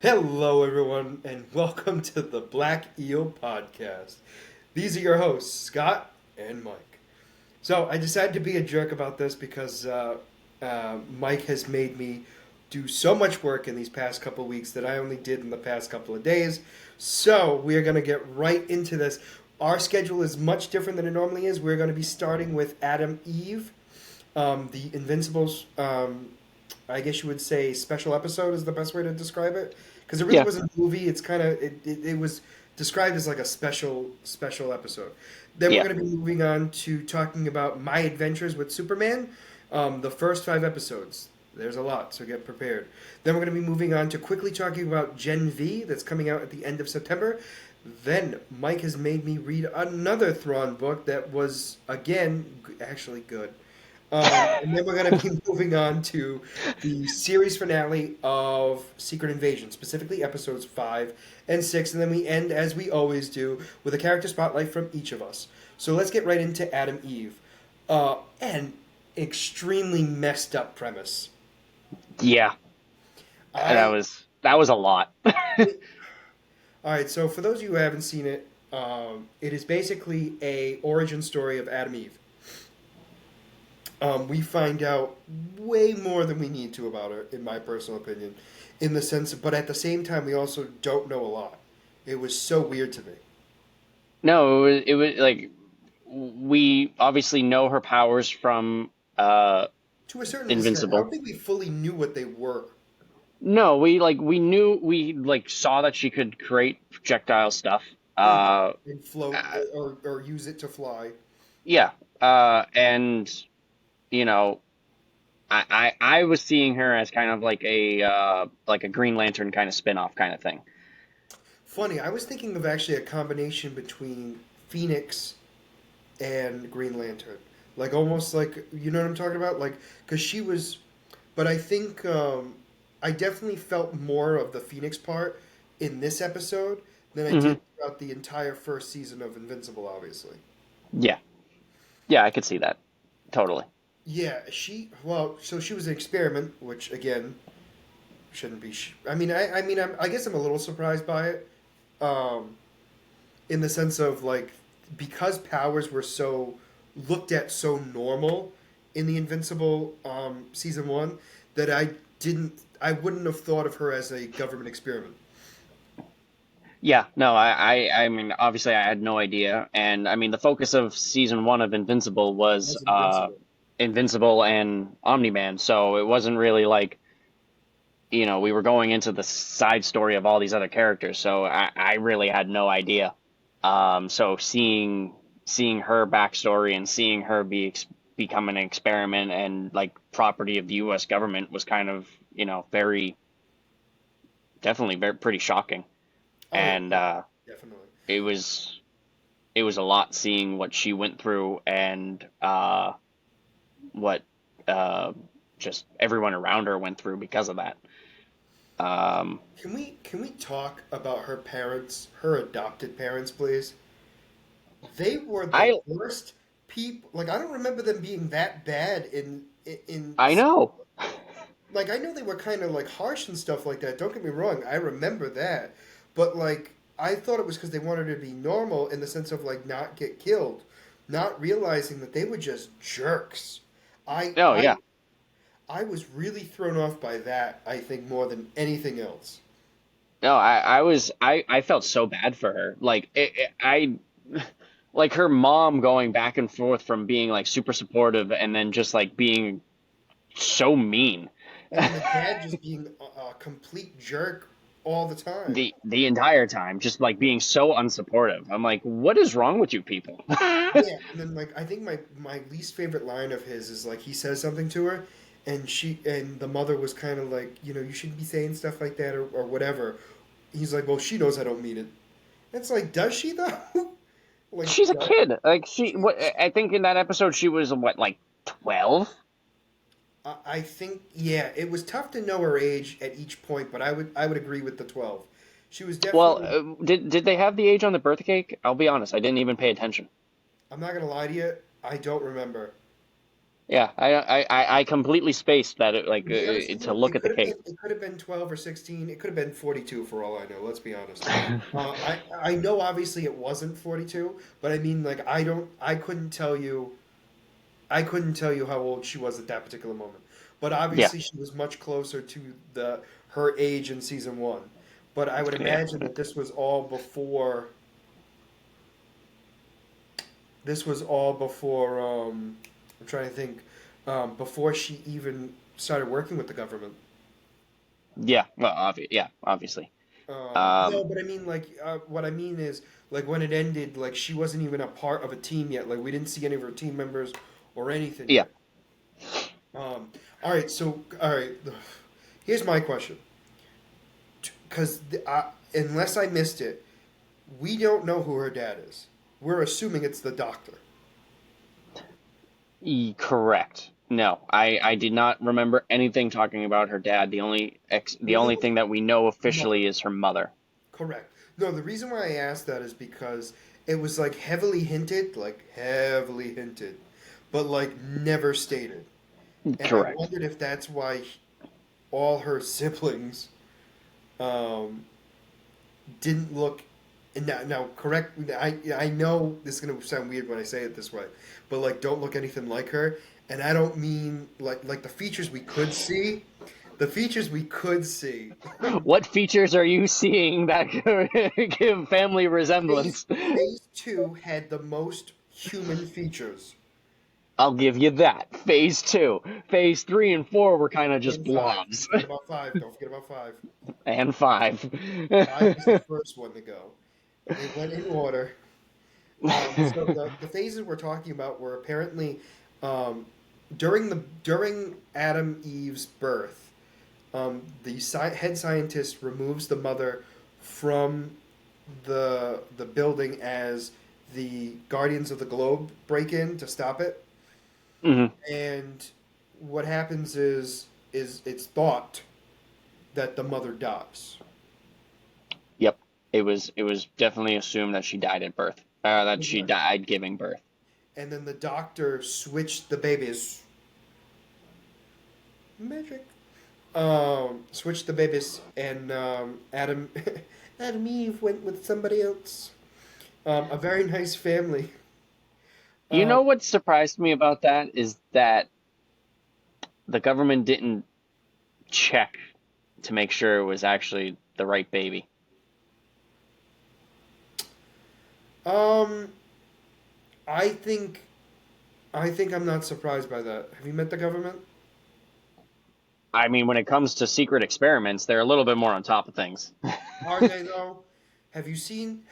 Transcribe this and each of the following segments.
Hello, everyone, and welcome to the Black Eel Podcast. These are your hosts, Scott and Mike. So, I decided to be a jerk about this because Mike has made me do so much work in these past couple of weeks that I only did in the past couple of days. So, we are going to get right into this. Our schedule is much different than it normally is. We're going to be starting with Adam Eve, the Invincibles. I guess you would say special episode is the best way to describe it because it really Yeah. wasn't a movie. It's kind of it was described as like a special episode. Then we're Yeah. going to be moving on to talking about my adventures with Superman, the first 5 episodes. There's a lot, so get prepared. Then we're going to be moving on to quickly talking about Gen V that's coming out at the end of September. Then Mike has made me read another Thrawn book that was again actually good. And then we're going to be moving on to the series finale of Secret Invasion, specifically episodes 5 and 6. And then we end, as we always do, with a character spotlight from each of us. So let's get right into Adam Eve. An extremely messed up premise. Yeah. That I. was that was a lot. All right, so for those of you who haven't seen it, it is basically a origin story of Adam Eve. We find out way more than we need to about her, in my personal opinion, in the sense, but at the same time, we also don't know a lot. It was so weird to me. No, it was like we obviously know her powers from To a certain extent, I don't Invincible. think we fully knew what they were No, we saw that she could create projectile stuff. Uh and float uh, or use it to fly. yeah. And you know, I was seeing her as kind of like a Green Lantern kind of spin-off kind of thing. Funny, I was thinking of actually a combination between Phoenix and Green Lantern. Like almost like, you know what I'm talking about? Like, because she was. But I think I definitely felt more of the Phoenix part in this episode than I Hmm. did throughout the entire first season of Invincible, obviously. Yeah. Yeah, I could see that. Totally. Yeah, well, so she was an experiment, which again shouldn't be. I guess I'm a little surprised by it, um, in the sense of like because powers were so looked at so normal in the Invincible season one that I wouldn't have thought of her as a government experiment. Yeah, no, I mean, obviously, I had no idea, and I mean, the focus of season one of Invincible was Was Invincible. Invincible and Omni-Man, so it wasn't really like, we were going into the side story of all these other characters, so I really had no idea. So seeing her backstory and seeing her become an experiment and like property of the U.S. government was kind of, very definitely very pretty shocking, Oh yeah, and yeah, definitely. it was. It was a lot seeing what she went through and what uh, just everyone around her went through because of that. Um, Can we talk about her parents, her adopted parents, please? They were the I worst people. Like I don't remember them being that bad in I know. like I know they were kind of like harsh and stuff like that. Don't get me wrong, I remember that, but like I thought it was because they wanted to be normal in the sense of like not get killed, not realizing that they were just jerks. I Oh I yeah. I was really thrown off by that. I think more than anything else. No, I felt so bad for her. Like I like her mom going back and forth from being like super supportive and then just like being so mean. And then the dad just being a complete jerk all the time. The entire time, just like being so unsupportive. I'm like, what is wrong with you people? Yeah, and then like I think my least favorite line of his is like he says something to her, and the mother was kind of like, you shouldn't be saying stuff like that or whatever. He's like, well, she knows I don't mean it. It's like, does she though? Like, She's a does kid. Like she? what I think in that episode she was what, like 12? I think yeah, it was tough to know her age at each point, but I would agree with the 12. She was Well, definitely. did they have the age on the birthday cake? I'll be honest, I didn't even pay attention. I'm not gonna lie to you, I don't remember. Yeah, I completely spaced that To be honest with to you, look at the case. it could have been 12 or 16. It could have been 42 for all I know. Let's be honest. I know obviously it wasn't 42, but I mean like I couldn't tell you how old she was at that particular moment. But Yeah, obviously she was much closer to the her age in season 1. But I would yeah. imagine that this was all before I'm trying to think before she even started working with the government. Yeah, well, yeah, obviously. No, Um, but I mean, like, what I mean is, like, when it ended, like, she wasn't even a part of a team yet. Like, we didn't see any of her team members or anything yeah. yet. All right, so, all right, here's my question. Because unless I missed it, we don't know who her dad is. We're assuming it's the doctor. Correct. No, I did not remember anything talking about her dad. The Only only thing that we know mother. officially is her mother. Correct. No, the reason why I asked that is because it was, like, heavily hinted, but, like, never stated. And I Correct. wondered if that's why all her siblings um, didn't look. And now, correct. I know this is gonna sound weird when I say it this way, but like, don't look anything like her. And I don't mean like the features we could see. The features we could see. What features are you seeing that give family Phase resemblance? Phase two had the most human features. I'll give you that. Phase two. Phase three and four were kind of just And five. blobs. Don't forget about five. Don't forget about five. And five. Five was the first one to go. They went in order. So the phases we're talking about were apparently um, during Adam Eve's birth. The head scientist removes the mother from the building as the Guardians of the Globe break in to stop it, Mhm. and what happens is it's thought that the mother dies. Yep. It was definitely assumed that she died at birth. That she Right. died giving birth. And then the doctor switched the babies. Magic. Switched the babies, and Adam, Adam Eve went with somebody else. A very nice family. You Uh, know what surprised me about that is that the government didn't check to make sure it was actually the right baby. um, I think, I think I'm not surprised by that. Have you met the government? I mean, when it comes to secret experiments, they're a little bit more on top of things. Are they though? Have you seen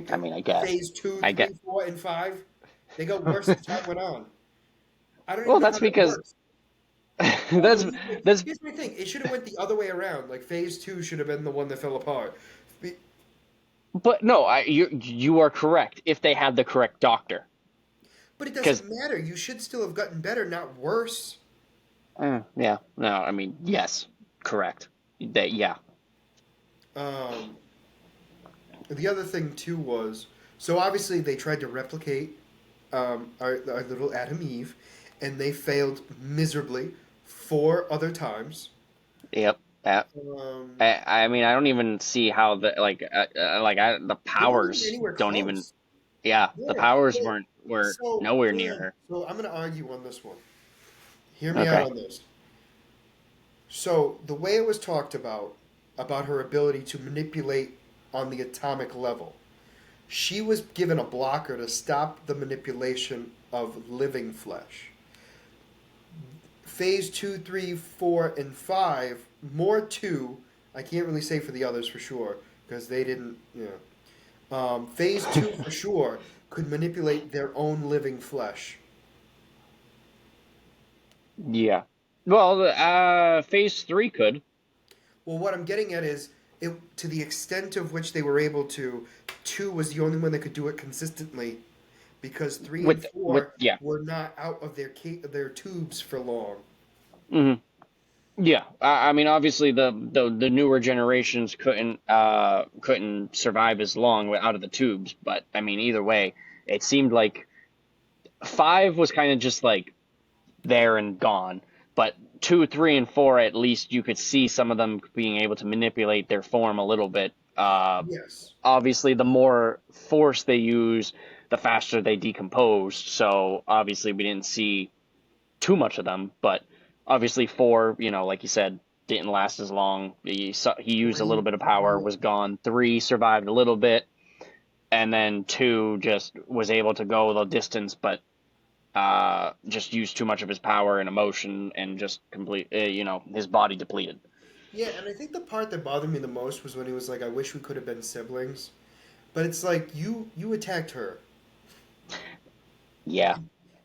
I mean, I guess. phase two, I get. three, four, and five? They got worse as time went on. I don't even Well, know that's how they're because worse. that's that's. Here's my thing. It should have went the other way around. Like phase two should have been the one that fell apart. But no, you are correct if they had the correct doctor. But it Because doesn't matter. You should still have gotten better, not worse. yeah, no, I mean yes, correct. Yeah. Um, the other thing too was so obviously they tried to replicate our little Adam Eve, and they failed miserably 4 other times. Yep. Yeah. Um, I mean, I don't even see how the they weren't even powers anywhere don't even. close. Yeah, the Yeah. powers So, were nowhere near her. so I'm gonna argue on this one. Hear me out Okay. on this. So the way it was talked about her ability to manipulate on the atomic level, she was given a blocker to stop the manipulation of living flesh. Phase two, three, four, and five, more two. I can't really say for the others for sure because they didn't. Phase two for sure could manipulate their own living flesh. Yeah. Well, phase three could. Well, what I'm getting at is it to the extent of which they were able to. Two was the only one that could do it consistently because three and With four yeah. were not out of their tubes for long. Hmm. Yeah. I mean, obviously the newer generations couldn't survive as long out of the tubes, but I mean, either way, it seemed like 5 was kind of just like there and gone. But 2, 3, and 4, at least you could see some of them being able to manipulate their form a little bit. Yes. Obviously, the more force they use, the faster they decompose. So obviously, we didn't see too much of them. But obviously, 4, like you said, didn't last as long. He used a little 3, bit of power, yeah. was gone. 3 survived a little bit, and then 2 just was able to go the distance, but just used too much of his power and emotion and just his body depleted. Yeah, and I think the part that bothered me the most was when he was like, "I wish we could have been siblings," but it's like you attacked her. Yeah,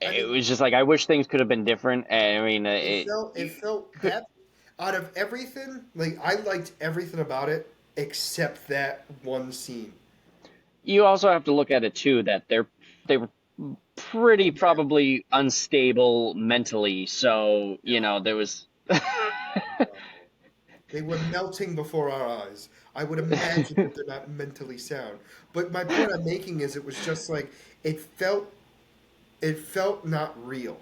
I it mean, was just like I wish things could have been different. I mean, it felt that out of everything, like I liked everything about it except that one scene. you also have to look at it too that they were pretty Oh yeah, probably unstable mentally. So no, there was. no. They were melting before our eyes. I would imagine that they're not mentally sound. But my point I'm making is it was just like it felt it felt not real.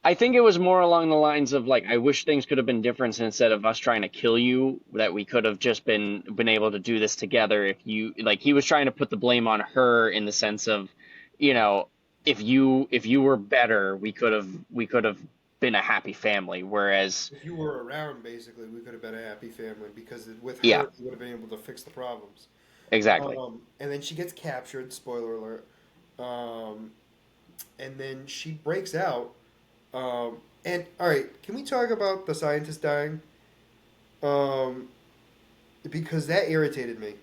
I think it was more along the lines of like I wish things could have been different instead of us trying to kill you, that we could have just been able to do this together. If you like he was trying to put the blame on her in the sense of, you know, if you were better, we could have been a happy family. Whereas If you were around, basically, we could have been a happy family because with yeah, her, we would have been able to fix the problems. exactly. And then she gets captured. Spoiler alert. Um, and then she breaks out. And all right, can we talk about the scientist dying? Um, because that irritated me.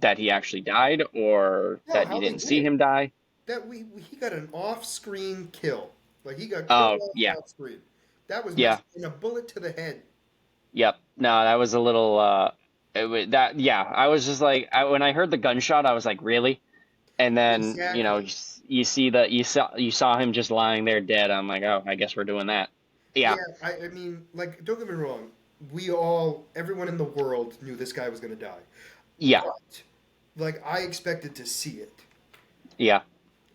That he actually died or No, that you how they didn't did see it. him die. That he got an off-screen kill. Like he got killed Oh, yeah. off-screen. That was Yeah. messed. And a bullet to the head. Yep. No, that was a little yeah, I was just like when I heard the gunshot, I was like, "Really?" And then, Exactly. you saw him just lying there dead. I'm like, "Oh, I guess we're doing that." Yeah, Yeah. I mean, like, don't get me wrong. Everyone in the world knew this guy was going to die. Yeah. But, like, I expected to see it. Yeah.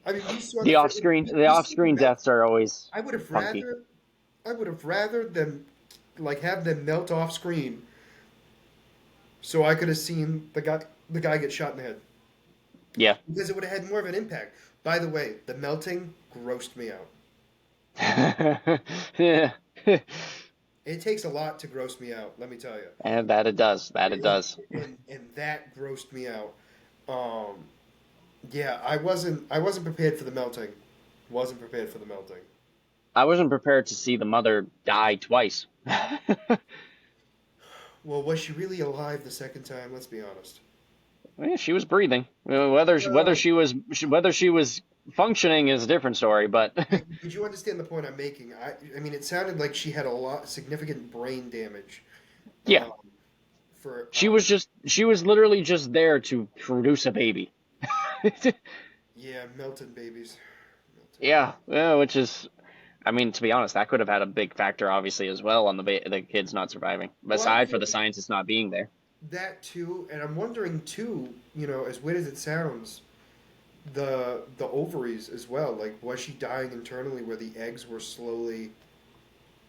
I mean, we saw the The freaking, off-screen we, the we see the off-screen melt. deaths are always I would have funky. rather, I would have rather them, like, have them melt off screen so I could have seen the guy get shot in the head. Yeah. Because it would have had more of an impact. By the way, the melting grossed me out. Yeah. It takes a lot to gross me out, let me tell you. And that it does. That it And, does. and that grossed me out. Um, Yeah, I wasn't prepared for the melting. Wasn't prepared for the melting. I wasn't prepared to see the mother die twice. Well, was she really alive the second time? Let's be honest. Yeah, she was breathing. Whether she was functioning is a different story, but Did you understand the point I'm making? I mean, it sounded like she had a lot significant brain damage. yeah, Um, for she was literally just there to produce a baby. Yeah, melted babies. Melted baby. Yeah, yeah, which is, I mean, to be honest, that could have had a big factor, obviously, as well on the kids not surviving, Well, I was aside for the scientists not being there. that too, and I'm wondering too. As weird as it sounds, the ovaries as well. Like, was she dying internally where the eggs were slowly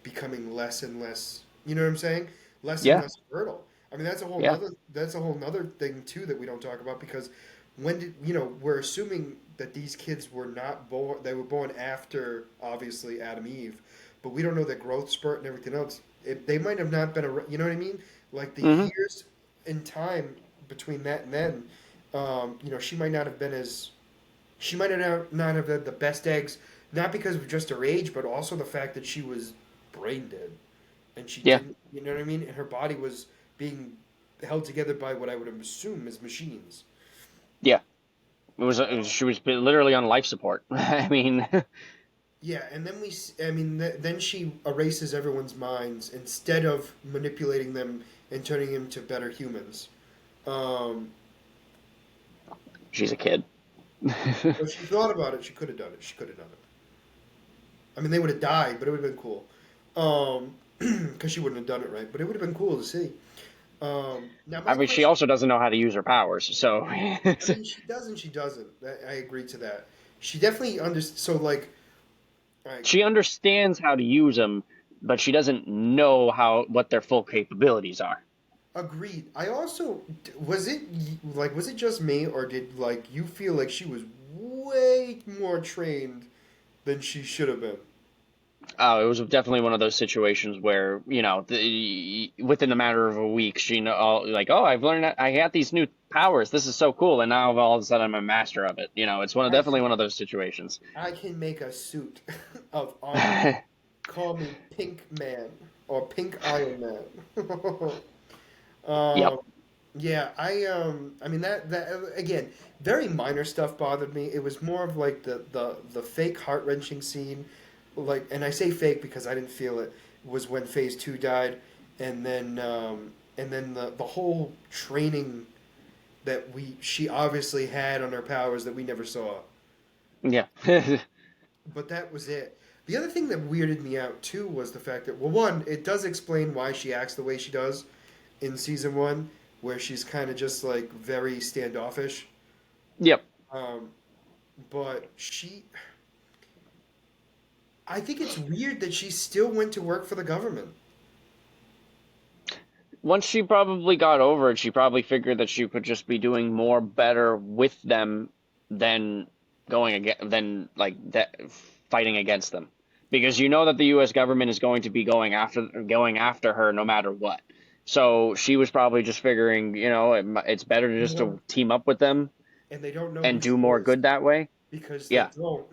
becoming less and less, you know what I'm saying? Less and Yeah, less fertile. I mean, yeah, that's a whole nother thing too that we don't talk about because when did we're assuming that these kids were not born, they were born after obviously Adam Eve, but we don't know the growth spurt and everything else. They might have not been you know what I mean? Like the hmm years in time between that and then, she might not have been as she might not have had the best eggs, not because of just her age, but also the fact that she was brain dead, and she yeah, didn't. You know what I mean? And her body was being held together by what I would assume is machines. yeah. She was literally on life support. I mean, Yeah, and then I mean, then she erases everyone's minds instead of manipulating them and turning them to better humans. Um, she's a kid. if she thought about it, she could have done it. She could have done it. I mean, they would have died, but it would have been cool. Because she wouldn't have done it right, but it would have been cool to see. Now I my mean, she question. also doesn't know how to use her powers, so I mean, she does and she doesn't. I agree to that. She definitely under. So like she understands how to use them, but she doesn't know how what their full capabilities are. agreed. I also was it was it just me or did like you feel like she was way more trained than she should have been? It was definitely one of those situations where, within a matter of a week, she know like, oh, I've learned that I got these new powers. This is so cool, and now all of a sudden I'm a master of it. It's I definitely can one of those situations. I can make a suit of armor. Call me Pink Man or Pink Iron Man. Yep. um, yeah, I mean that again, very minor stuff bothered me. It was more of like the fake heart wrenching scene, like, and I say fake because I didn't feel it. Was when Phase Two died, and then the whole training that she obviously had on her powers that we never saw. Yeah. But that was it. The other thing that weirded me out too was the fact that, well, one, it does explain why she acts the way she does in season one, where she's kind of just like very standoffish. Yep. Um, but I think it's weird that she still went to work for the government. Once she probably got over it, she probably figured that she could just be doing more better with them than fighting against them. Because you know that the US government is going to be going after her no matter what. So she was probably just figuring, it's better to just More, to team up with them and they don't know who and do she more is good that way. because they Yeah. don't,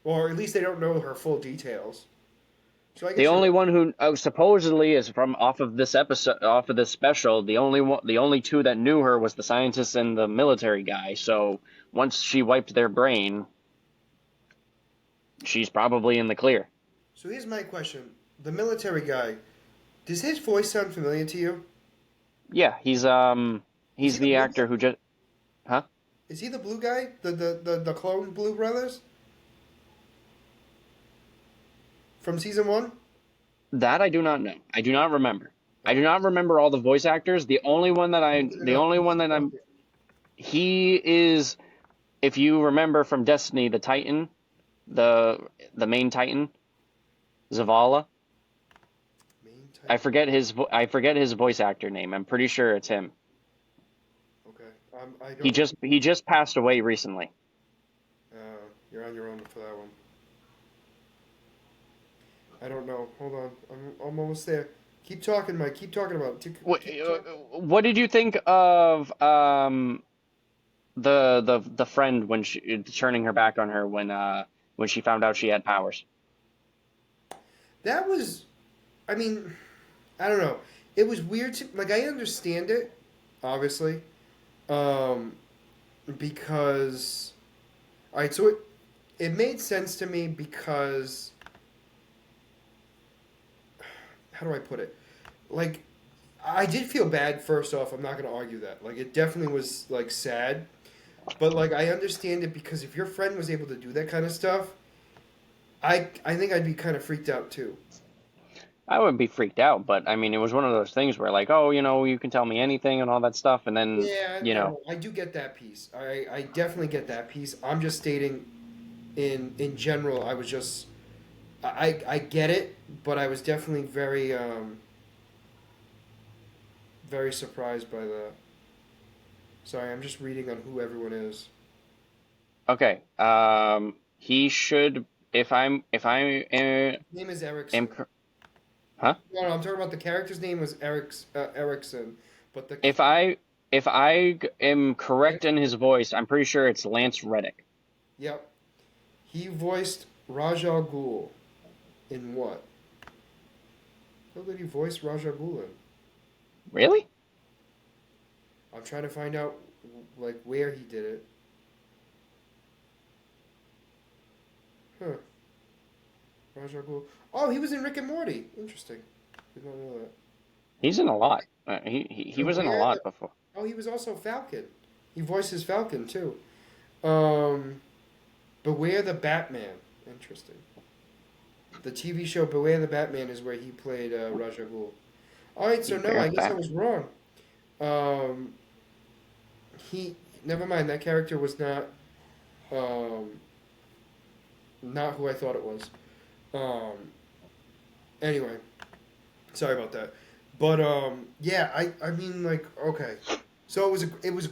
or at least they don't know her full details. So I The guess you're only right. one who supposedly is from off of this episode, off of this special, the only two that knew her was the scientist and the military guy. So once she wiped their brain, she's probably in the clear. So here's my question: the military guy, does his voice sound familiar to you? Yeah, he's Is he he's the the blue actor guy? who just huh? Is he the blue guy? The clone Blue Brothers from season one? That I do not know. I do not remember. I do Oh, not remember all the voice actors. looking it up. Who's the fuck? He is, if you remember from Destiny, the Titan, the the main Titan, Zavala. Main Titan. I forget his voice actor name. I'm pretty sure it's him. Okay. I He don't know. just passed away recently. You're on your own for that one. I don't know. Hold on. I'm almost there. Keep talking, Mike. Keep talking about it. What, Keep talking. what did you think of the friend when she turning her back on her when she found out she had powers? That was. I mean, I don't know. It was weird to like. I understand it, obviously, um, because. All right. So it made sense to me because how do I put it? Like, I did feel bad. First off, I'm not going to argue that. Like, it definitely was like sad, but like I understand it because if your friend was able to do that kind of stuff, I think I'd be kind of freaked out too. I wouldn't be freaked out, but I mean, it was one of those things where like, oh, you can tell me anything and all that stuff, and then, Yeah, you know, no, I do get that piece. I definitely get that piece. I'm just stating in general. I was just I get it, but I was definitely very surprised by that. Sorry, I'm just reading on who everyone is. okay, he should, if I His name is am, Erickson. huh? No, no, I'm talking about the character's name was Erickson, but the If I if I am correct in his voice, I'm pretty sure it's Lance Reddick. yep, he voiced Raja Ghul in what? How did he voice Raja Ghul in? Really? I'm trying to find out like where he did it. Huh. Raja Ghul. Oh, he was in Rick and Morty. Interesting. Did not know that. He's in a lot. He was in a Beware the. lot before. Oh, he was also Falcon. He voices Falcon too. Um, Beware the Batman. Interesting. The TV show Beware the Batman is where he played Raja Ghul. All right, so You no, bear I guess I fat. was wrong. Um, he never mind. That character was um, not who I thought it was. Um, anyway, sorry about that. But yeah, I mean like okay. So it was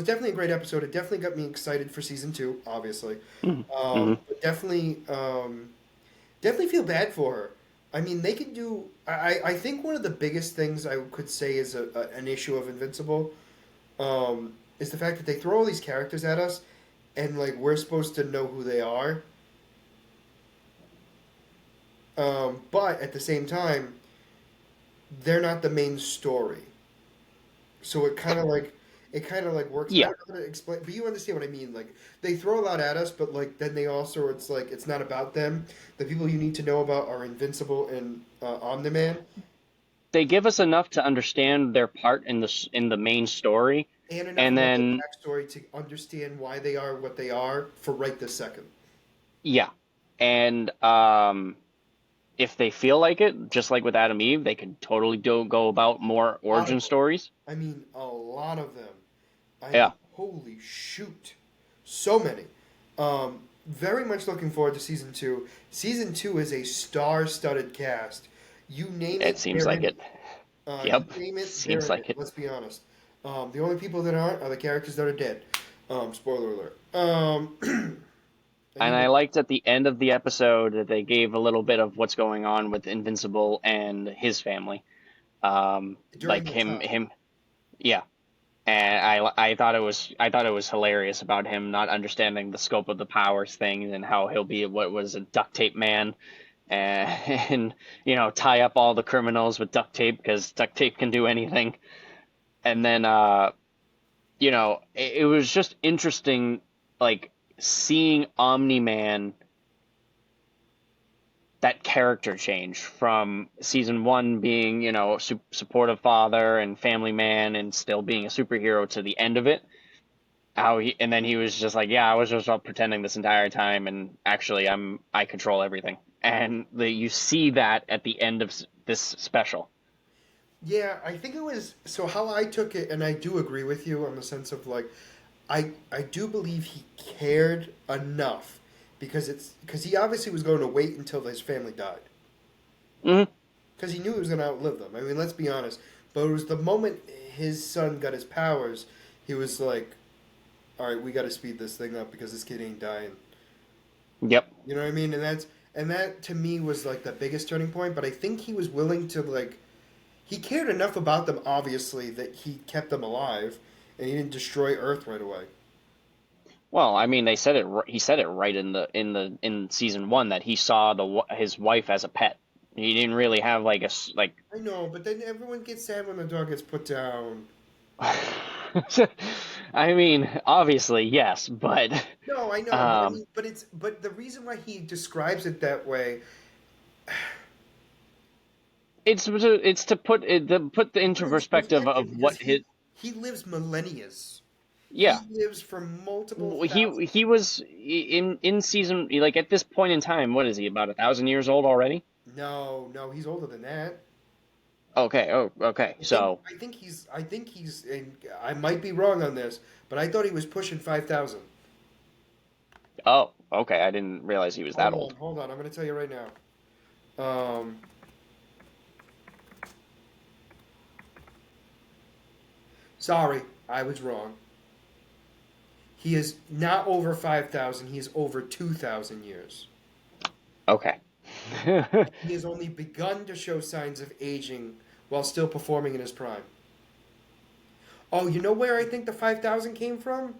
definitely a great episode. It definitely got me excited for season two, obviously. Hmm. Hmm. But definitely feel bad for her. I mean, they could do. I think one of the biggest things I could say is an issue of Invincible is the fact that they throw all these characters at us, and like we're supposed to know who they are. But at the same time, they're not the main story. So it kind of like works. I Yeah, don't know how to explain, but you understand what I mean. Like they throw a lot at us, but like then they also it's like it's not about them. The people you need to know about are Invincible and Omni Man, they give us enough to understand their part in the main story, and enough and about their then backstory to understand why they are what they are for right this second. yeah, and if they feel like it, just like with Adam Eve, they can totally do go about more A lot of origin them. stories. I mean, a lot of them. I Yeah, mean, holy shoot, so many. Very much looking forward to season two. Season two is a star-studded cast. You name it it, seems they're like in it. it. You Yep, name it, they're seems in like it. it. Let's be honest. The only people that aren't are the characters that are dead. Spoiler alert. And And even I liked at the end of the episode that they gave a little bit of what's going on with Invincible and his family. during Like that time. yeah. And I thought it was hilarious about him not understanding the scope of the powers thing and how he'll be what was a duct tape man and, and tie up all the criminals with duct tape because duct tape can do anything. And then it was just interesting, like seeing Omni Man, that character change from season one being supportive father and family man and still being a superhero to the end of it. How he and then he was just like, yeah, I was just all pretending this entire time, and actually I control everything. And you see that at the end of this special. Yeah, I think it was so how I took it, and I do agree with you on the sense of like, I do believe he cared enough because he obviously was going to wait until his family died Hmm. because he knew he was going to outlive them. I mean, let's be honest. But it was the moment his son got his powers, he was like, "All right, we got to speed this thing up because this kid ain't dying." Yep. You know what I mean? And that to me was like the biggest turning point. But I think he was willing to like he cared enough about them, obviously, that he kept them alive, and he didn't destroy Earth right away. Well, I mean, they said it. He said it right in season one that he saw his wife as a pet. He didn't really have like like. I know, but then everyone gets sad when the dog gets put down. I mean, obviously yes, but No, I know, but I um, mean, but the reason why he describes it that way, it's to put it to put into put it into perspective perspective, of because what his. he lives millennia. Yeah, He lives for multiple thousand. he was in season, like at this point in time. What is he, about 1,000 years old already? No, no, he's older than that. Okay. Oh, okay. So, I think he's, and I might be wrong on this, but I thought he was pushing 5,000. oh, okay. I didn't realize he was that old. Hold on. I'm going to tell you right now. Um, Sorry, I was wrong. He is not over 5,000. He is over 2,000 years. Okay. He has only begun to show signs of aging while still performing in his prime. Oh, you know where I think the 5,000 came from?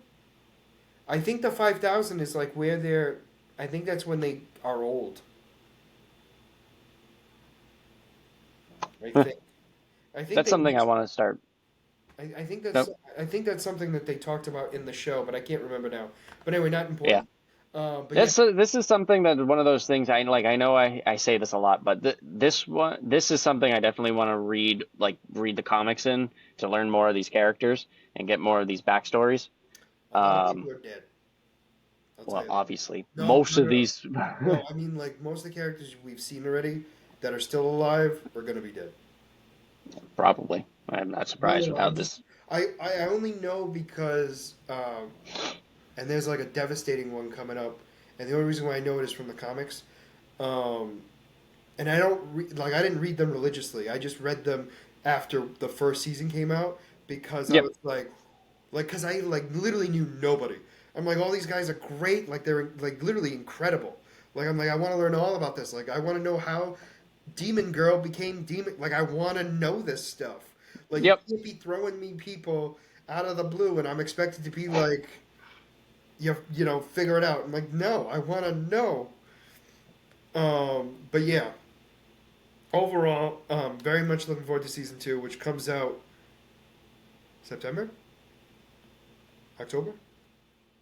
I think the 5,000 is like where they're. I think that's when they are old. I think. I think That's they something I mentioned. want to start. I think that's. Nope. I think that's something that they talked about in the show, but I can't remember now. But anyway, not Yeah. important. But yeah, This is something that one of those things I like. I know I say this a lot, but this is something I definitely want to read, like read the comics in to learn more of these characters and get more of these backstories. a lot of Um, people are dead. I'll tell well, you that. obviously, No, most no, of no, no. these. No, I mean like most of the characters we've seen already that are still alive are gonna be dead. Probably. I'm not No, surprised no, I'm without just this. I only know because and there's like a devastating one coming up, and the only reason why I know it is from the comics. Um, and I didn't read them religiously. I just read them after the first season came out because I Yep. was like, because I like literally knew nobody. I'm like, all these guys are great. Like they're like literally incredible. Like I'm like, I want to learn all about this. Like I want to know how Demon Girl became Demon. Like I want to know this stuff. Like you Yep. can't be throwing me people out of the blue, and I'm expected to be like, you know, figure it out. I'm like, no, I want to know. But yeah, overall, very much looking forward to season two, which comes out September, October,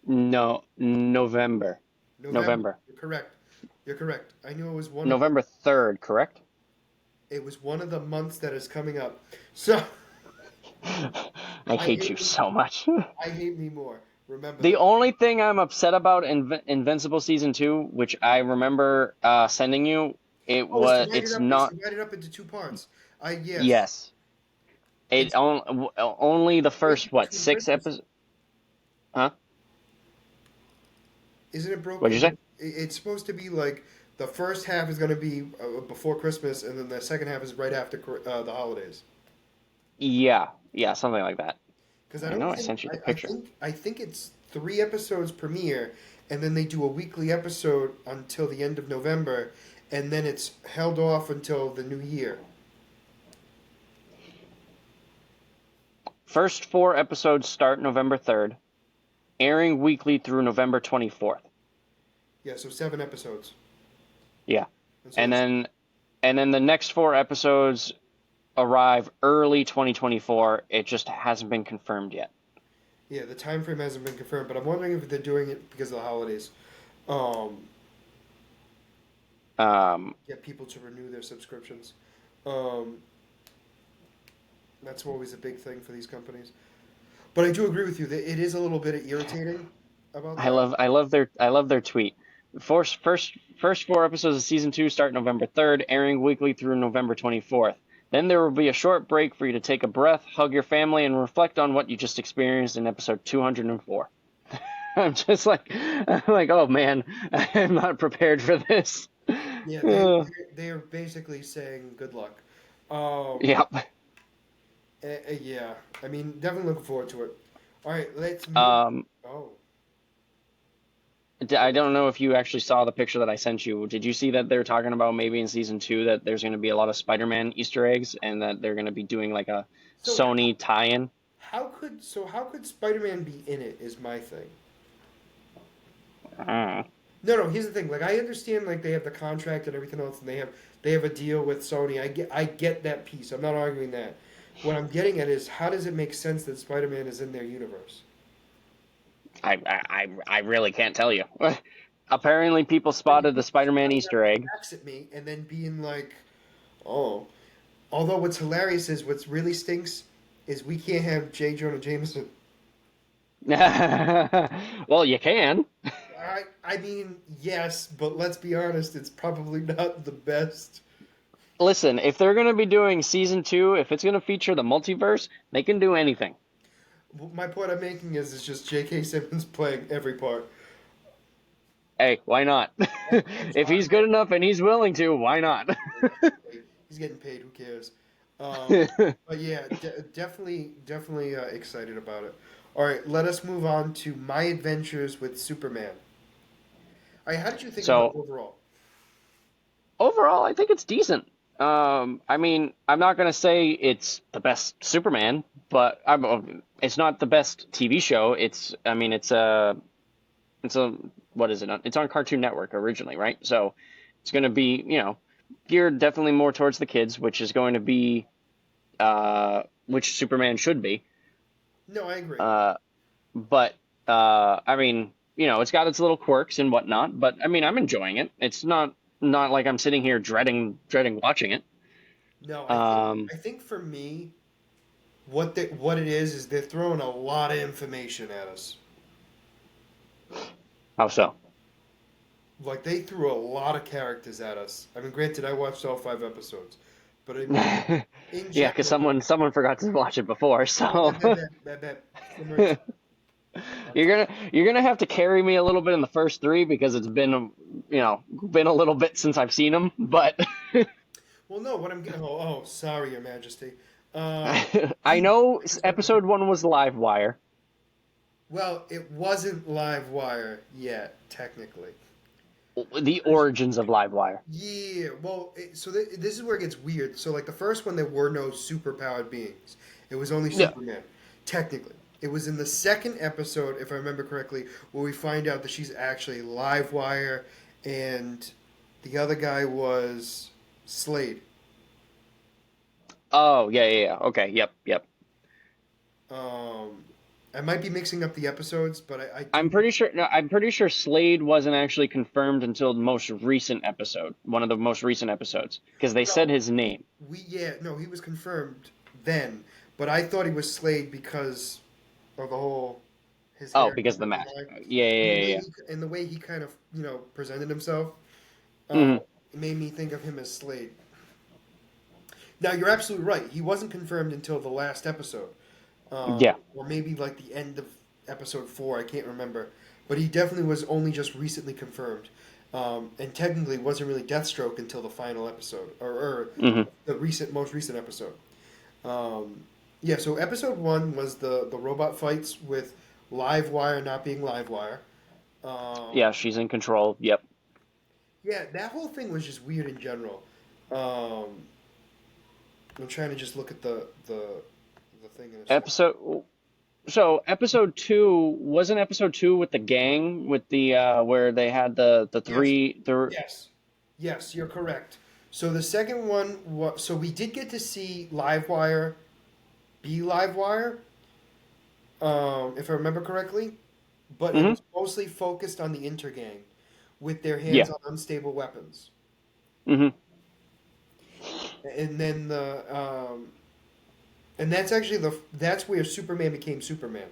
No, November. November. November. You're correct. You're correct. I knew it was one of the. November 3rd, correct? It was one of the months that is coming up. So I I hate hate you me. so much. I hate me more. Remember The that. only thing I'm upset about in Invincible season 2, which I remember sending you, Oh, it's divided it's up. It's not. divided up into two parts. I yes. Yes, it It's only the first breaking what between six Christmas. episodes? Huh? Isn't it What'd you broken? say? It's supposed to be like the first half is going to be before Christmas, and then the second half is right after the holidays. Yeah, yeah, something like that. Because I I don't know I think sent you the picture. I think it's 3 episodes premiere, and then they do a weekly episode until the end of November, and then it's held off until the new year. First 4 episodes start November 3rd, airing weekly through November 24th. Yeah, so 7 episodes, Yeah, and so and it's then the next 4 episodes arrive early 2024. It just hasn't been confirmed yet. yeah. The time frame hasn't been confirmed, but I'm wondering if they're doing it because of the holidays. Um, Um, get people to renew their subscriptions. Um, that's always a big thing for these companies. But I do agree with you that it is a little bit irritating about that. I love their tweet. First 4 episodes of season 2 start November 3rd, airing weekly through November 24th. Then there will be a short break for you to take a breath, hug your family, and reflect on what you just experienced in episode 204. I'm like, oh man, I'm not prepared for this. Yeah, Uh, they are basically saying good luck. Um, yep. yeah, I mean, definitely looking forward to it. All right, let's move. Um, Oh, I don't know if you actually saw the picture that I sent you. Did you see that they're talking about maybe in season 2 that there's going to be a lot of Spider-Man Easter eggs and that they're going to be doing like a so Sony tie-in? how could Spider-Man be in it? Is my thing. Uh, No, no. Here's the thing. Like, I understand. Like, they have the contract and everything else, and they have a deal with Sony. I get that piece. I'm not arguing that. What I'm getting at is how does it make sense that Spider-Man is in their universe? I really can't tell you. Apparently, people Like, you spotted the can't be Spider-Man yelling Easter egg. facts at me and then being like, oh. Although what's hilarious is what's really stinks is we can't have J. Jonah Jameson. Well, you can. I mean, yes, but let's be honest, it's probably not the best. Listen, if they're going to be doing season 2, if it's going to feature the multiverse, they can do anything. My point I'm making is it's just J.K. Simmons playing every part. Hey, why not? I'm If fine. he's good enough and he's willing to, why not? He's getting paid. Who cares? But yeah, definitely excited about it. All right, let us move on to My Adventures with Superman. All right, how did you think about it So overall? overall, I think it's decent. I mean, I'm not gonna say it's the best Superman, but it's not the best TV show. I mean, it's a, what is it? It's on Cartoon Network originally, right? So it's gonna be, geared definitely more towards the kids, which is going to be, which Superman should be. No, I agree. Uh, but I mean, it's got its little quirks and whatnot. But I mean, I'm enjoying it. It's not like I'm sitting here dreading watching it. No, Um, I think for me, what it is they're throwing a lot of information at us. how so? Like they threw a lot of characters at us. I mean, granted, I watched all 5 episodes, But I mean, in Yeah, because general, someone forgot to watch it before, oh, so that similar to on top. you're gonna have to carry me a little bit in the first three because it's been been a little bit since I've seen them. But Well, no, what I'm getting. Oh, sorry, Your Majesty. Um, I he know just got the. episode one was live wire. Well, it wasn't live wire yet, technically. The origins of live wire. Yeah, well, this is where it gets weird. So, like the first one, there were no superpowered beings. It was only Yeah. Superman, technically. It was in the second episode, if I remember correctly, where we find out that she's actually live wire, and the other guy was Slade. Oh, yeah, yeah, yeah. Okay, yep, yep. Um, I might be mixing up the episodes, but I I'm do. pretty sure. No, I'm pretty sure Slade wasn't actually confirmed until the most recent episode, one of the most recent episodes, because they said Well, his name. yeah, no, he was confirmed then, but I thought he was Slade because of the whole his Oh, hair because of the color mask. design, Yeah, and the yeah, way yeah, he kind of presented himself. yeah. Uh, it made me think of him as Slade. Now you're absolutely right. He wasn't confirmed until the last episode, Yeah. or maybe like the end of episode four. I can't remember, but he definitely was only just recently confirmed, and technically wasn't really Deathstroke until the final episode, or Hmm. the most recent episode. Um, yeah, so episode one was the robot fights with live wire not being live wire. Yeah, Um, she's in control. Yep. yeah, that whole thing was just weird in general. Um, I'm trying to just look at the thing in a second. Episode. So episode two wasn't episode two with the gang with the where they had the Yes, three the yes, yes, you're correct. So the second one was so we did get to see Livewire be Livewire, if I remember correctly, but it hmm was mostly focused on the Intergang with their yeah hands on unstable weapons. hmm And then and that's actually that's where Superman became Superman.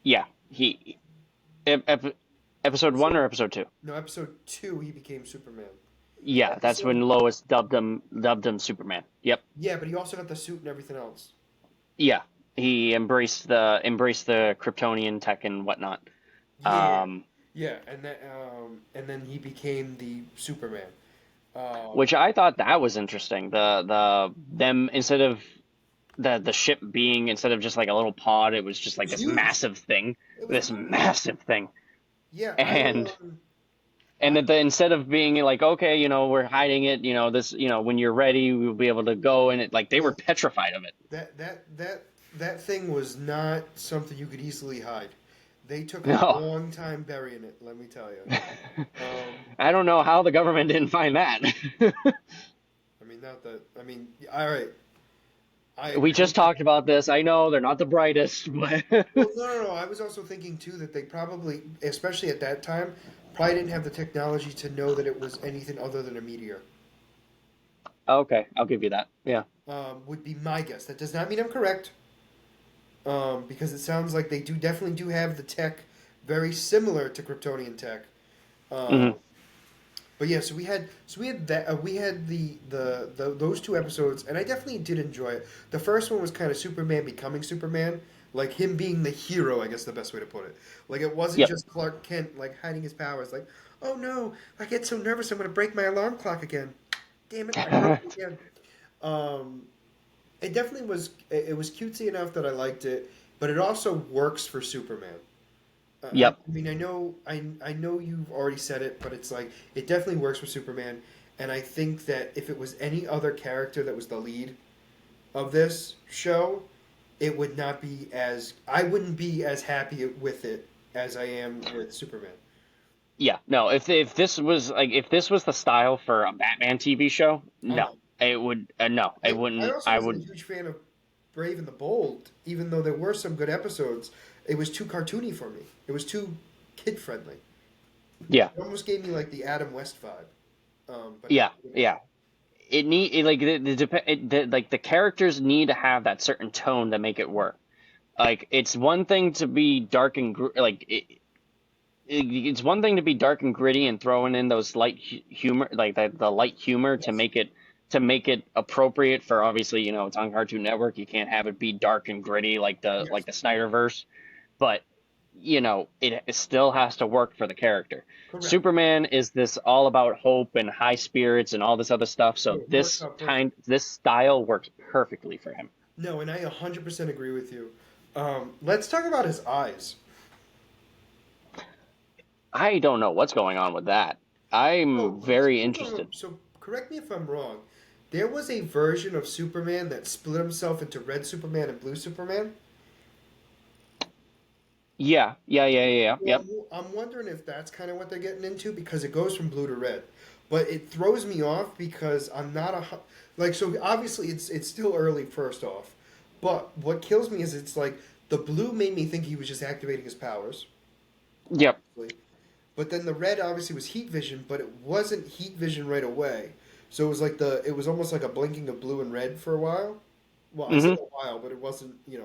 yeah he ep, ep- episode one So or episode two. no, episode two he became Superman. Yeah, that's when Episode Lois dubbed him Superman. Yep. Yeah, but he also got the suit and everything else. Yeah, he embraced the Kryptonian tech and whatnot. Yeah, Um, yeah, and then he became the Superman. Um, which I thought that was interesting. The them instead of the ship being instead of just like a little pod, it was just it like was this huge. massive thing, It was this huge. massive thing, Yeah, and I and that instead of being like okay, we're hiding it, this, when you're ready, we'll be able to go, and it like they were yeah, petrified of it. that thing was not something you could easily hide. They took a No, long time burying it, let me tell you. Um, I don't know how the government didn't find that. I mean, not that. I mean, all right. I We agree. just talked about this. I know they're not the brightest, but Well, no, no, no. I was also thinking too that they probably, especially at that time, probably didn't have the technology to know that it was anything other than a meteor. okay, I'll give you that. Yeah. Would be my guess. That does not mean I'm correct, because it sounds like they definitely do have the tech very similar to Kryptonian tech. hmm Um, but yeah, so we had that we had those two episodes, and I definitely did enjoy it. The first one was kind of Superman becoming Superman, like him being the hero. I guess the best way to put it. Like it wasn't Yep. just Clark Kent like hiding his powers. Like, oh no, I get so nervous, I'm gonna break my alarm clock again. Damn it, I broke it again. Um, it definitely was. It was cutesy enough that I liked it, but it also works for Superman. I Yep. mean, I know you've already said it, but it's like it definitely works for Superman, and I think that if it was any other character that was the lead of this show, it would not be as I wouldn't be as happy with it as I am with Superman. Yeah. No. If this was the style for a Batman TV show, Oh no, no, it would. No, it I wouldn't. also I wasn't a would. huge fan of Brave and the Bold, even though there were some good episodes. It was too cartoony for me. It was too kid friendly. Yeah. It almost gave me like the Adam West vibe. But not Yeah. really. Yeah. Like like the characters need to have that certain tone to make it work. Like it's one thing to be dark and it's one thing to be dark and gritty and throwing in those light humor, like the light humor to Yes. make it to make it appropriate for, obviously, it's on Cartoon Network. You can't have it be dark and gritty like Yes, the Snyderverse, but it still has to work for the character. correct. Superman is this all about hope and high spirits and all this other stuff, so It works out perfect. this style works perfectly for him. No, and I 100% agree with you. Let's talk about his eyes. I don't know what's going on with that. I'm very interested. So correct me if I'm wrong. There was a version of Superman that split himself into red Superman and blue Superman. Yeah, yeah, yeah, yeah, yeah. Well, Yep. I'm wondering if that's kind of what they're getting into because it goes from blue to red. But it throws me off because I'm not like so obviously it's still early first off. But what kills me is it's like the blue made me think he was just activating his powers, Yep. obviously. But then the red obviously was heat vision, but it wasn't heat vision right away. So it was like it was almost like a blinking of blue and red for a while. Well, I say Mm-hmm. a while, but it wasn't, it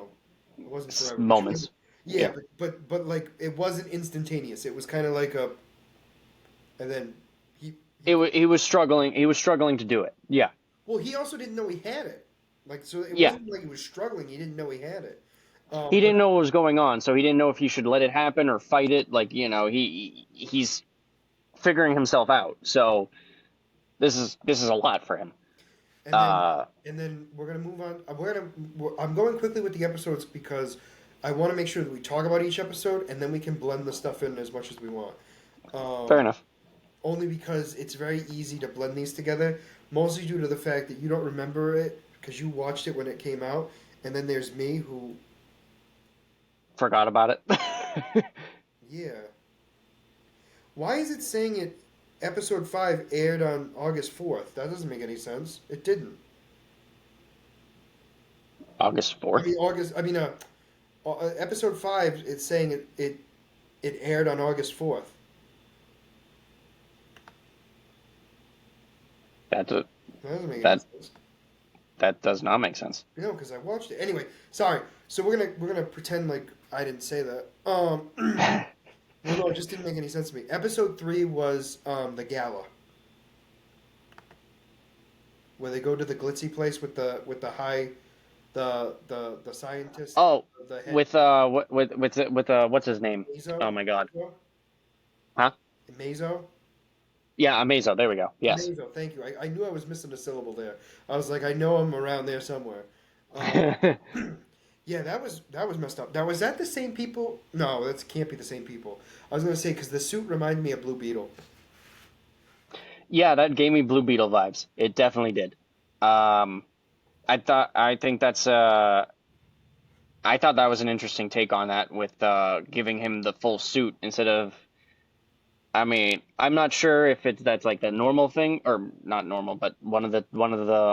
wasn't forever. Moments. Yeah, Yeah. but like it wasn't instantaneous. It was kind of like and then he He was struggling. He was struggling to do it. Yeah. well he also didn't know he had it. Like so it Yeah. wasn't like he was struggling. He didn't know he had it. He But didn't know what was going on, so he didn't know if he should let it happen or fight it. Like, he's figuring himself out. So this is a lot for him. and then Uh, and then we're gonna move on. I'm going quickly with the episodes because I want to make sure that we talk about each episode and then we can blend the stuff in as much as we want. fair Um, enough. Only because it's very easy to blend these together, mostly due to the fact that you don't remember it because you watched it when it came out, and then there's me who, Forgot about it. yeah. Why is it saying episode 5 aired on August 4th? That doesn't make any sense. It didn't. August I 4th. mean, episode 5, it's saying it aired on August 4th. That do- That doesn't make any that sense. that does not make sense. No, because I watched it. Anyway, sorry. So we're gonna pretend like I didn't say that. Well, no, it just didn't make any sense to me. Episode 3 was the gala, where they go to the glitzy place with the high, the scientist, Oh, the head with what's his name? Mazo, Oh my God. Mazo, Huh? Mazo, Yeah, Amazo. There we go. Yes. Mazo. Thank you. I knew I was missing a syllable there. I was like, I know I'm around there somewhere. Um, yeah, that was messed up. Now, was that the same people? No, that can't be the same people. I was gonna say because the suit reminded me of Blue Beetle. Yeah, that gave me Blue Beetle vibes. It definitely did. Um, I think I thought that was an interesting take on that with giving him the full suit instead of. I mean, I'm not sure if that's like the normal thing or not normal, but one of the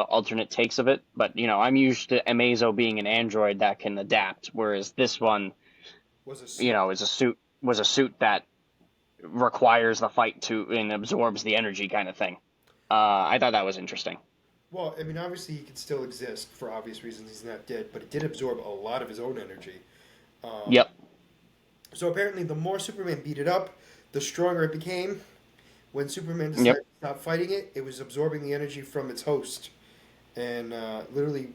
alternate takes of it. But I'm used to Amazo being an android that can adapt, whereas this one, Was a suit. is a suit was a suit that requires the fight to and absorbs the energy kind of thing. I thought that was interesting. Well, I mean, obviously he can still exist for obvious reasons. He's not dead, but it did absorb a lot of his own energy. Um, Yep. so apparently, the more Superman beat it up, the stronger it became. When Superman Yep. decided to stop fighting it, it was absorbing the energy from its host and literally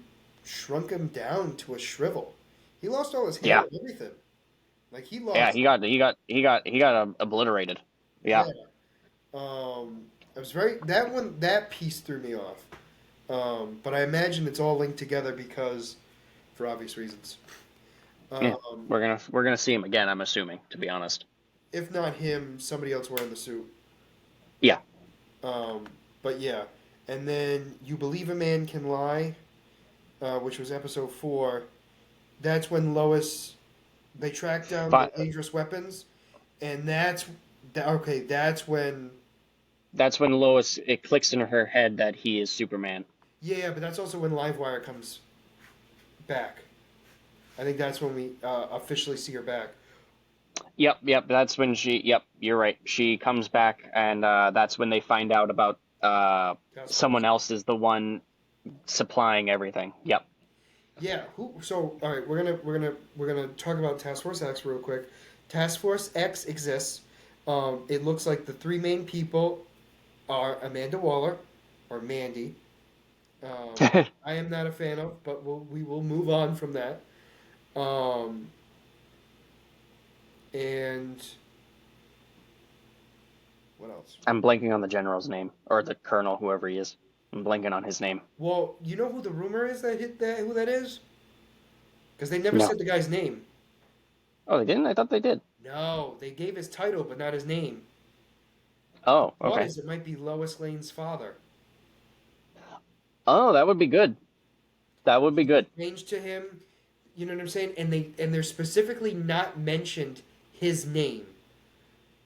shrunk him down to a shrivel. He lost all his hair Yeah. and everything. Like he Yeah. lost. He got obliterated. Yeah. Yeah. It was very that piece threw me off. But I imagine it's all linked together because, for obvious reasons. Yeah. Um, We're gonna see him again. I'm assuming, to be honest. if not him, somebody else wearing the suit. Yeah. But yeah, and then you believe a man can lie, which was episode 4. That's when Lois they track down the But dangerous weapons, and okay. That's when that's when Lois it clicks in her head that he is Superman. yeah, but that's also when Livewire comes back. I think that's when we officially see her back. Yep, yep. That's when she. Yep, you're right. She comes back, and that's when they find out about Task Force. someone else is the one supplying everything. Yep. Yeah. Who? So all right, we're gonna talk about Task Force X real quick. Task Force X exists. It looks like the three main people are Amanda Waller, or Mandy. I am not a fan of, but we will move on from that. Um, and what else? I'm blanking on the general's name or the colonel, whoever he is. I'm blanking on his name. Well, you know who the rumor is that hit that? Who that is? Because they never No. said the guy's name. Oh, they didn't? I thought they did. No, they gave his title, but not his name. Oh, Thought okay. is it might be Lois Lane's father. Oh, that would be good. That would be They good. changed to him. You know what I'm saying? And they're specifically not mentioned his name.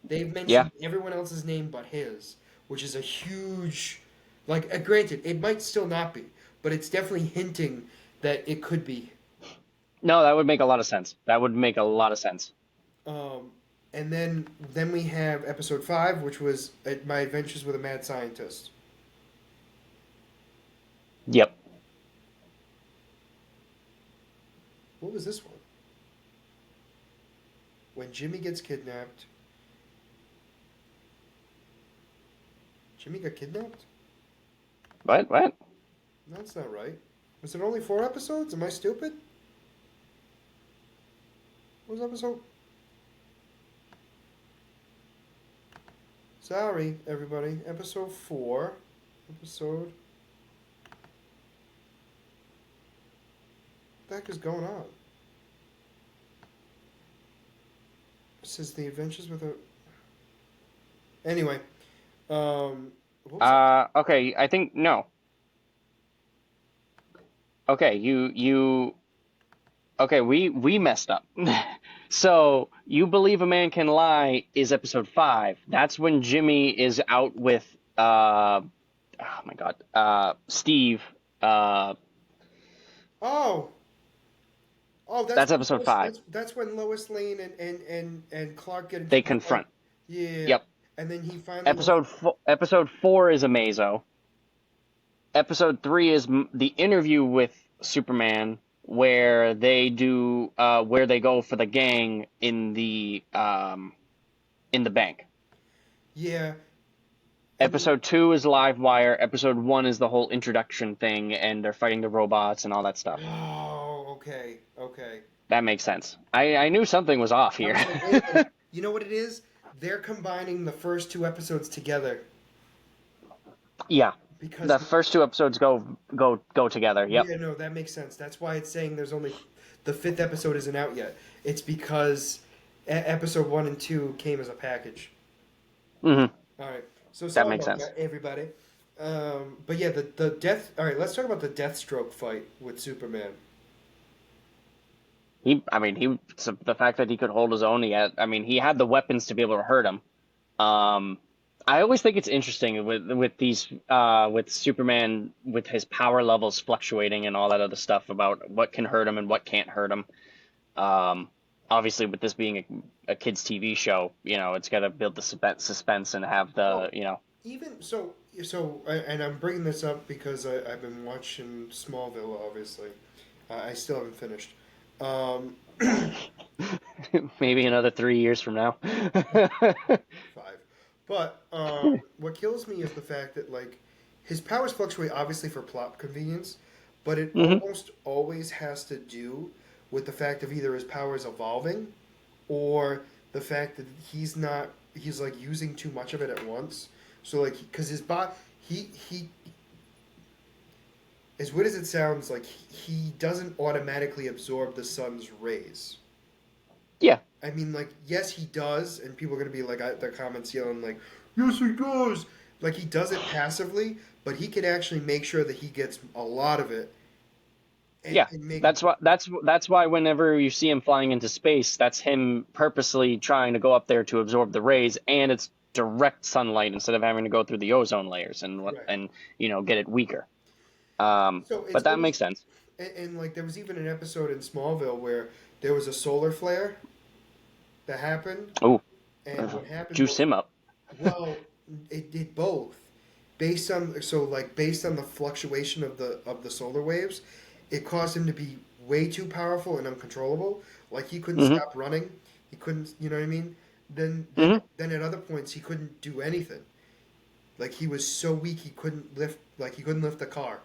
They've Yeah. mentioned everyone else's name but his, which is a huge. Like, granted, it might still not be, but it's definitely hinting that it could be. No, that would make a lot of sense. That would make a lot of sense. Um, and then we have episode 5, which was My Adventures with a Mad Scientist. Yep. What was this one? When Jimmy gets kidnapped. Jimmy got kidnapped? What? What? That's not right. Was it only 4 episodes? Am I stupid? What was episode? Sorry, everybody. Episode 4. Episode. What the heck is going on? It says The Adventures with a. Anyway, what was it? Okay, I think no. Okay, okay, we messed up. So, You Believe a Man Can Lie is episode 5. That's when Jimmy is out with oh my God. Steve. Uh Oh, oh, that's episode 5. That's when Lois Lane and Clark get into They the fight. confront. Yeah, Yep. and then he finally like. Episode 4 is Amazo. Episode 3 is the interview with Superman, where they do where they go for the gang in the bank. Yeah, and then. Episode 2 is Livewire. Episode 1 is the whole introduction thing, and they're fighting the robots and all that stuff. Oh, okay, okay. That makes sense. I knew something was off I here. was like, wait a minute. You know what it is? They're combining the first 2 episodes together Yeah, because the first 2 episodes go together. Yep. yeah, no, that makes sense. That's why it's saying there's only the 5th episode isn't out yet. It's because episode 1 and 2 came as a package. Hmm. All right. So That sorry makes about sense. that, everybody. But yeah, the death. All right, let's talk about the Deathstroke fight with Superman. I mean, so the fact that he could hold his own. I mean, he had the weapons to be able to hurt him. Um, I always think it's interesting with these with Superman with his power levels fluctuating and all that other stuff about what can hurt him and what can't hurt him. Um, Obviously, with this being a kids' TV show, it's got to build the suspense and have Well, the. even and I'm bringing this up because I've been watching Smallville. Obviously, I still haven't finished. Um, Maybe another 3 years from now. 5. But what kills me is the fact that like his powers fluctuate obviously for plot convenience, but it Hmm. almost always has to do with the fact of either his powers evolving or the fact that he's like using too much of it at once. So like because his body he as weird as it sounds like he doesn't automatically absorb the sun's rays. Yeah, I mean, like, yes, he does, and people are gonna be like, the comments yelling like, "Yes, he does." Like he does it passively, but he can actually make sure that he gets a lot of it, yeah. and make. That's why whenever you see him flying into space, that's him purposely trying to go up there to absorb the rays, and it's direct sunlight instead of having to go through the ozone layers Right. and get it weaker. So But it's that makes almost sense. and like there was even an episode in Smallville where there was a solar flare that happened, Oh, and what happened juice was, him up. well, it did both, based on the fluctuation of the solar waves, it caused him to be way too powerful and uncontrollable. Like he couldn't Hmm. stop running. He couldn't, you know what I mean? Then then Hmm. then at other points he couldn't do anything. Like he was so weak he couldn't lift the car.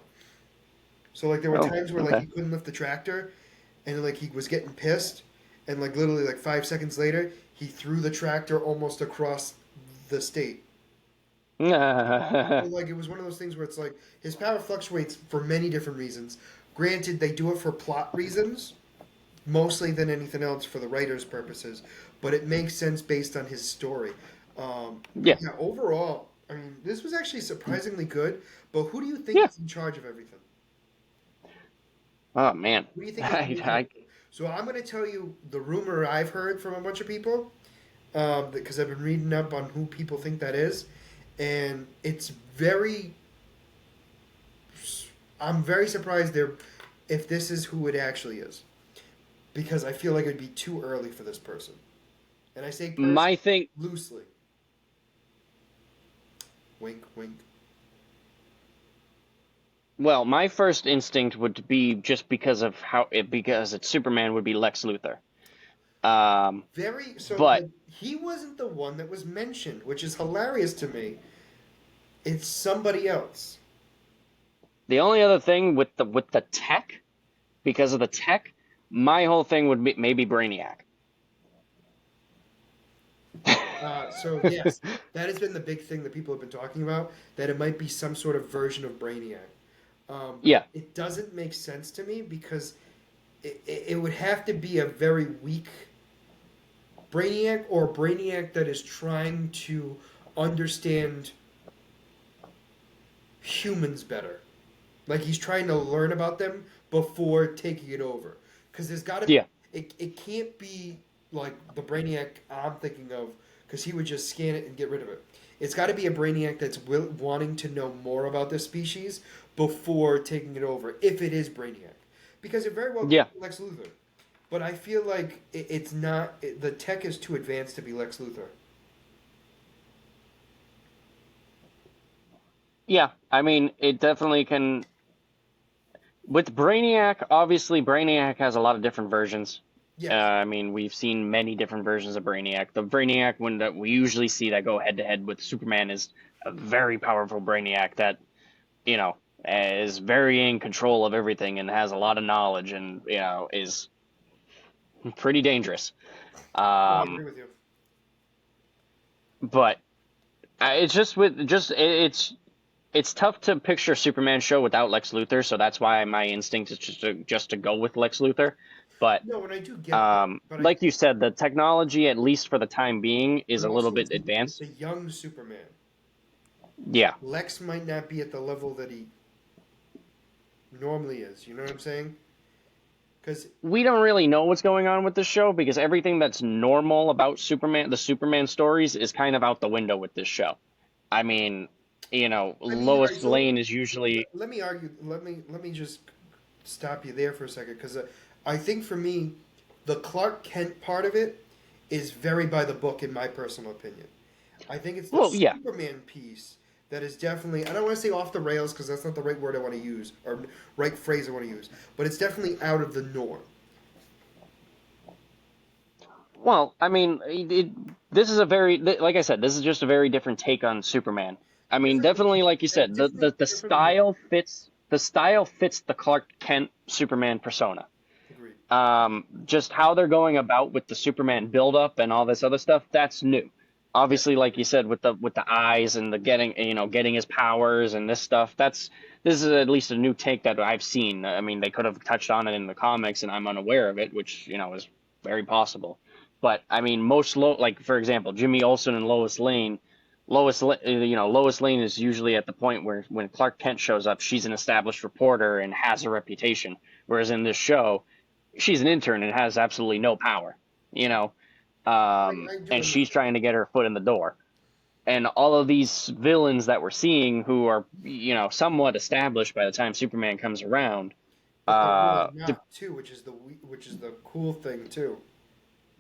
So like there were Oh, times where like okay. he couldn't lift the tractor, and like he was getting pissed, and like literally like 5 seconds later he threw the tractor almost across the state. So like it was one of those things where it's like his power fluctuates for many different reasons. Granted, they do it for plot reasons mostly than anything else for the writer's purposes, but it makes sense based on his story. But Yeah. yeah, overall, I mean, this was actually surprisingly good. But who do you think Yeah. is in charge of everything? Oh man. Who do you think is making I everything? So I'm going to tell you the rumor I've heard from a bunch of people because I've been reading up on who people think that is, and it's very. I'm very surprised there if this is who it actually is because I feel like it'd be too early for this person. And I say person my thing. loosely. Wink, wink. Well, my first instinct would be just because of how it because it's Superman would be Lex Luthor. Um, Very so, but but he wasn't the one that was mentioned, which is hilarious to me. It's somebody else. the only other thing with the tech, because of the tech, my whole thing would be maybe Brainiac. So yes, that has been the big thing that people have been talking about. That it might be some sort of version of Brainiac. Yeah, It doesn't make sense to me because it would have to be a very weak Brainiac or a Brainiac that is trying to understand humans better. Like he's trying to learn about them before taking it over. Because there's got to yeah, it can't be like the Brainiac I'm thinking of because he would just scan it and get rid of it. It's got to be a Brainiac that's wanting to know more about this species before taking it over, if it is Brainiac. Because it very well could yeah, be Lex Luthor. But I feel like it's not, the tech is too advanced to be Lex Luthor. yeah. I mean, it definitely can. With Brainiac, obviously, Brainiac has a lot of different versions. Yes. I mean, we've seen many different versions of Brainiac. The Brainiac one that we usually see that go head to head with Superman is a very powerful Brainiac that, you know, is very in control of everything and has a lot of knowledge and, is pretty dangerous. No, I Um, agree with you. but it's just with just it's tough to picture a Superman show without Lex Luthor, so that's why my instinct is just to go with Lex Luthor. But No, and I do get that. But I like you said, the technology, at least for the time being, but is a little also bit it's advanced. a young Superman. Yeah, Lex might not be at the level that he normally is. You know what I'm saying? Because we don't really know what's going on with this show because everything that's normal about Superman, the Superman stories, is kind of out the window with this show. I mean, I mean, all right. Lois So Lane is usually. let me argue. Let me just stop you there for a second because I think for me, the Clark Kent part of it is very by the book in my personal opinion. I think it's the Well, yeah, Superman piece that is definitely, I don't want to say off the rails because that's not the right word I want to use or right phrase I want to use, but it's definitely out of the norm. well, I mean, this is a very, like I said, this is just a very different take on Superman. I mean, Different definitely, look like you and said, different the different emotion. style fits the Clark Kent Superman persona. Agreed. Just how they're going about with the Superman buildup and all this other stuff, that's new. Yes. Obviously, like you said, with the eyes and the getting his powers and this stuff, this is at least a new take that I've seen. I mean, they could have touched on it in the comics, and I'm unaware of it, which is very possible. But I mean, like for example, Jimmy Olsen and Lois Lane. Lois Lane is usually at the point where when Clark Kent shows up, she's an established reporter and has a reputation. Whereas in this show, she's an intern and has absolutely no power, you know, I do and she's understand. trying to get her foot in the door. And all of these villains that we're seeing who are, somewhat established by the time Superman comes around, But they're really to, not too, which is the cool thing too.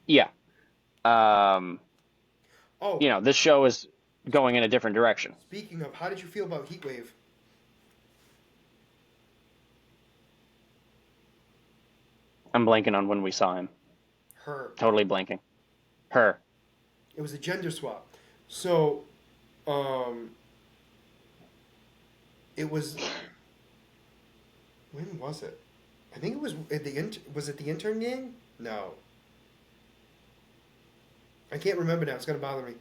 yeah, um, Oh, this show is going in a different direction. speaking of, how did you feel about Heatwave? I'm blanking on when we saw him. Her. Totally blanking. Her. It was a gender swap. So, um, it was When was it? I think it was at the was it the intern gang? No, I can't remember now. It's gonna bother me.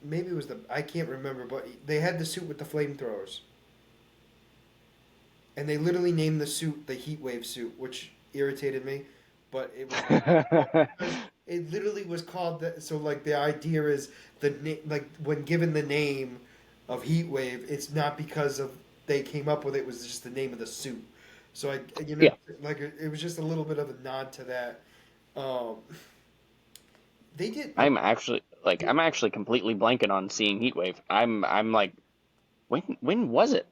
Maybe it was the I can't remember, but they had the suit with the flamethrowers, and they literally named the suit the heat wave suit, which irritated me. But it was because it literally was called that. So like the idea is like when given the name of heat wave, it's not because of they came up with it. It was just the name of the suit. So Yeah, like it was just a little bit of a nod to that. Um, they did. I'm actually completely blanking on seeing Heatwave. I'm like, when was it?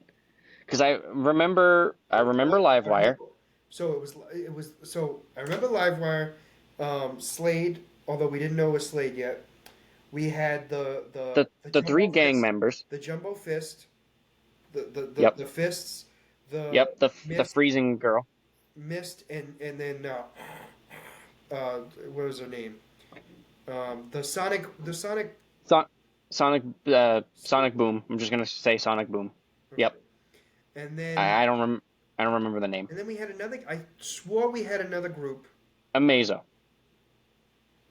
Because I remember I remember. Livewire. So it was so I remember Livewire, Slade. Although we didn't know it was Slade yet, we had the The three Jumbo gang Fist, members. the Jumbo Fist, Yep, the fists, the yep. The Mist, freezing girl. Mist, and then uh, what was her name? The Sonic. So, Sonic Boom. I'm just gonna say Sonic Boom. Okay, Yep. and then I don't remember the name. we had another. I swore we had another group. Amazo.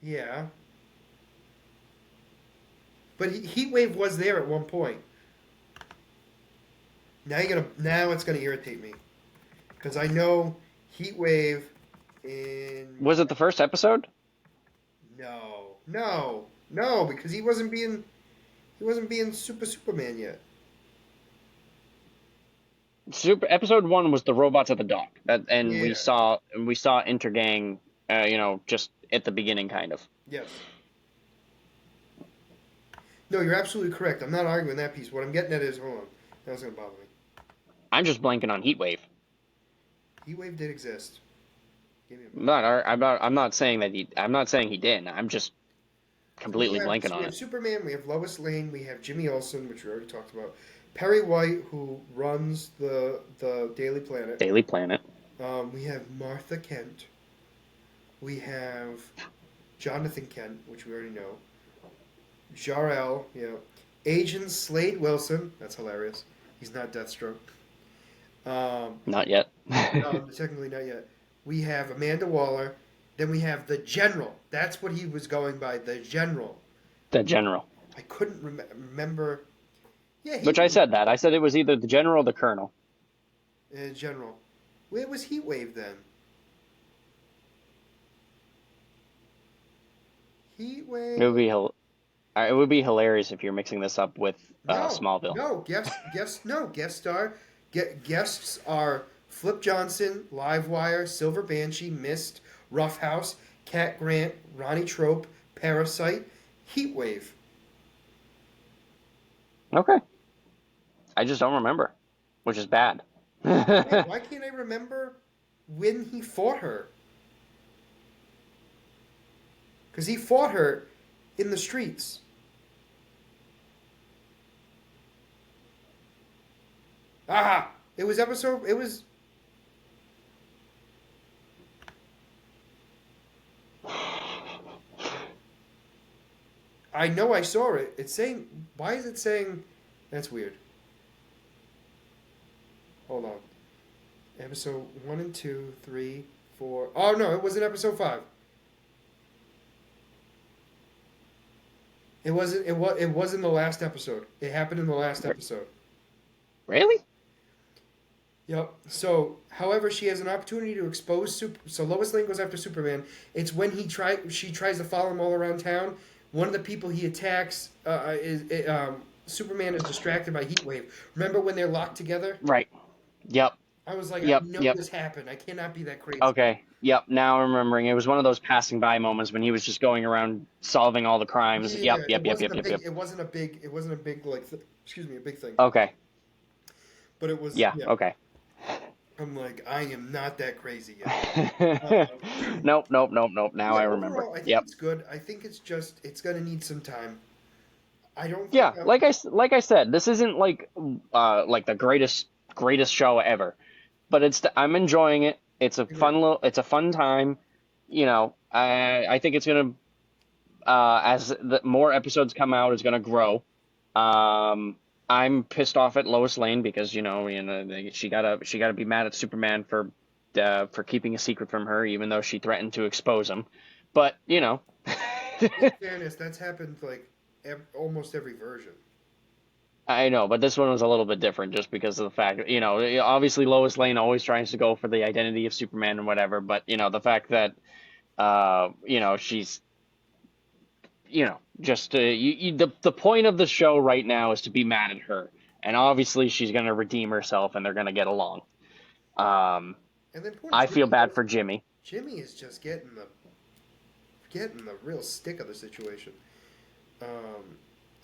Yeah, but Heatwave was there at one point. Now it's gonna irritate me because I know Heatwave in Was it the first episode? no because he wasn't being Superman yet. Super episode one was the robots at the dock. And Yeah. we saw Intergang. Just at the beginning, kind of. Yes. No, you're absolutely correct. I'm not arguing that piece. What I'm getting at is, hold on, that's gonna bother me. I'm just blanking on Heatwave. Heatwave did exist. Give me a I'm moment. not. I'm not saying that he. I'm not saying he didn't. I'm just completely blanking We on have it. Superman, we have Lois Lane, we have Jimmy Olsen, which we already talked about. Perry White, who runs the Daily Planet. Daily Planet. We have Martha Kent. We have Jonathan Kent, which we already know. Jor-El, Agent Slade Wilson. That's hilarious. He's not Deathstroke. Um, Not yet. no, technically not yet. We have Amanda Waller. Then we have the General. That's what he was going by, the General. The General. I couldn't remember. Yeah, he Which I was said that. I said it was either the General or the Colonel. General. Where was Heatwave then? It would Heatwave. be it would be hilarious if you're mixing this up with No, Smallville. no. No. Guest star. Guests are Flip Johnson, Livewire, Silver Banshee, Mist, Roughhouse, Cat Grant, Ronnie Trope, Parasite, Heatwave. Okay. I just don't remember, which is bad. Why can't I remember when he fought her? Because he fought her in the streets. Ah! It was episode. It was. I know I saw it. It's saying. Why is it saying. That's weird. Hold on. Episode 1 and 2, 3, 4. Oh, no, it was in episode 5. It was in the last episode. It happened in the last episode. Really? Yep. So, however, she has an opportunity to expose So Lois Lane goes after Superman. It's when she tries to follow him all around town. One of the people he attacks Superman is distracted by Heatwave. Remember when they're locked together? Right. Yep. I was like, I Yep. know Yep. this happened. I cannot be that crazy. Okay. Yep. Now I'm remembering. It was one of those passing by moments when he was just going around solving all the crimes. Yeah, Yep. Yep. Yep. Yep. Yep. Yep. it wasn't a big. It wasn't a big like. Excuse me, a big thing. Okay. But it was. Yeah. Yeah. Okay. I'm like, I am not that crazy yet. Uh, Nope. Nope. Nope. Nope. Now yeah. I remember. Overall, I think Yep. it's good. I think it's gonna need some time. I don't think. Yeah. Like I said, this isn't like the greatest show ever, but I'm enjoying it. It's a fun time. I think it's gonna as the more episodes come out, it's gonna grow. I'm pissed off at Lois Lane because she gotta be mad at Superman for keeping a secret from her, even though she threatened to expose him. But In fairness, that's happened like almost every version. I know, but this one was a little bit different just because of the fact, obviously Lois Lane always tries to go for the identity of Superman and whatever, but the fact that she's just the point of the show right now is to be mad at her, and obviously she's gonna redeem herself, and they're gonna get along. Um, And then poor I feel Jimmy. bad for Jimmy. Jimmy is just getting the real stick of the situation.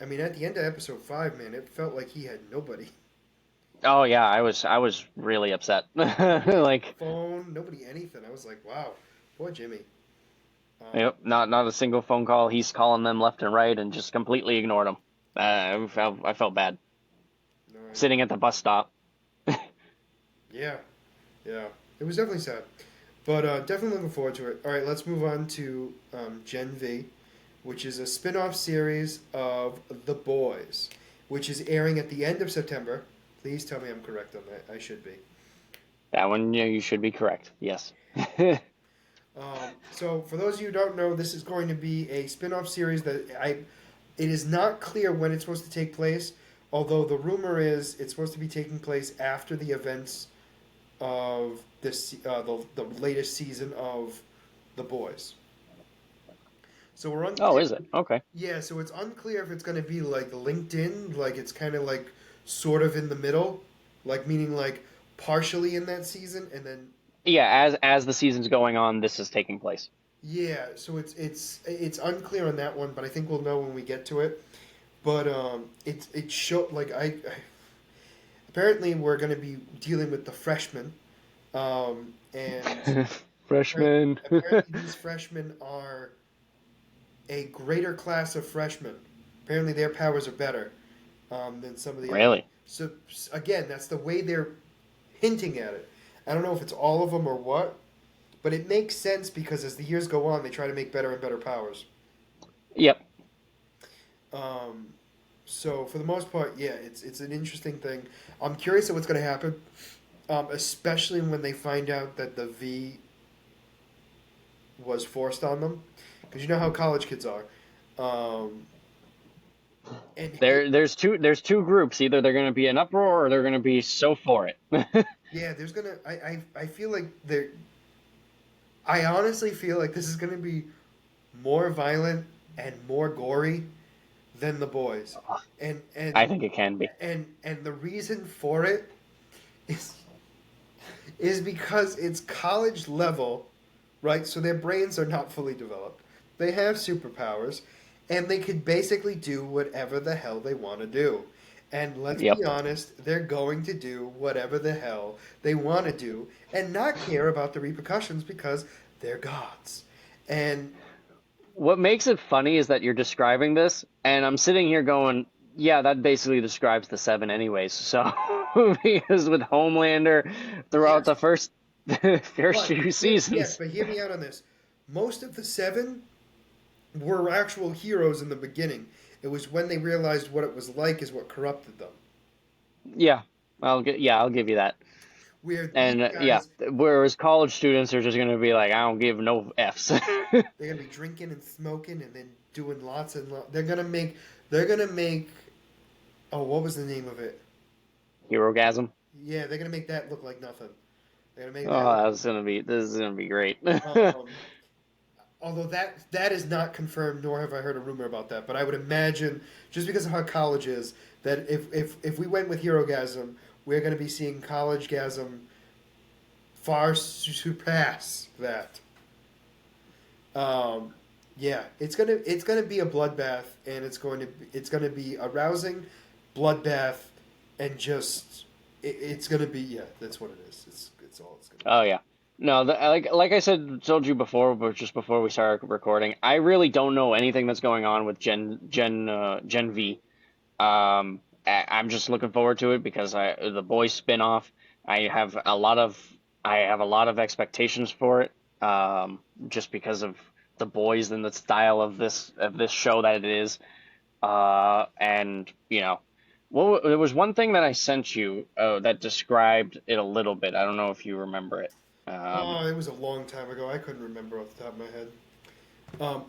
I mean, at the end of episode 5, man, it felt like he had nobody. Oh yeah, I was really upset. Like, Phone, nobody, anything. I was like, wow, poor Jimmy. Um, yep, not a single phone call. He's calling them left and right and just completely ignored them. I felt bad no, I know. sitting at the bus stop. Yeah, yeah. It was definitely sad. But definitely looking forward to it. All right, let's move on to Gen V, which is a spin off series of The Boys, which is airing at the end of September. Please tell me I'm correct on that. I should be. That one, yeah, you should be correct. Yes. So, for those of you who don't know, this is going to be a spin off series that it is not clear when it's supposed to take place, although the rumor is it's supposed to be taking place after the events of the latest season of The Boys. So we're Oh, unclear. is it? Okay. Yeah, so it's unclear if it's going to be like LinkedIn, like it's kind of like sort of in the middle, like meaning like partially in that season, and then Yeah, as the season's going on, this is taking place. yeah, so it's unclear on that one, but I think we'll know when we get to it. But it show like apparently we're going to be dealing with the freshmen, and Freshman. apparently these freshmen are a greater class of freshmen. Apparently their powers are better than some of the other. Really? So again, that's the way they're hinting at it. I don't know if it's all of them or what, but it makes sense because as the years go on, they try to make better and better powers. Yep. Um, so for the most part, yeah, it's an interesting thing. I'm curious at what's going to happen, especially when they find out that the V was forced on them, because you know how college kids are. Um, and There's two groups. Either they're going to be an uproar or they're going to be so for it. yeah, there's gonna. I feel like there. I honestly feel like this is gonna be more violent and more gory than the boys, and and I think it can be. and the reason for it is is because it's college level, right? So their brains are not fully developed. They have superpowers, and they can basically do whatever the hell they want to do. And let's Yep. be honest, they're going to do whatever the hell they want to do and not care about the repercussions because they're gods. And What makes it funny is that you're describing this, and I'm sitting here going, yeah, that basically describes the seven anyways. So, because with Homelander throughout yes, the first first few yes, seasons. but hear me out on this. Most of the seven were actual heroes in the beginning. It was when they realized what it was like is what corrupted them. Yeah, I'll give you that. Where these And yeah, guys, whereas college students are just gonna be like, I don't give no Fs. they're gonna be drinking and smoking and then doing lots and lots. They're gonna make. Oh, what was the name of it? Herogasm. Yeah, they're gonna make that look like nothing. They're gonna make that Oh, look. this is gonna be great. Um, although that is not confirmed, nor have I heard a rumor about that. But I would imagine, just because of how college is, that if we went with Herogasm, we're gonna be seeing College Gasm far surpass that. Um, yeah, it's gonna be a bloodbath, and it's gonna be a rousing bloodbath, and just it's gonna be yeah, that's what it is. It's all it's gonna Oh yeah. No, like I said, told you before, but just before we started recording, I really don't know anything that's going on with Gen V. I'm just looking forward to it because the boys spin-off. I have a lot of I have a lot of expectations for it. Just because of the boys and the style of this show that it is. And Well, there was one thing that I sent you that described it a little bit. I don't know if you remember it. Um, Oh, it was a long time ago. I couldn't remember off the top of my head.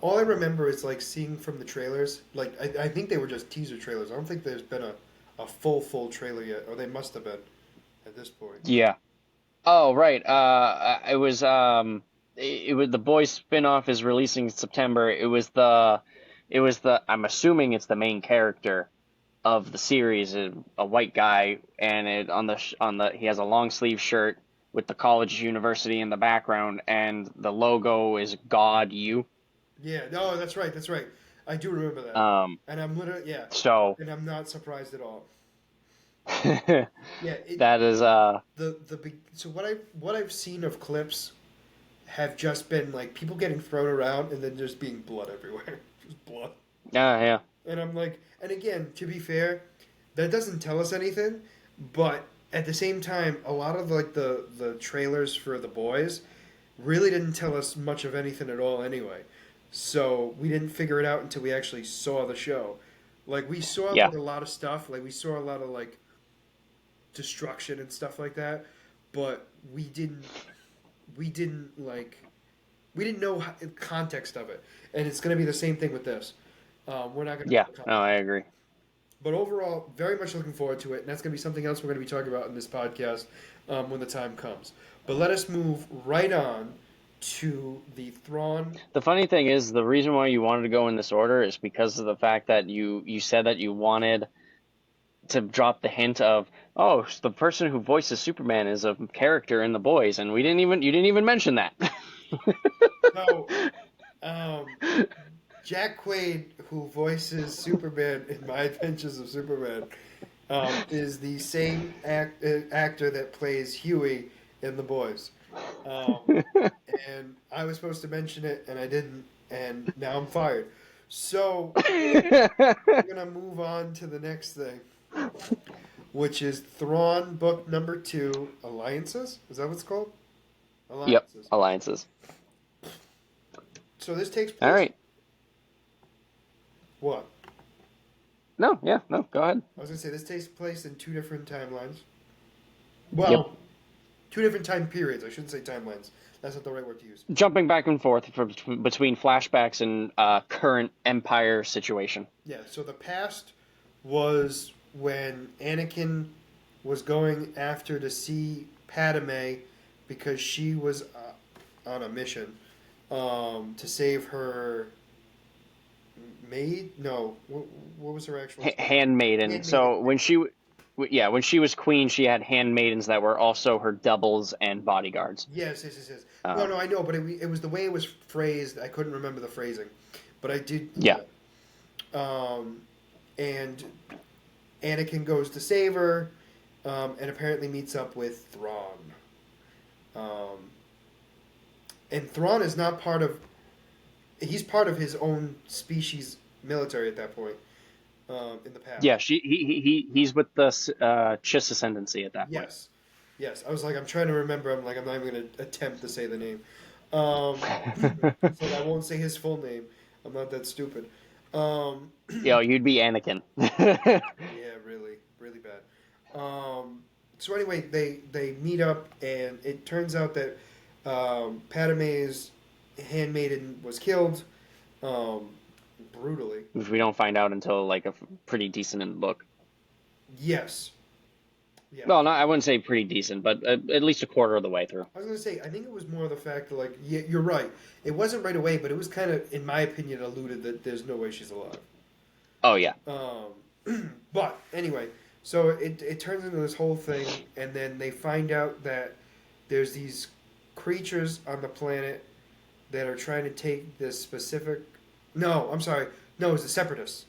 All I remember is like seeing from the trailers. Like I think they were just teaser trailers. I don't think there's been a full trailer yet, or they must have been at this point. yeah. Oh, right. It was it was the boys spin-off is releasing in September. It was the I'm assuming it's the main character of the series, a white guy, and on the he has a long sleeve shirt with the college university in the background, and the logo is God U. Yeah, no, that's right, that's right. I do remember that, Um, and I'm literally yeah, so and I'm not surprised at all. Yeah, that is so what I've seen of clips have just been like people getting thrown around and then just being blood everywhere, just blood. yeah. And I'm like, and again, to be fair, that doesn't tell us anything, but at the same time, a lot of like the trailers for the boys really didn't tell us much of anything at all anyway. So we didn't figure it out until we actually saw the show. Like we saw Yeah. like a lot of stuff, like we saw a lot of like destruction and stuff like that, but we didn't like we didn't know context of it. And it's going to be the same thing with this. We're not going to Yeah. know No, context. I agree. But overall, very much looking forward to it, and that's going to be something else we're going to be talking about in this podcast when the time comes. But let us move right on to the Thrawn. The funny thing is, the reason why you wanted to go in this order is because of the fact that you said that you wanted to drop the hint of, oh, the person who voices Superman is a character in The Boys, and we didn't even you didn't even mention that. So, um, Jack Quaid, who voices Superman in My Adventures of Superman, is the same actor that plays Huey in The Boys. Um, and I was supposed to mention it, and I didn't, and now I'm fired. So we're gonna move on to the next thing, which is Thrawn book number two, Alliances. Is that what it's called? Yep, Alliances. alliances. So this takes All place. right. What? No, yeah, no, go ahead. I was gonna say this takes place in two different timelines. Yep. Well, two different time periods. I shouldn't say timelines. That's not the right word to use. Jumping back and forth between flashbacks and current Empire situation. Yeah. So the past was when Anakin was going after to see Padme because she was on a mission to save her maid. No, what was her actual title? Handmaiden. Handmaiden. So yeah, when she was queen, she had handmaidens that were also her doubles and bodyguards. Yes, yes, yes, yes. No, Um, no, I know, but it was the way it was phrased. I couldn't remember the phrasing, but I did. yeah. Yeah. And Anakin goes to save her, and apparently meets up with Thrawn. Um, and Thrawn is not part of. He's part of his own species military at that point. In the past. Yeah, he's with the Chiss ascendancy at that point. Yes, yes. I was like, I'm trying to remember. I'm like, I'm not even going to attempt to say the name. Um, it's like I won't say his full name. I'm not that stupid. Um, Yo, you'd be Anakin. yeah, really, really bad. So anyway, they meet up, and it turns out that Padme's handmaiden was killed um, brutally. Which we don't find out until like a pretty decent in the book. Yes. Yeah. Well, not I wouldn't say pretty decent, but at least a quarter of the way through. I was gonna say, I think it was more the fact that, like, yeah, you're right. It wasn't right away, but it was kind of, in my opinion, alluded that there's no way she's alive. Oh yeah, But anyway, so it turns into this whole thing, and then they find out that there's these creatures on the planet that are trying to take this specific. No, I'm sorry. No, it's the Separatists.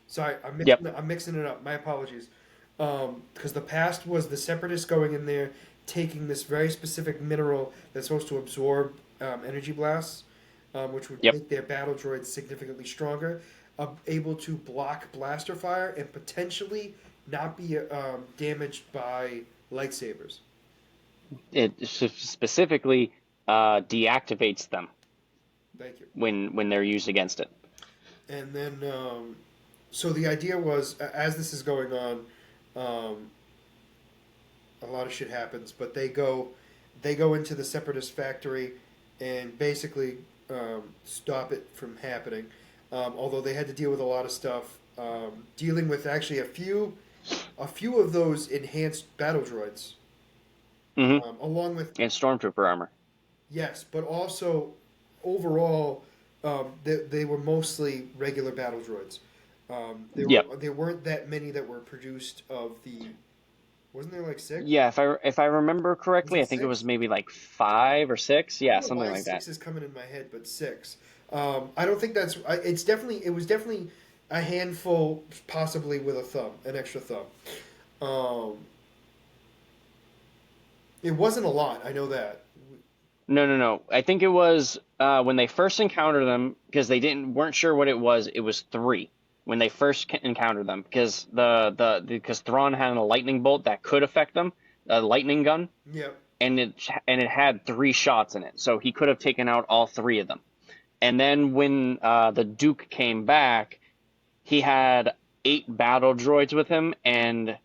Sorry, yep, I'm mixing it up. My apologies. Because the past was the Separatists going in there, taking this very specific mineral that's supposed to absorb energy blasts, which would yep. make their battle droids significantly stronger, able to block blaster fire and potentially not be damaged by lightsabers. It specifically deactivates them Thank you. when they're used against it. And then So the idea was, as this is going on, um, a lot of shit happens. But they go into the Separatist factory, and basically stop it from happening. Although they had to deal with a lot of stuff, dealing with actually a few of those enhanced battle droids, Hmm. along with And stormtrooper armor. yes, but also overall, they were mostly regular battle droids. Yep. There weren't that many that were produced of the. Wasn't there like six? Yeah, if I remember Was correctly, it I think it was six? maybe like 5 or 6. I Yeah, don't know something why like that. six is coming in my head, but six. I don't think that's. It's definitely. It was definitely a handful, possibly with a thumb, an extra thumb. Um, it wasn't a lot. I know that. No, no, no. I think it was when they first encountered them because they didn't weren't sure what it was. It was three when they first encountered them because because Thrawn had a lightning bolt that could affect them, a lightning gun, Yep. and it had 3 shots in it, so he could have taken out all 3 of them. And then when the Duke came back, he had 8 battle droids with him, and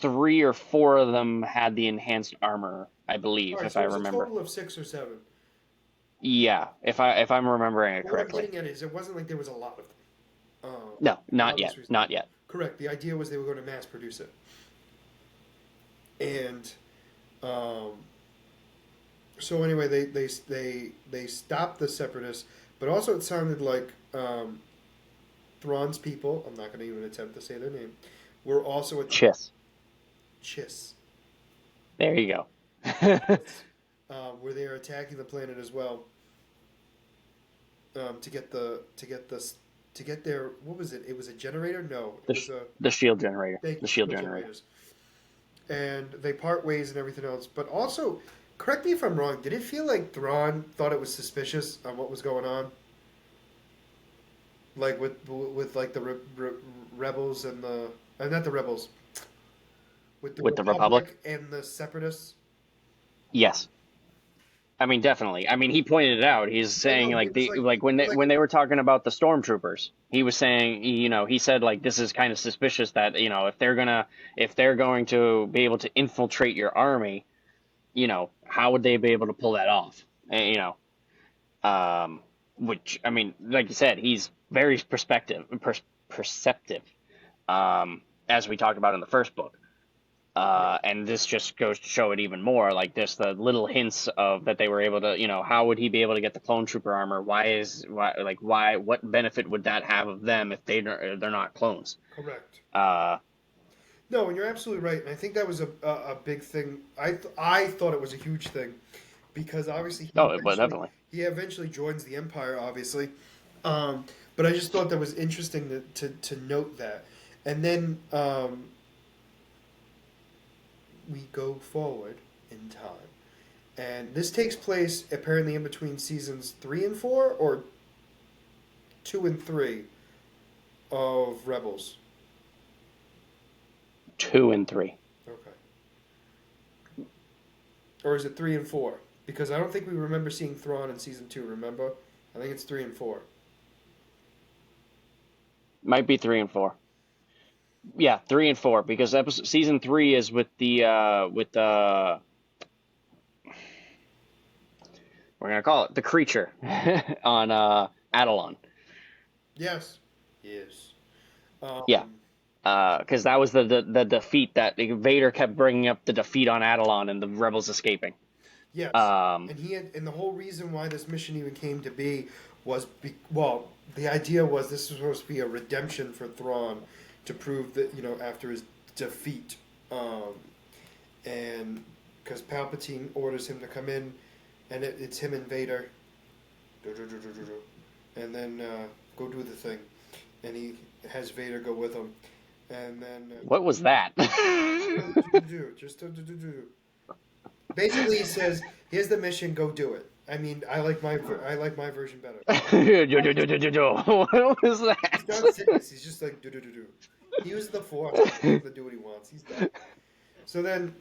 3 or 4 of them had the enhanced armor, I All believe, right. if So I it was a remember. total of 6 or 7. Yeah, if I'm remembering it But what I'm correctly. getting at is, it wasn't like there was a lot of them. No, For not obvious yet, reasons. not yet. Correct. The idea was they were going to mass produce it, and um, so anyway, they stopped the separatists, but also it sounded like Thrawn's people. I'm not going to even attempt to say their name. Were also at Chiss. Chiss. There you go. Chiss, where they are attacking the planet as well, to get to get their what was it? It was a generator. No, it the was a the shield generator. thank The you, shield shield generator. generators. And they part ways and everything else. But also, correct me if I'm wrong. Did it feel like Thrawn thought it was suspicious on what was going on? Like with like the rebels and the not the rebels, with the With the Republic. Republic and the Separatists. Yes. I mean, definitely. I mean, he pointed it out. He's I saying know, but he like was the like, like he was like, when they were talking about the stormtroopers, he was saying, he said like this is kind of suspicious that if they're going to be able to infiltrate your army, how would they be able to pull that off? Um, which I mean, like you said, he's very perceptive, as we talked about in the first book. yeah, And this just goes to show it even more. Like this, the little hints of that they were able to, how would he be able to get the clone trooper armor? What benefit would that have of them if they're not clones? correct. Uh, No, and you're absolutely right. And I think that was a big thing. I thought it was a huge thing because obviously oh, but definitely. he eventually joins the Empire, obviously. Um, but I just thought that was interesting to note that. And then we go forward in time. And this takes place apparently in between seasons 3 and 4 or 2 and 3 of Rebels. 2 and 3. Okay. Or is it 3 and 4? Because I don't think we remember seeing Thrawn in season 2, remember? I think it's 3 and 4. Might be 3 and 4. Yeah, 3 and 4 because season 3 is with the we're gonna call it the creature on Adelon. Yes. Yes. Yeah. Um, Because that was the defeat that Vader kept bringing up, the defeat on Adelon and the rebels escaping. yes. Um, And the whole reason why this mission even came to be was well, the idea was this was supposed to be a redemption for Thrawn to prove that, after his defeat, and because Palpatine orders him to come in, and it's him and Vader, and then go do the thing, and he has Vader go with him, and then what was that? just basically he says, "Here's the mission, go do it." I mean, I like my version better. What was He's not that? serious. He's just like do do do do. He uses the force to do what he wants. He's done. So then,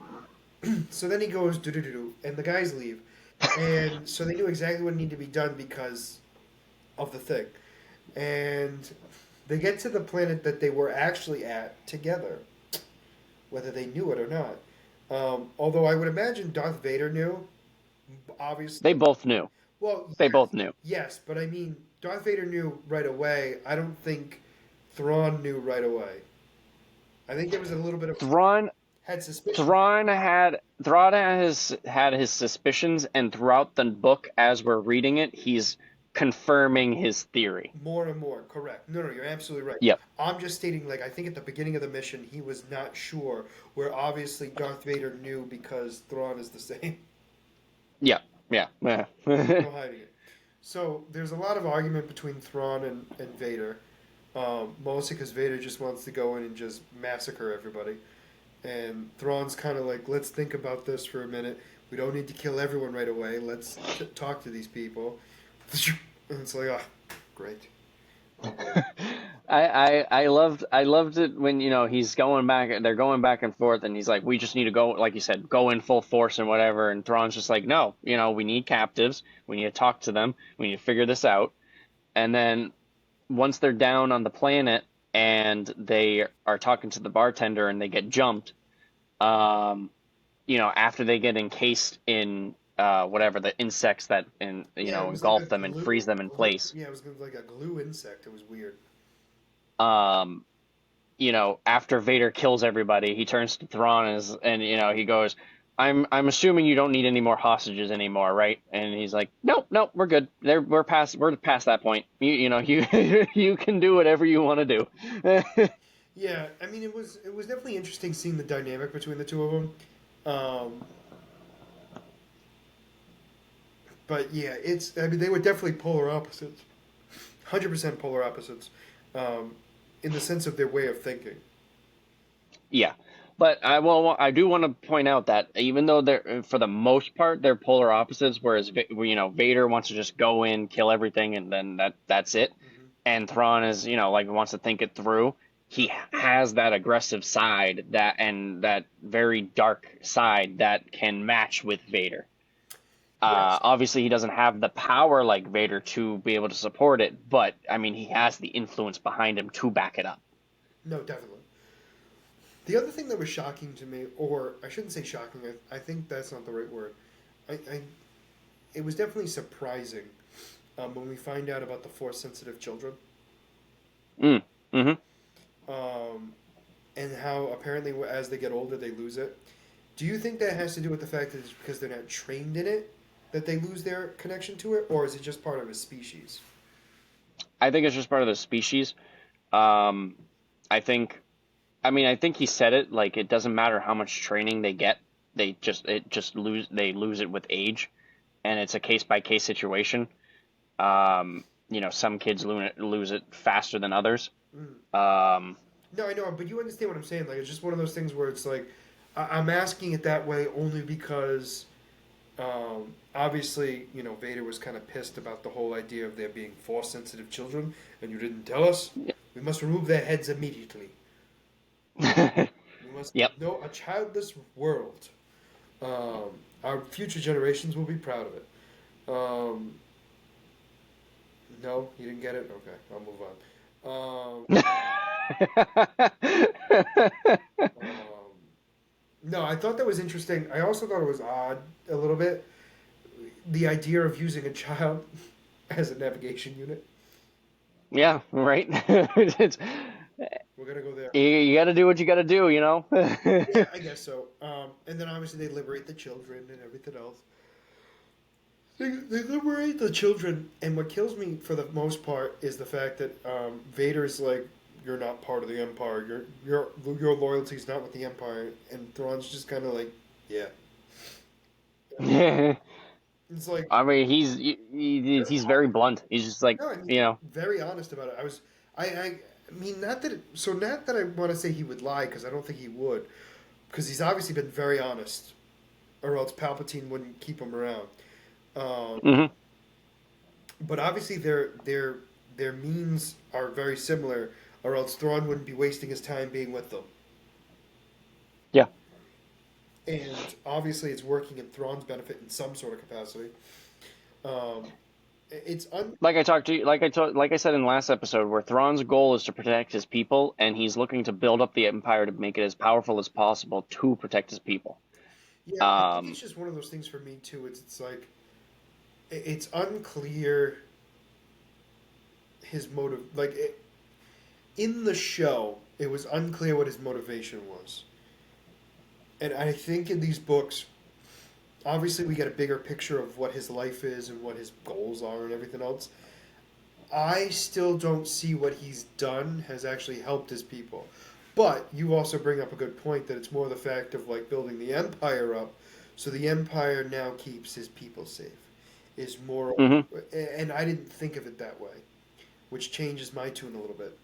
he goes do do do do, and the guys leave, and so they knew exactly what needed to be done because of the thing, and They get to the planet that they were actually at together, whether they knew it or not. Although I would imagine Darth Vader knew, They obviously. both knew. Well, They yes, both knew. yes, but I mean, Darth Vader knew right away. I don't think Thrawn knew right away. I think there was a little bit of Thrawn had suspicion. Thrawn has had his suspicions, and throughout the book, as we're reading it, he's confirming his theory. More and more, correct. No, no, you're absolutely right. Yep. I'm just stating, like, I think at the beginning of the mission, he was not sure, where obviously Darth Vader knew because Thrawn is the same. Yep. Yeah. Yeah. No hiding it. So there's a lot of argument between Thrawn and Vader, mostly because Vader just wants to go in and just massacre everybody. And Thrawn's kind of like, let's think about this for a minute. We don't need to kill everyone right away. Let's talk to these people. And it's like, ah, great. I loved it when he's going back, they're going back and forth, and he's like, we just need to go, like you said, go in full force and whatever, and Thrawn's just like, no, we need captives, we need to talk to them, we need to figure this out. And then once they're down on the planet and they are talking to the bartender and they get jumped, um after they get encased in whatever the insects that Yeah, it was like a engulf them and freeze them in glue. place. Yeah, it was like a glue insect. It was weird. um After Vader kills everybody, he turns to Thrawn and he goes, I'm assuming you don't need any more hostages anymore, right? And he's like, nope, nope, we're good. We're past that point. You you can do whatever you want to do. Yeah, I mean, it was definitely interesting seeing the dynamic between the two of them. Um, but yeah, I mean, they were definitely polar opposites. 100% polar opposites, um, in the sense of their way of thinking. Yeah. But I do want to point out that even though they're, for the most part, they're polar opposites, whereas Vader wants to just go in, kill everything, and then that's it, Hmm. and Thrawn is like wants to think it through. He has that aggressive side, that very dark side that can match with Vader. Yes. Obviously, he doesn't have the power like Vader to be able to support it, but I mean, he has the influence behind him to back it up. No, definitely. The other thing that was shocking to me, or I shouldn't say shocking, I think that's not the right word. I it was definitely surprising, when we find out about the force sensitive children, Mm. Mm-hmm. um, and how apparently as they get older they lose it. Do you think that has to do with the fact that it's because they're not trained in it that they lose their connection to it, or is it just part of a species? I think it's just part of the species. Um, I think, I think he said it like it doesn't matter how much training they get, they lose it with age, and it's a case by case situation. Some kids lose it faster than others. Mm. Um, No, I know, but you understand what I'm saying. Like, it's just one of those things where it's like, I'm asking it that way only because, obviously, Vader was kind of pissed about the whole idea of there being force sensitive children, and you didn't tell us. We must remove their heads immediately. We must yep. know a childless world. Our future generations will be proud of it. Um, no, you didn't get it? Okay, I'll move on. Um, no, I thought that was interesting. I also thought it was odd a little bit. The idea of using a child as a navigation unit. Yeah, right. It's, We're gonna go there. you got to do what you got to do. Yeah, I guess so. And then obviously they liberate the children and everything else. They liberate the children, and what kills me for the most part is the fact that, Vader's like, "You're not part of the Empire. Your loyalty's not with the Empire," and Thrawn's just kind of like, "Yeah." It's like, I mean, very he's very honest. blunt. He's just like, No, and he's very honest about it. I mean, not that I want to say he would lie because I don't think he would, because he's obviously been very honest, or else Palpatine wouldn't keep him around. Um, hmm but obviously their means are very similar, or else Thrawn wouldn't be wasting his time being with them. yeah. And obviously, it's working in Thrawn's benefit in some sort of capacity. Um, It's un. Like I talked to you, like I said in the last episode, where Thrawn's goal is to protect his people, and he's looking to build up the Empire to make it as powerful as possible to protect his people. Yeah, I think it's Um, just one of those things for me too. It's like it's unclear his motive. In the show, it was unclear what his motivation was, and I think in these books, obviously we get a bigger picture of what his life is and what his goals are and everything else. I still don't see what he's done has actually helped his people. But you also bring up a good point that it's more the fact of like building the empire up, so the empire now keeps his people safe. Is more, mhm. and I didn't think of it that way, which changes my tune a little bit.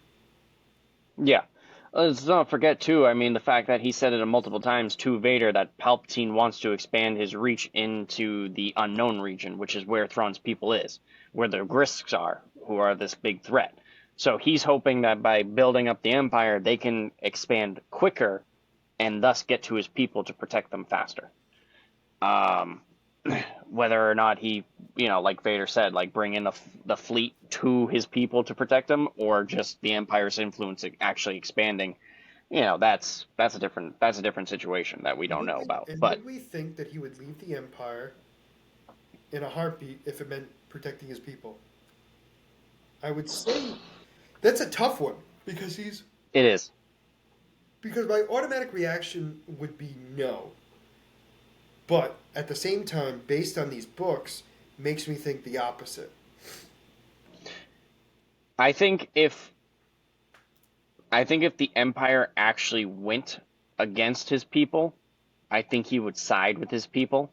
Yeah. Let's not forget too, I mean, the fact that he said it multiple times to Vader that Palpatine wants to expand his reach into the unknown region, which is where Thrawn's people is, where the Grisks are, who are this big threat. So he's hoping that by building up the Empire, they can expand quicker and thus get to his people to protect them faster. Um, Whether or not he, like Vader said, like bring in the fleet to his people to protect them, or just the Empire's influence actually expanding, that's a different situation that we don't know about. But Would we think that he would leave the empire in a heartbeat if it meant protecting his people? I would say that's a tough one because he's it is. because my automatic reaction would be no. But at the same time, based on these books, makes me think the opposite. I think if I think if the Empire actually went against his people, I think he would side with his people.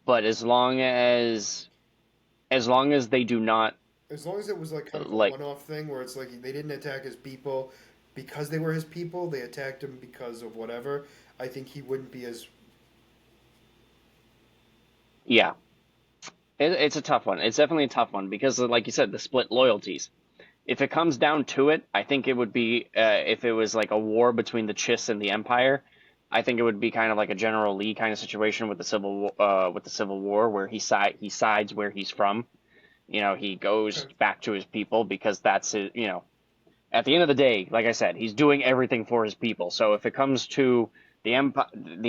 But as long as they do not As long as it was like kind of a like one-off thing where it's like they didn't attack his people because they were his people, they attacked him because of whatever. I think he wouldn't be as yeah, it's a tough one. It's definitely a tough one because, like you said, the split loyalties. If it comes down to it, I think it would be if it was like a war between the Chiss and the Empire. I think it would be kind of like a General Lee kind of situation with the Civil War, where he sides where he's from. He goes okay. back to his people because that's his. At the end of the day, like I said, he's doing everything for his people. So if it comes to the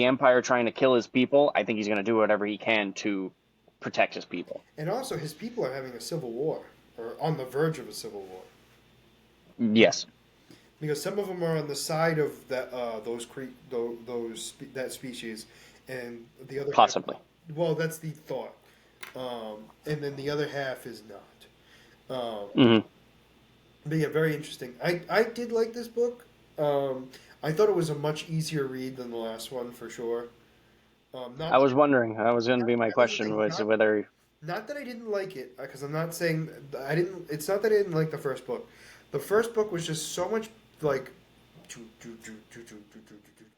Empire trying to kill his people, I think he's going to do whatever he can to protect his people. And also, his people are having a civil war or on the verge of a civil war Yes, because some of them are on the side of that species, and the other half. possibly. Well, that's the thought, and then the other half is not. Hmm. But yeah, very interesting. I did like this book. I thought it was a much easier read than the last one for sure. I Not was wondering. That was going to be my that was the question thing. was whether. Not that I didn't like it, because I'm not saying I didn't. It's not that I didn't like the first book. The first book was just so much like.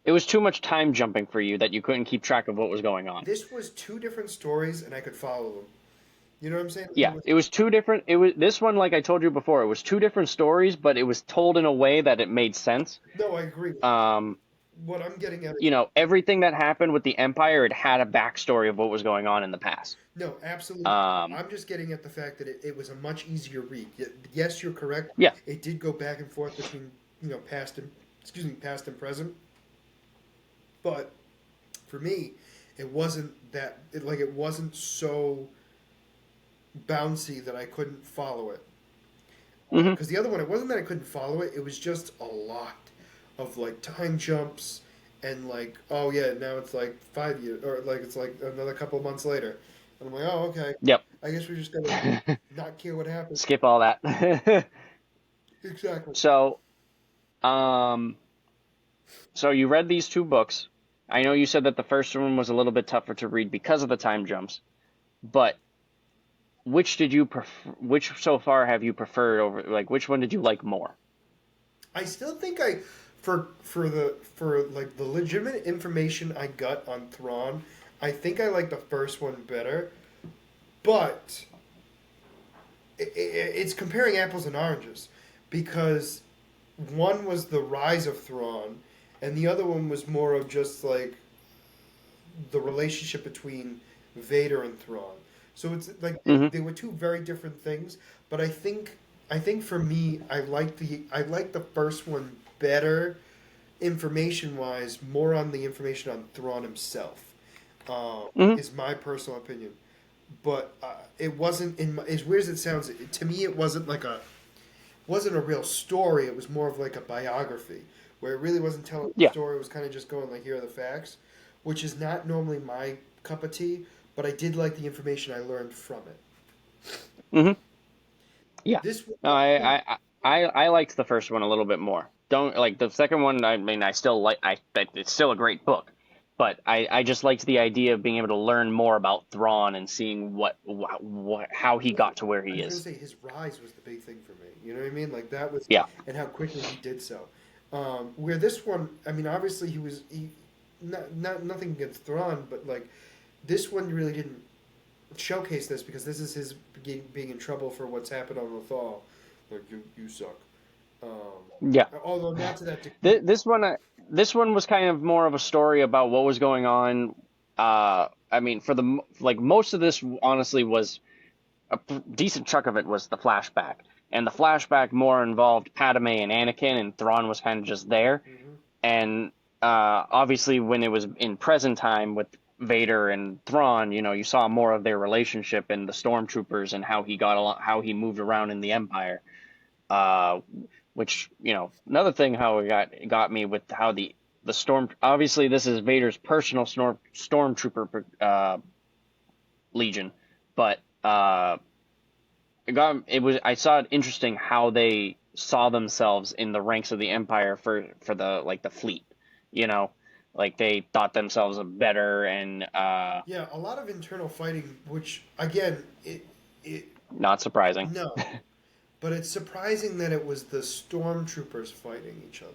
It was too much time jumping for you that you couldn't keep track of what was going on. This was two different stories, and I could follow them. You know what I'm saying? Yeah, it was two different. It was this one, like I told you before, it was two different stories, but it was told in a way that it made sense. No, I agree. Um, What I'm getting at is Everything that happened with the Empire, it had a backstory of what was going on in the past. no, absolutely. Um, I'm just getting at the fact that it was a much easier read. Yes, you're correct. yeah. It did go back and forth between past and present. But for me, it wasn't that it wasn't so bouncy that I couldn't follow it. Hmm. Because the other one, it wasn't that I couldn't follow it. It was just a lot of like time jumps and like, oh yeah, now it's like 5 years or like it's like another couple of months later, and I'm like, oh okay, Yep. I guess we're just gonna not care what happened. Skip all that. Exactly. so, um, so you read these two books. I know you said that the first one was a little bit tougher to read because of the time jumps, but which did you prefer? Which so far have you preferred over? Like, which one did you like more? I still think for like the legitimate information I got on Thrawn, I think I like the first one better, but it's comparing apples and oranges because one was the rise of Thrawn, and the other one was more of just like the relationship between Vader and Thrawn. So it's like Hmm. they were two very different things. But I think for me, I like the first one better information wise, more on the information on Thrawn himself. Hmm. Is my personal opinion. But it wasn't in my, as weird as it sounds. To me, it wasn't a real story. It was more of like a biography, where it really wasn't telling the Yeah. story. It was kind of just going like, here are the facts, which is not normally my cup of tea. But I did like the information I learned from it. Hmm. Yeah. This No, one, I liked the first one a little bit more. Don't like the second one. I mean, I still like it's still a great book, but I just liked the idea of being able to learn more about Thrawn and seeing what how he got to where I he was gonna is. say his rise was the big thing for me. You know what I mean? Like that was, Yeah. and how quickly he did so. Where this one, I mean, obviously he not nothing against Thrawn, but like this one really didn't showcase this because this is his being in trouble for what's happened on Lothal. Like you suck. Yeah. Although not to that degree. This one was kind of more of a story about what was going on. I mean, for the like most of this honestly was decent chunk of it was the flashback, and the flashback more involved Padme and Anakin, and Thrawn was kind of just there. Hmm. And obviously, when it was in present time with Vader and Thrawn, you saw more of their relationship and the stormtroopers and how he got along, how he moved around in the Empire. Uh, which another thing how it got me with how the storm. Obviously, this is Vader's personal stormtrooper legion, but it was I saw it interesting how they saw themselves in the ranks of the Empire for the like the fleet, you know, like they thought themselves better and Yeah, a lot of internal fighting, which again, it not surprising. no, but it's surprising that it was the stormtroopers fighting each other,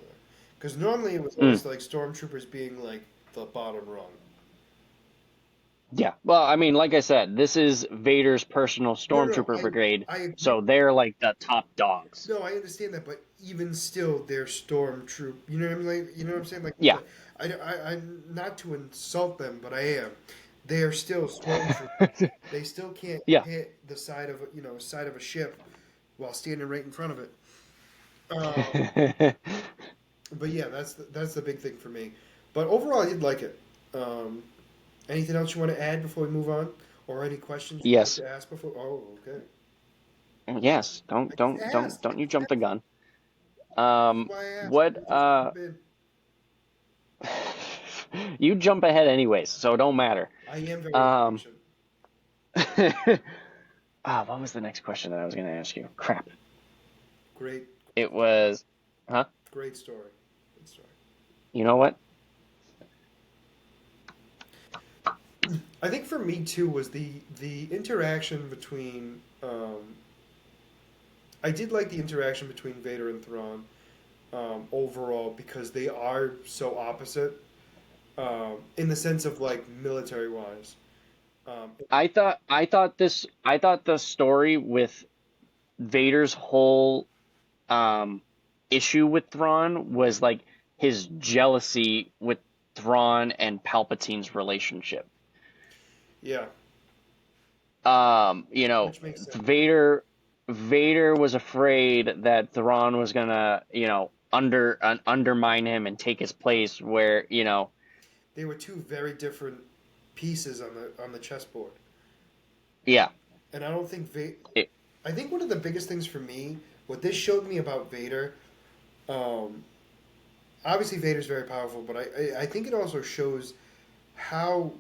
because normally it was Mm, always like stormtroopers being like the bottom rung. yeah. Well, I mean, like I said, this is Vader's personal No, no, no, stormtrooper I brigade, I agree. so they're like the top dogs. No, I understand that, but even still, they're stormtroop. You know what I'm like? You know what I'm saying? Like, Yeah. I'm not to insult them, but I am. They are still stormtroopers. They still can't Yeah. hit the side of a ship while standing right in front of it. Um, but yeah, that's the big thing for me. But overall, I did like it. Um, anything else you want to add before we move on, or any questions you'd like Yes. to ask before? Oh, okay. Yes. I Don't just don't don't asked. I don't you just jump the asked. gun. This is why I asked. What You just jump in. you jump ahead anyways, so it don't matter. I am very Um, impatient. what was the next question that I was going to ask you? Crap. Great, It was, huh? great story. Good story. You know what? I think for me too was the interaction between. I did like the interaction between Vader and Thrawn overall because they are so opposite in the sense of like military wise. Um, I thought the story with Vader's whole um issue with Thrawn was like his jealousy with Thrawn and Palpatine's relationship. yeah, which makes sense. Vader was afraid that Thrawn was gonna, undermine him and take his place where, They were two very different pieces on the chessboard, yeah, and I don't think it, I think one of the biggest things for me, what this showed me about Vader, um, obviously Vader's very powerful, but I think it also shows how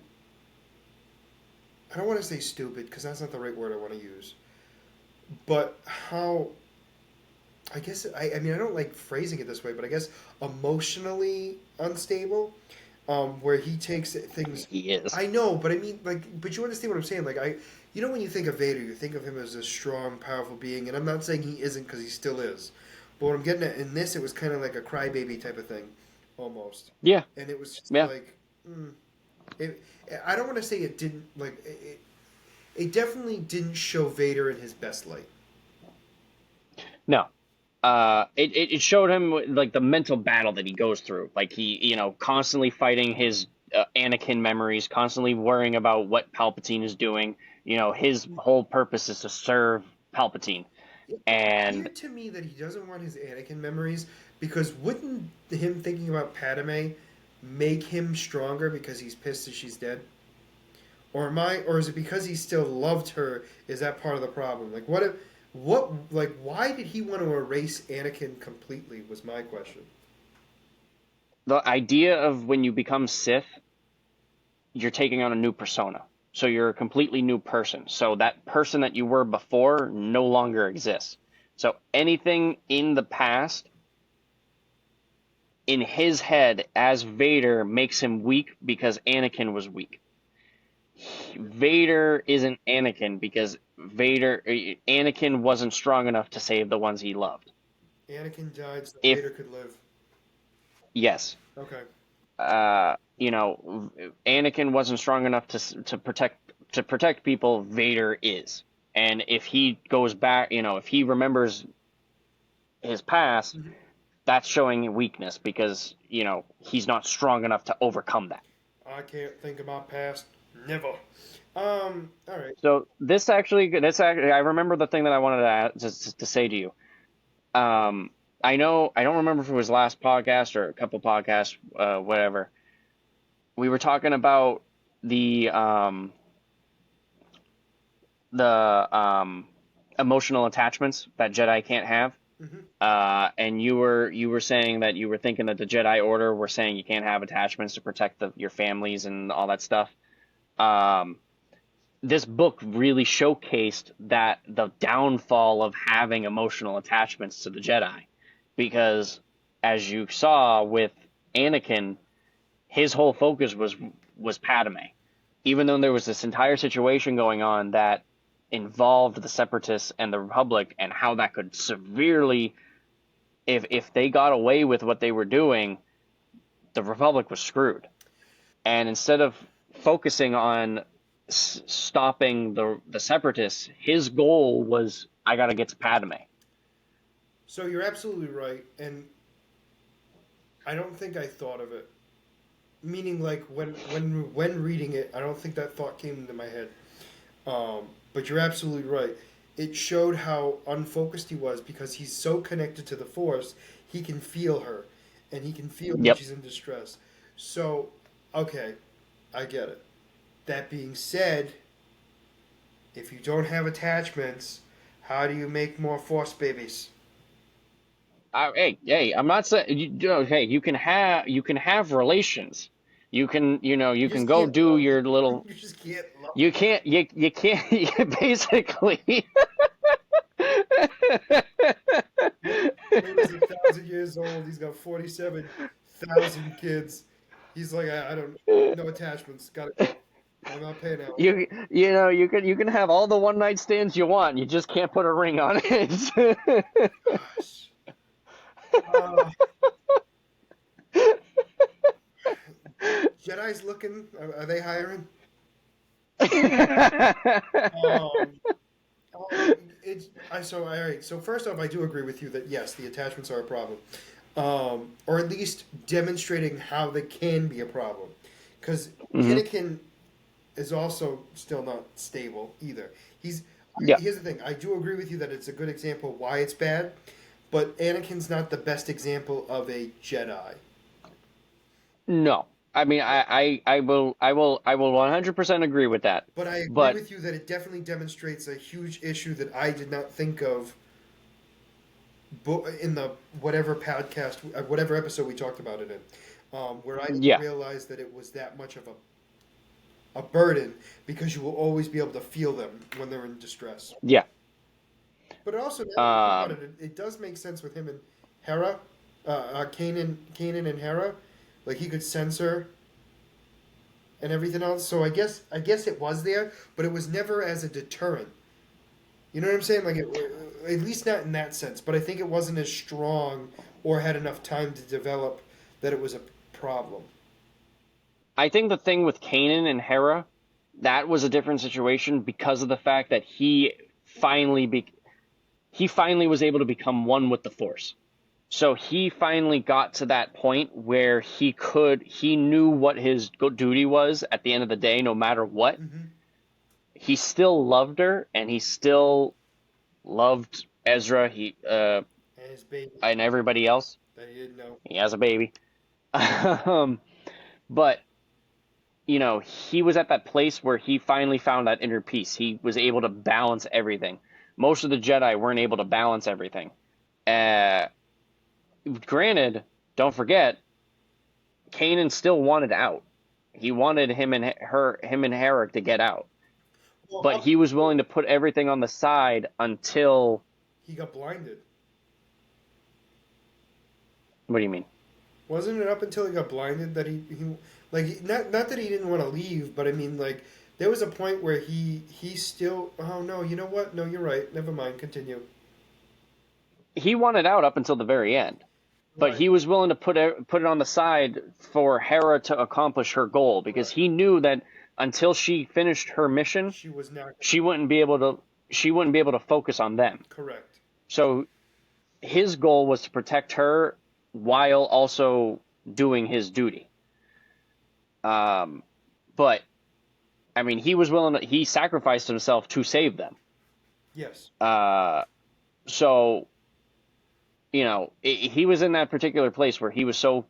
I don't want to say stupid because that's not the right word I want to use, but how I guess I mean I don't like phrasing it this way, but I guess emotionally unstable, where he takes things. he is. I know, but I mean like, but you understand what I'm saying? Like when you think of Vader, you think of him as a strong, powerful being, and I'm not saying he isn't because he still is, but what I'm getting at in this, it was kind of like a crybaby type of thing, almost, Yeah, and it was just yeah. like. Mm, it, I don't want to say it didn't like it definitely didn't show Vader in his best light. No. It showed him like the mental battle that he goes through. Like he, constantly fighting his Anakin memories, constantly worrying about what Palpatine is doing. His whole purpose is to serve Palpatine. It's And weird to me that he doesn't want his Anakin memories because wouldn't him thinking about Padme make him stronger because he's pissed that she's dead? Or is it because he still loved her? Is that part of the problem? Like why did he want to erase Anakin completely? Was my question. the idea of when you become Sith, you're taking on a new persona. So you're a completely new person. So that person that you were before no longer exists. So anything in the past, in his head, as Vader, makes him weak because Anakin was weak. Vader isn't Anakin because Anakin wasn't strong enough to save the ones he loved. Anakin died so If Vader could live. yes, Okay. Anakin wasn't strong enough to protect people. Vader is, and if he goes back, if he remembers his past, Mhm. that's showing weakness because he's not strong enough to overcome that. I can't think of my past. Never. All right. So I remember the thing that I wanted to say to you. Um, I don't remember if it was last podcast or a couple podcasts, whatever. We were talking about the um, the emotional attachments that Jedi can't have. Mm-hmm. And you were saying that you were thinking that the Jedi Order were saying you can't have attachments to protect your families and all that stuff. Um, this book really showcased that the downfall of having emotional attachments to the Jedi, because as you saw with Anakin, his whole focus was Padme, even though there was this entire situation going on that involved the Separatists and the Republic and how that could severely, if they got away with what they were doing, the Republic was screwed. And instead of focusing on stopping the Separatists, his goal was I got to get to Padme. So you're absolutely right, and I don't think I thought of it. Meaning, like when reading it, I don't think that thought came into my head. But you're absolutely right. It showed how unfocused he was because he's so connected to the Force, he can feel her, and he can feel when Yep. she's in distress. So, okay, I get it. That being said, if you don't have attachments, how do you make more Force babies? Hey, I'm not saying hey, you can have relations. You You can just go can't do love them. your little. You just can't love You them. can't you can't you basically. Vader's 1,000 years old. He's got 47,000 kids. He's like, I don't, no attachments. Gotta go. I'm not paying out. You can have all the one night stands you want. You just can't put a ring on it. Gosh. Uh, Jedi's looking. Are they hiring? Um, it's I so all right. So first off, I do agree with you that yes, the attachments are a problem, or at least demonstrating how they can be a problem. Because Hmm. Anakin is also still not stable either. Yeah. Here's the thing. I do agree with you that it's a good example why it's bad, but Anakin's not the best example of a Jedi. No. I mean, I will 100% agree with that. But I agree But with you that it definitely demonstrates a huge issue that I did not think of in the whatever podcast, whatever episode we talked about it in, where I didn't yeah, realize that it was that much of a burden because you will always be able to feel them when they're in distress. yeah. But it also, now that I think about Um, it, it does make sense with him and Hera, Kanan and Hera, like he could sense her and everything else. So I guess it was there, but it was never as a deterrent. You know what I'm saying? Like at least not in that sense. But I think it wasn't as strong or had enough time to develop that it was a problem. I think the thing with Kanan and Hera, that was a different situation because of the fact that finally he finally was able to become one with the Force. So he finally got to that point where he knew what his duty was at the end of the day, no matter what. Mm-hmm. He still loved her, and he still loved Ezra. And his baby And everybody else. that he didn't know. He has a baby. um, but he was at that place where he finally found that inner peace. He was able to balance everything. Most of the Jedi weren't able to balance everything. Uh, Granted, don't forget, Kanan still wanted out. He wanted him and Herrick to get out, Well, but he was willing to put everything on the side until. he got blinded. What do you mean? Wasn't it up until he got blinded that he like not that he didn't want to leave, but I mean like there was a point where he still oh no, you know what? No, you're right. Never mind. Continue. He wanted out up until the very end, but Right. he was willing to put it on the side for Hera to accomplish her goal because Right. he knew that until she finished her mission, She was not she wouldn't be able to focus on them. correct. So his goal was to protect her while also doing his duty. Um, but I mean, he sacrificed himself to save them. Yes. So he was in that particular place where he was so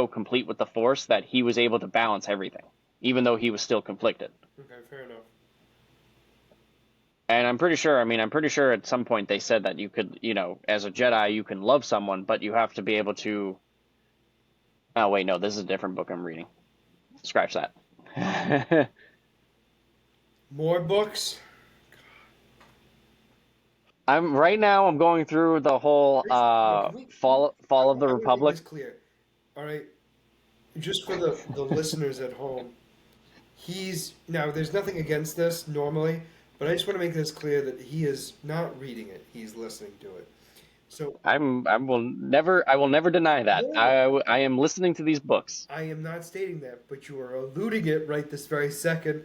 complete with the Force that he was able to balance everything, even though he was still conflicted. Okay, fair enough. And I'm pretty sure at some point they said that you could, as a Jedi, you can love someone, but you have to be able to. Oh wait, no, this is a different book I'm reading. Scratch that. More books. I'm going through the whole No, can we, Fall of the I want to make Republic. this clear. All right, just for the listeners at home, he's now. There's nothing against this normally, but I just want to make this clear that he is not reading it; he's listening to it. So I will never deny that. no, I am listening to these books. I am not stating that, but you are alluding it right this very second,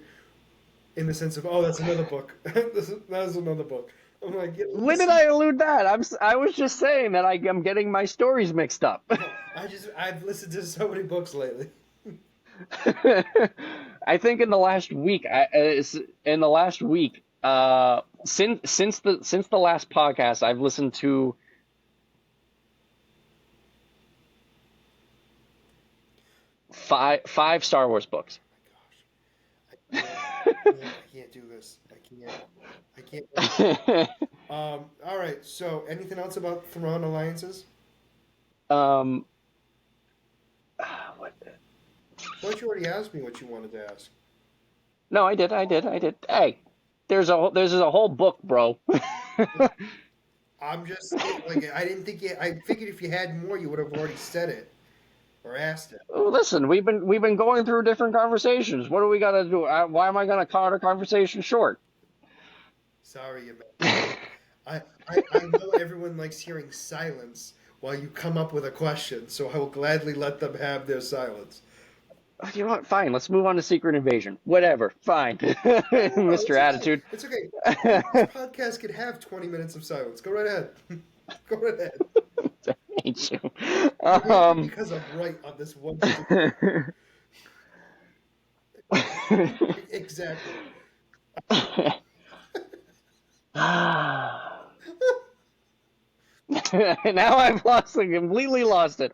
in the sense of, oh, that's another book. That's another book. I'm like, yeah, When did listen. I allude that? I was just saying that I'm getting my stories mixed up. No, I've listened to so many books lately. I think in the last week, since the last podcast, I've listened to five Star Wars books. My gosh, I can't do this. I can't. All right. So, anything else about Thrawn alliances? um, what? Why don't you already ask me what you wanted to ask? No, I did. Hey, there's a whole book, bro. I'm just like I didn't think you. I figured if you had more, you would have already said it or asked it. Listen, we've been going through different conversations. What do we gotta do? Why am I gonna cut our conversation short? Sorry about that. I know everyone likes hearing silence while you come up with a question, so I will gladly let them have their silence. You know what? Fine. Let's move on to Secret Invasion. Whatever. Fine, No, no, no, Mr. it's okay. Attitude. It's okay. This podcast could have 20 minutes of silence. Go right ahead. Go right ahead. I hate you. You hate me Um, because I'm right on this one particular point. Exactly. now completely lost it.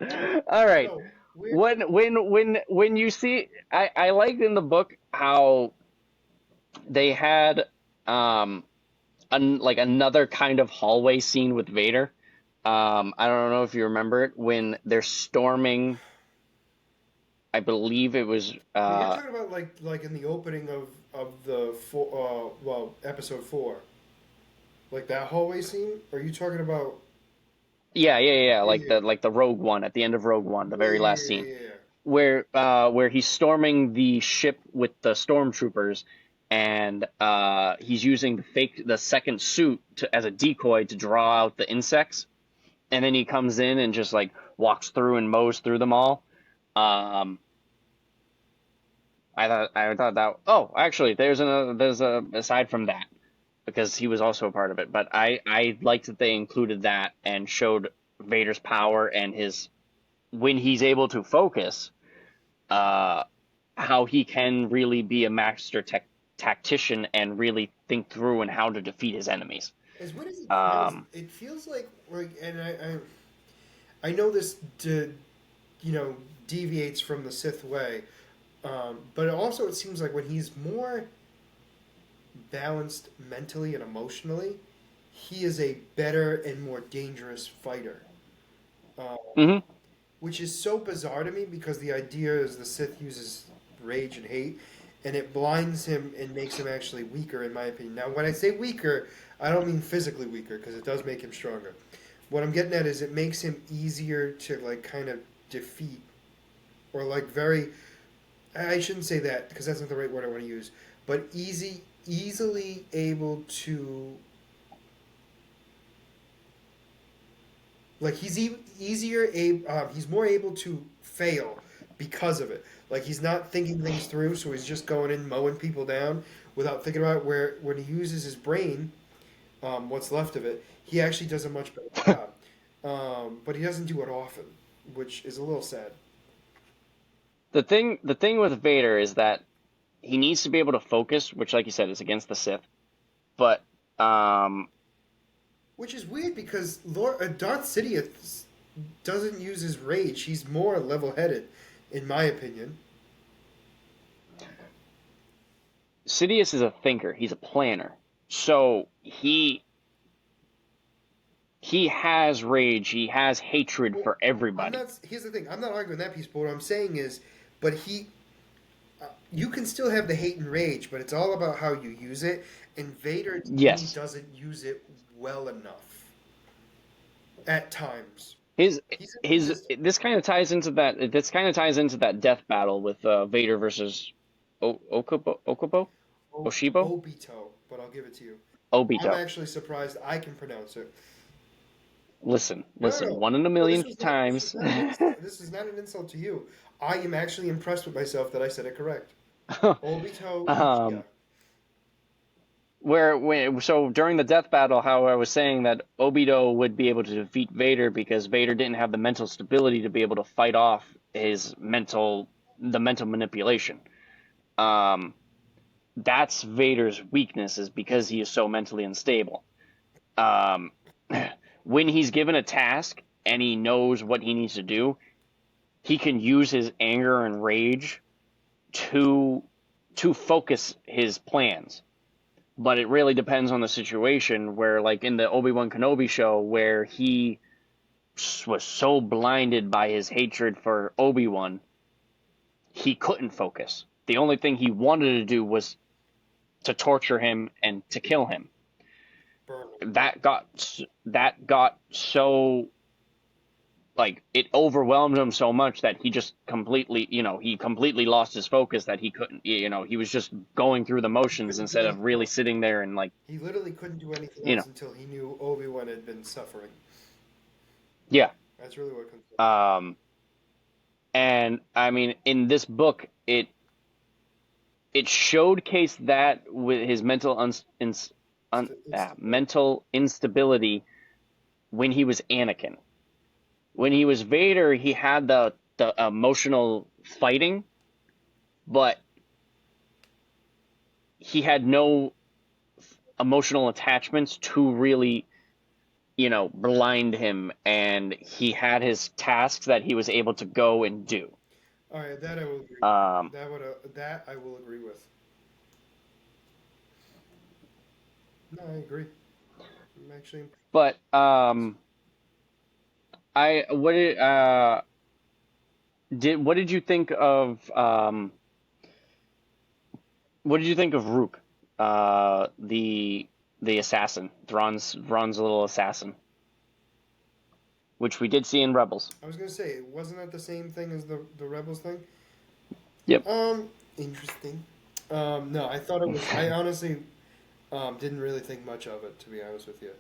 All right. So, we're When you see, I liked in the book how they had um like another kind of hallway scene with Vader. I don't know if you remember it when they're storming. I believe it was you're talking about like in the opening of the episode 4. Like that hallway scene? Or are you talking about yeah, yeah, like yeah. the Rogue One at the end of Rogue One, the Yeah, very yeah, last yeah, scene yeah, yeah. where he's storming the ship with the stormtroopers and he's using the second suit as a decoy to draw out the insects, and then he comes in and just like walks through and mows through them all. Um, I thought that, oh, actually there's a aside from that, because he was also a part of it, but I liked that they included that and showed Vader's power and his when he's able to focus, uh, how he can really be a master tactician and really think through and how to defeat his enemies. As weird as it feels, Um, it feels like, and I know this, you know, deviates from the Sith way, but also it seems like when he's more balanced mentally and emotionally, he is a better and more dangerous fighter. Um, mhm. which is so bizarre to me because the idea is the Sith uses rage and hate, and it blinds him and makes him actually weaker, in my opinion. Now, when I say weaker, I don't mean physically weaker because it does make him stronger. What I'm getting at is it makes him easier to like kind of defeat or like very. I shouldn't say that because that's not the right word I want to use, but easily able to like he's more able to fail because of it. Like he's not thinking things through, so he's just going in mowing people down without thinking about where when he uses his brain, what's left of it, he actually does a much better job. But he doesn't do it often, which is a little sad. The thing with Vader is that he needs to be able to focus, which, like you said, is against the Sith. But um, Which is weird because Darth Sidious doesn't use his rage. He's more level-headed, in my opinion. Sidious is a thinker. He's a planner. So he has rage. He has hatred Well, for I'm everybody. not. Here's the thing. I'm not arguing that piece, but what I'm saying is, but you can still have the hate and rage, but it's all about how you use it. And Vader, to me, Yes, doesn't use it well enough at times. his He's his inconsistent. this kind of ties into that. This kind of ties into that death battle with Vader versus Okubo, Oshibo, Obito, but I'll give it to you. I'm Obito. actually surprised I can pronounce it. Listen, No, no, listen. no. One in a No, million times. this is not an insult to you. I am actually impressed with myself that I said it correct. Obito Uchiha. um, where when so during the death battle, how I was saying that Obito would be able to defeat Vader because Vader didn't have the mental stability to be able to fight off the mental manipulation. Um, that's Vader's weakness is because he is so mentally unstable. Um, when he's given a task and he knows what he needs to do, he can use his anger and rage to focus his plans. But it really depends on the situation where like in the Obi-Wan Kenobi show where he was so blinded by his hatred for Obi-Wan, he couldn't focus. The only thing he wanted to do was to torture him and to kill him. Burn. That got so like it overwhelmed him so much that he just completely, he completely lost his focus that he couldn't, he was just going through the He motions couldn't do instead of anything really else. sitting there and like, He literally couldn't do anything you else know, until he knew Obi-Wan had been suffering. yeah. That's really what comes down. Um, and I mean, in this book, it showcased that with his mental instability when he was Anakin. When he was Vader, he had the emotional fighting, but he had no emotional attachments to really, blind him, and he had his tasks that he was able to go and do. All right, that I will agree with. Um, That I will agree with. No, I agree. I'm actually but I what did you think of what did you think of Rook, the assassin, Thrawn's little assassin, which we did see in Rebels. I was gonna say, wasn't that the same thing as the Rebels thing? Yep. Interesting. No, I thought it was. I honestly didn't really think much of it, to be honest with you.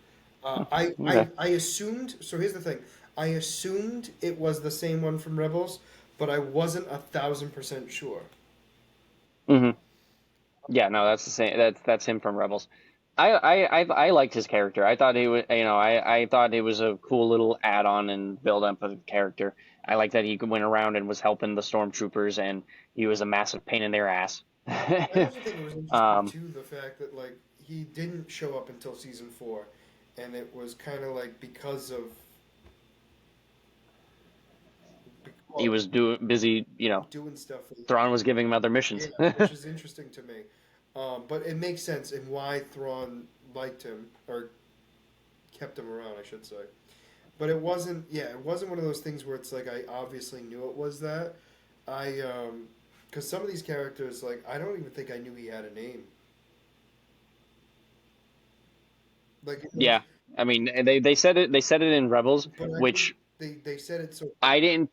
Okay. I assumed. So here's the thing. I assumed it was the same one from Rebels, but I wasn't 1,000% sure. Hmm. Yeah, no, that's the same. That's him from Rebels. I liked his character. I thought he was, I thought it was a cool little add-on and build up of the character. I like that he went around and was helping the stormtroopers, and he was a massive pain in their ass. I also think it was interesting um, too the fact that like he didn't show up until season 4, and it was kind of like because of he well, was busy, doing stuff. Thrawn was giving him other Yeah, missions. which is interesting to me. But it makes sense in why Thrawn liked him or kept him around, I should say. But it wasn't. Yeah, it wasn't one of those things where it's like I obviously knew it was that. I because some of these characters, like I don't even think I knew he had a name. Like, Yeah, I mean, they said it in Rebels, but I think which they said it so I didn't.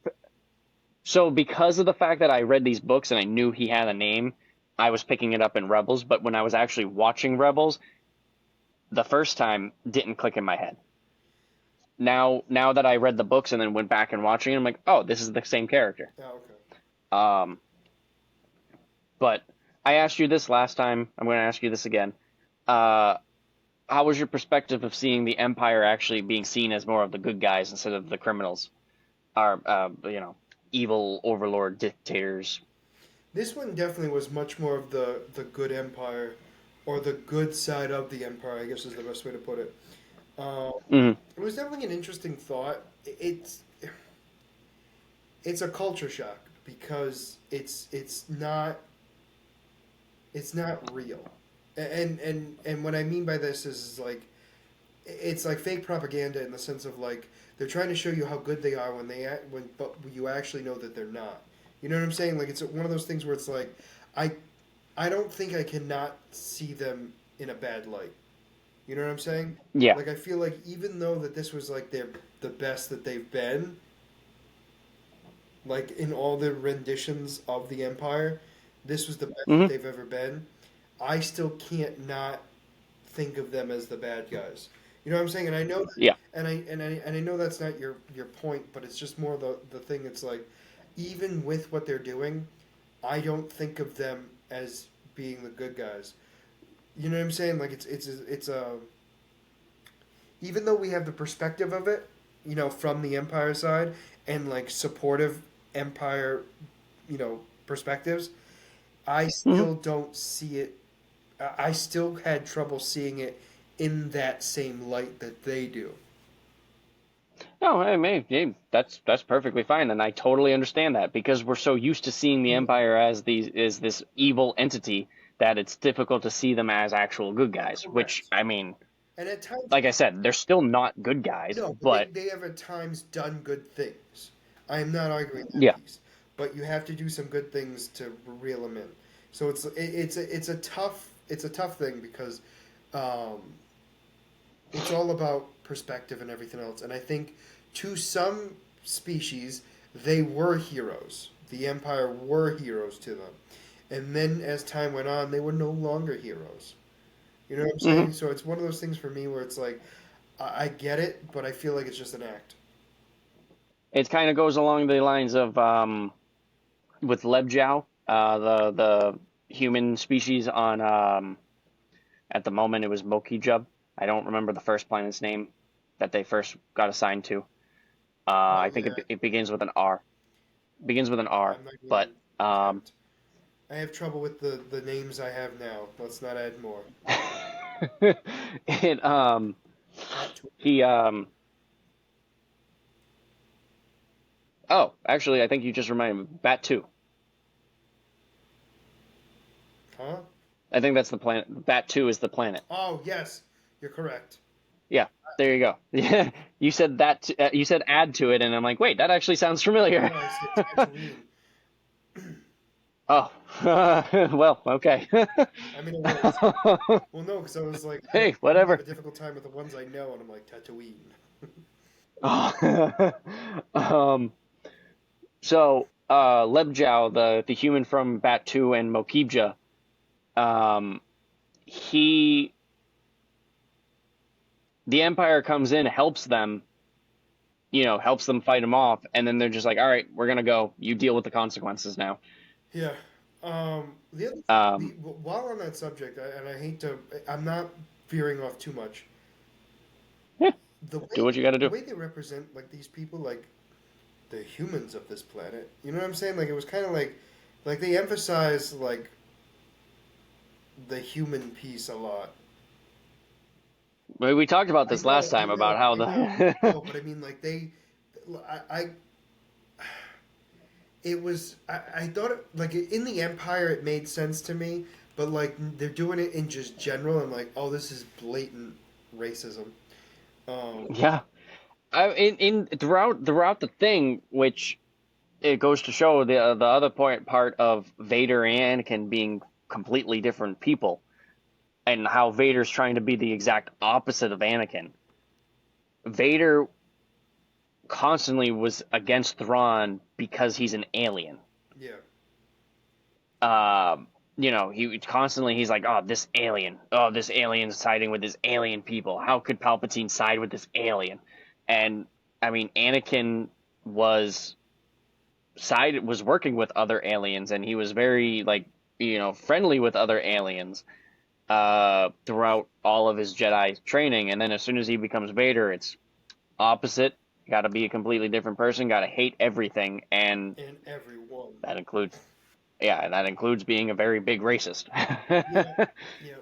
So because of the fact that I read these books and I knew he had a name, I was picking it up in Rebels. But when I was actually watching Rebels, the first time didn't click in my head. Now that I read the books and then went back and watching it, I'm like, oh, this is the same character. Oh, okay. Um, but I asked you this last time. I'm going to ask you this again. Uh, how was your perspective of seeing the Empire actually being seen as more of the good guys instead of the criminals, or evil overlord dictators? This one definitely was much more of the good empire, or the good side of the empire. I guess is the best way to put it. Uh, Hmm. it was definitely an interesting thought. It's a culture shock because it's not real, and what I mean by this is like it's like fake propaganda in the sense of like they're trying to show you how good they are when but you actually know that they're not. You know what I'm saying? Like it's one of those things where it's like I I don't think I cannot see them in a bad light. You know what I'm saying? Yeah. Like I feel like even though that this was like the best that they've been, like in all the renditions of the Empire, this was the best that Hmm. they've ever been. I still can't not think of them as the bad guys. You know what I'm saying? And I know that, Yeah. and I know that's not your point, but it's just more the thing. It's like even with what they're doing, I don't think of them as being the good guys. You know what I'm saying? Like it's a even though we have the perspective of it, from the Empire side and like supportive Empire, perspectives, I Hmm. still don't see it. I still had trouble seeing it in that same light that they do. No, hey, that's perfectly fine, and I totally understand that because we're so used to seeing the Empire as this evil entity that it's difficult to see them as actual good guys. Which Correct. I mean, And at times, like I said, they're still not good guys, no, but they, but they have at times done good things. I am not arguing that yeah. piece, but you have to do some good things to reel them in. So it's a tough thing because um, it's all about perspective and everything else. And I think to some species, they were heroes. The Empire were heroes to them. And then as time went on, they were no longer heroes. You know what I'm Hmm. saying? So it's one of those things for me where it's like, I get it, but I feel like it's just an act. It kind of goes along the lines of with Lebjiao, the human species on at the moment it was Mokijub. I don't remember the first planet's name that they first got assigned to. Oh, I think yeah. it begins with an R. Begins with an R, I'm not but even um, attempt. I have trouble with the names I have now. Let's not add more. it Tatooine. he oh, actually I think you just reminded me. Bat 2. Huh? I think that's the planet. Bat 2 is the planet. Oh, yes. You're correct. Yeah, there you go. Yeah, you said that. You said add to it, and I'm like, wait, that actually sounds familiar. No, I said Tatooine. Oh, well, okay. I mean, it was. Well, no, because I was like, Hey, I'm gonna have a whatever. difficult time with the ones I know, and I'm like, Tatooine. um, Lebjow, the human from Bat 2 and Mokibja, um, he the Empire comes in, helps them, helps them fight him off, and then they're just like, all right, we're gonna go. You deal with the consequences now. Yeah. The other, Um, while on that subject, and I hate to, I'm not. veering off too much. Yeah, The do way what you got to the do. way they represent like these people, like the humans of this planet. You know what I'm saying? Like it was kind of like they emphasize like the human piece a lot. We talked about this last time about how I know. the But I mean, like I it was, I thought it, like in the Empire, it made sense to me, but like they're doing it in just general. I'm like, oh, this is blatant racism. Um, yeah. In throughout the thing, which it goes to show the other part of Vader and Anakin being completely different people, and how Vader's trying to be the exact opposite of Anakin. Vader constantly was against Thrawn because he's an alien. yeah, Um, he's like, oh, this alien's siding with this alien people. How could Palpatine side with this alien? And I mean, Anakin was was working with other aliens, and he was very like friendly with other aliens throughout all of his Jedi training. And then as soon as he becomes Vader, it's opposite. Got to be a completely different person. Got to hate everything, and and everyone. that includes yeah, that includes being a very big racist. Yeah, yeah.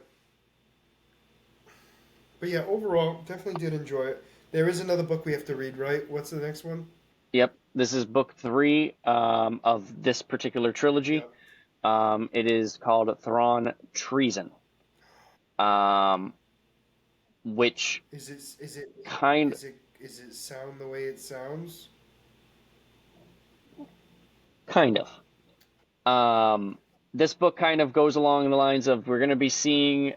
But yeah, overall, definitely did enjoy it. There is another book we have to read, right? What's the next one? Yep, this is book three of this particular Yeah. trilogy. It is called Thrawn Treason, um, which Is it is it kind is it sound the way it sounds? kind of this book kind of goes along the lines of we're going to be seeing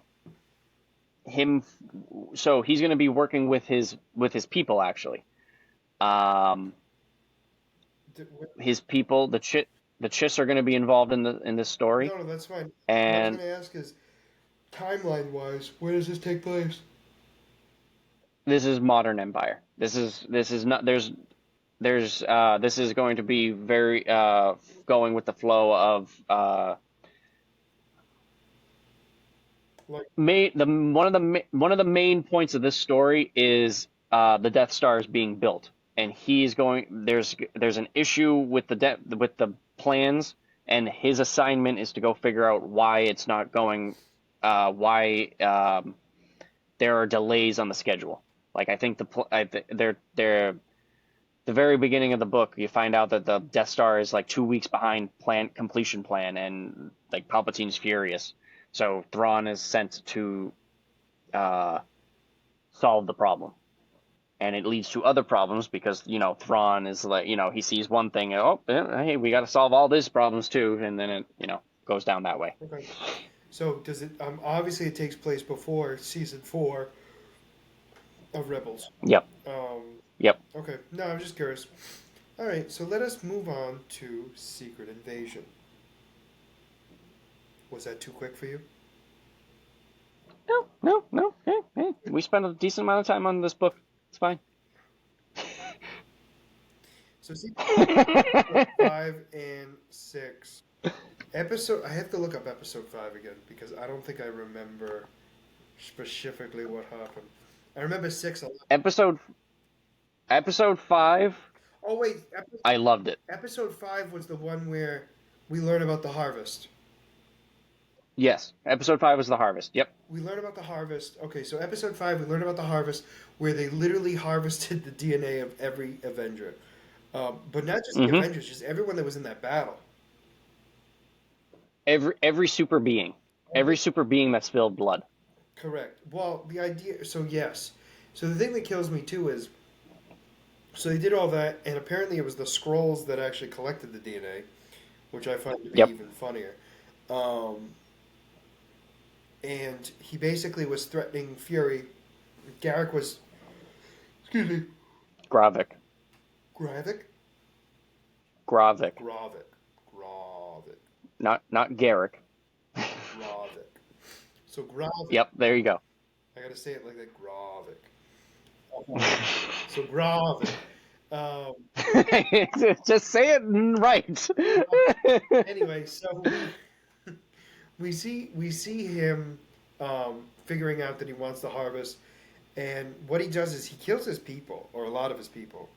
him. So he's going to be working with his people actually. Um, D- what- his people, the Chiss are going to be involved in this story, No, no, that's fine. What I was and going to ask is timeline wise, where does this take place? this is modern Empire. This is not this is going to be very going with the flow of Like, the one of the main points of this story is the Death Star is being built, and he's going. There's an issue with with the plans, and his assignment is to go figure out why it's not going, why there are delays on the schedule. Like I think they're the very beginning of the book, you find out that the Death Star is like 2 weeks behind plan completion plan, and like Palpatine's furious. So Thrawn is sent to uh, solve the problem, and it leads to other problems because Thrawn is like he sees one thing, and, oh hey, we got to solve all these problems too, and then it goes down that way. okay. So does it? Obviously, it takes place before season four of Rebels. Yep, Um, yep. okay. No, I'm just curious. All right. So let us move on to Secret Invasion. Was that too quick for you? No. Hey. We spent a decent amount of time on this book. It's fine. So episode 5 and 6. Episode. I have to look up episode 5 again because I don't think I remember specifically what happened. I remember 6 a lot. episode Episode 5, Oh wait, I loved it. episode 5 was the one where we learn about the harvest. Yes, episode 5 was the harvest. Yep. We learn about the harvest. Okay, so episode 5, we learn about the harvest where they literally harvested the DNA of every Avenger. But not just the Mm-hmm. Avengers, just everyone that was in that battle. Every super being, every super being that spilled blood. Correct. Well, the idea. So yes. So the thing that kills me too is. So they did all that, and apparently it was the scrolls that actually collected the DNA, which I find to be Yep. even funnier. Um, and he basically was threatening Fury. Garrick was. Excuse me. Gravik. Gravik. Gravik. Gravik. Gravik. Not Garrick. Gravik. So Gravik. Yep. There you go. I gotta say it like that. Gravik. So Gravik. Um, Just say it right. anyway, so we see him figuring out that he wants the harvest. And what he does is he kills his people, or a lot of his people,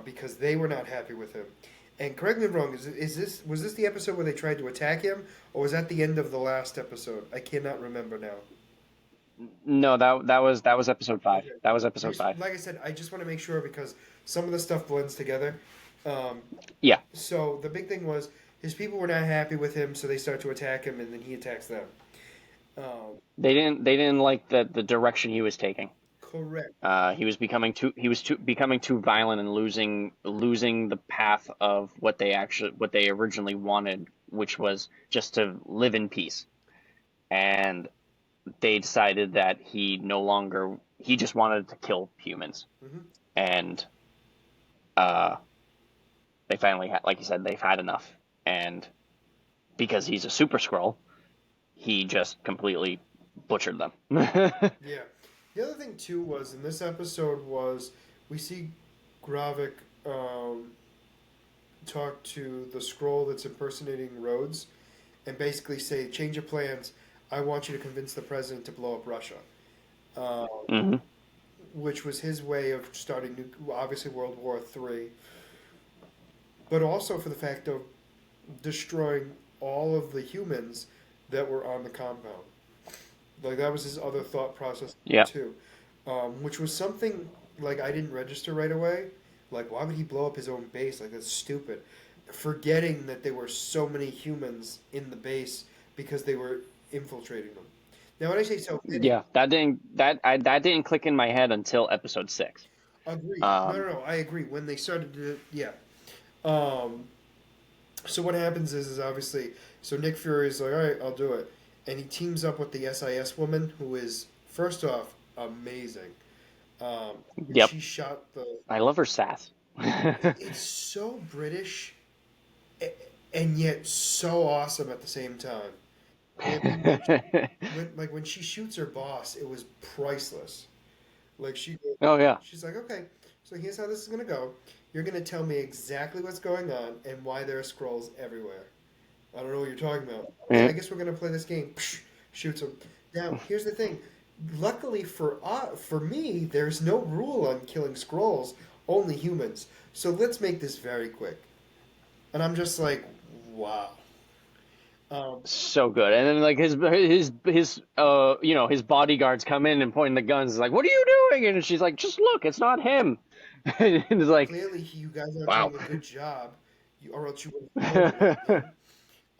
because they were not happy with him. And correct me if I'm wrong. Is this was this the episode where they tried to attack him, or was that the end of the last episode? I cannot remember now. No, that was episode five. Okay. That was episode five. Like I said, I just want to make sure because some of the stuff blends together. Um, Yeah, so the big thing was his people were not happy with him, so they start to attack him, and then he attacks them. Um, they didn't like the direction he was taking. correct. He was becoming too violent and losing the path of what they originally wanted, which was just to live in peace. And they decided that he just wanted to kill humans. Hmm. And uh, they finally had, like you said, they've had enough. And because he's a super scroll, he just completely butchered them. Yeah. The other thing too was in this episode was we see Gravik um, talk to the scroll that's impersonating Rhodes and basically say, "Change of plans. I want you to convince the president to blow up Russia," uh, Hmm. which was his way of starting obviously World War III, but also for the fact of destroying all of the humans that were on the compound. Like that was his other thought process Yeah. too, which was something like I didn't register right away. Like, why would he blow up his own base? Like that's stupid. Forgetting that there were so many humans in the base because they were infiltrating them. Now, when I say so many, Yeah, that didn't click in my head until episode six. agreed. No, Um, no, no. I agree. When they started to, yeah. Um, so what happens is obviously, so Nick Fury is like, all right, I'll do it, and he teams up with the SIS woman, who is first off amazing. When yep, she shot the, I love her sass. it's so British, a- and yet so awesome at the same time. I mean, when she shoots her boss, it was priceless. Like Oh yeah. she's like, okay, so here's how this is gonna go. You're gonna tell me exactly what's going on and why there are scrolls everywhere. I don't know what you're talking about. Okay, Eh, I guess we're gonna play this game. Psh, shoots him. Now, here's the thing. Luckily for me, there's no rule on killing scrolls. Only humans. So let's make this very quick. And I'm just like, wow. Um, So good. And then like his bodyguards come in and pointing the guns. It's like, what are you doing? And she's like, just look, it's not him. And it's like, clearly, you guys aren't wow. doing a good job, or else you would have told me right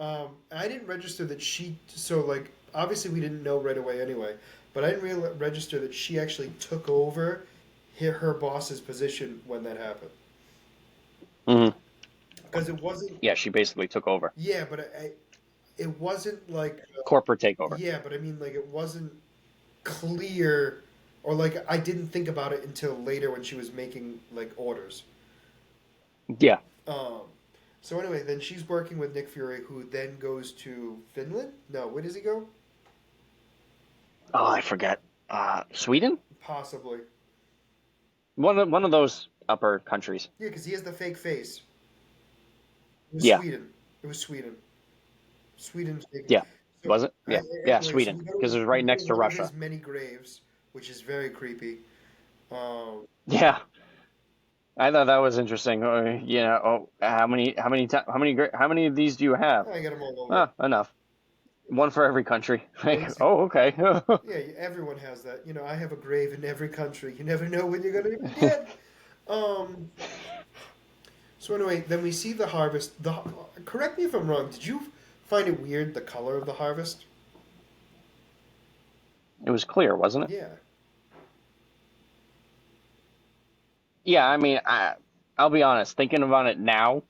then. I didn't register that she. So like, obviously, we didn't know right away anyway. But I didn't register that she actually took over her boss's position when that happened. Hmm. Because it wasn't. Yeah, she basically took over. Yeah, but it wasn't like. Corporate takeover. Yeah, but I mean, like, it wasn't clear, or like I didn't think about it until later when she was making like orders. Yeah. Um, so anyway, then she's working with Nick Fury, who then goes to Finland. No, where does he go? Oh, I forget. Sweden? Possibly. One of those upper countries. Yeah, because he has the fake face. It was Yeah. Sweden. It was Sweden. Sweden's big. Yeah. So Was it? Yeah. Yeah, anyway, so Sweden, because it was we right go next to to one of Russia. his many graves, which is very creepy. Um, Yeah. I thought that was interesting. How many of these do you have? I got them all over. Ah, enough. One for every country. Like, Basically, oh, okay. yeah, everyone has that. You know, I have a grave in every country. You never know when you're gonna be dead. Um, so anyway, then we see the harvest. Correct me if I'm wrong. Did you find it weird the color of the harvest? It was clear, wasn't it? Yeah. Yeah, I mean, I'll be honest, thinking about it now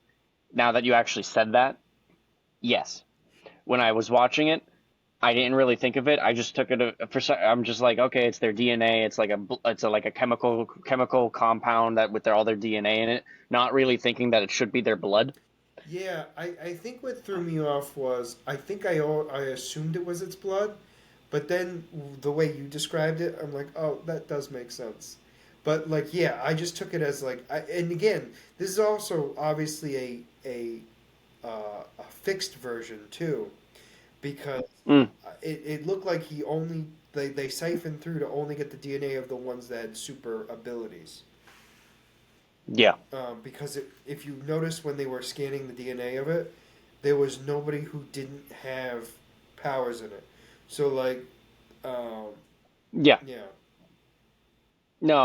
that you actually said that, yes. When I was watching it, I didn't really think of it. I just took it I'm just like, okay, it's their DNA. It's like like a chemical compound that with all their DNA in it, not really thinking that it should be their blood. Yeah, I think what threw me off was I think I assumed it was its blood, but then the way you described it, I'm like, oh, that does make sense. But like, yeah, I just took it as like, and again, this is also obviously a fixed version too, because Mm, It looked like he only they siphoned through to only get the DNA of the ones that had super abilities. yeah. Because if you notice when they were scanning the DNA of it, there was nobody who didn't have powers in it. So like, um, Yeah. yeah, No,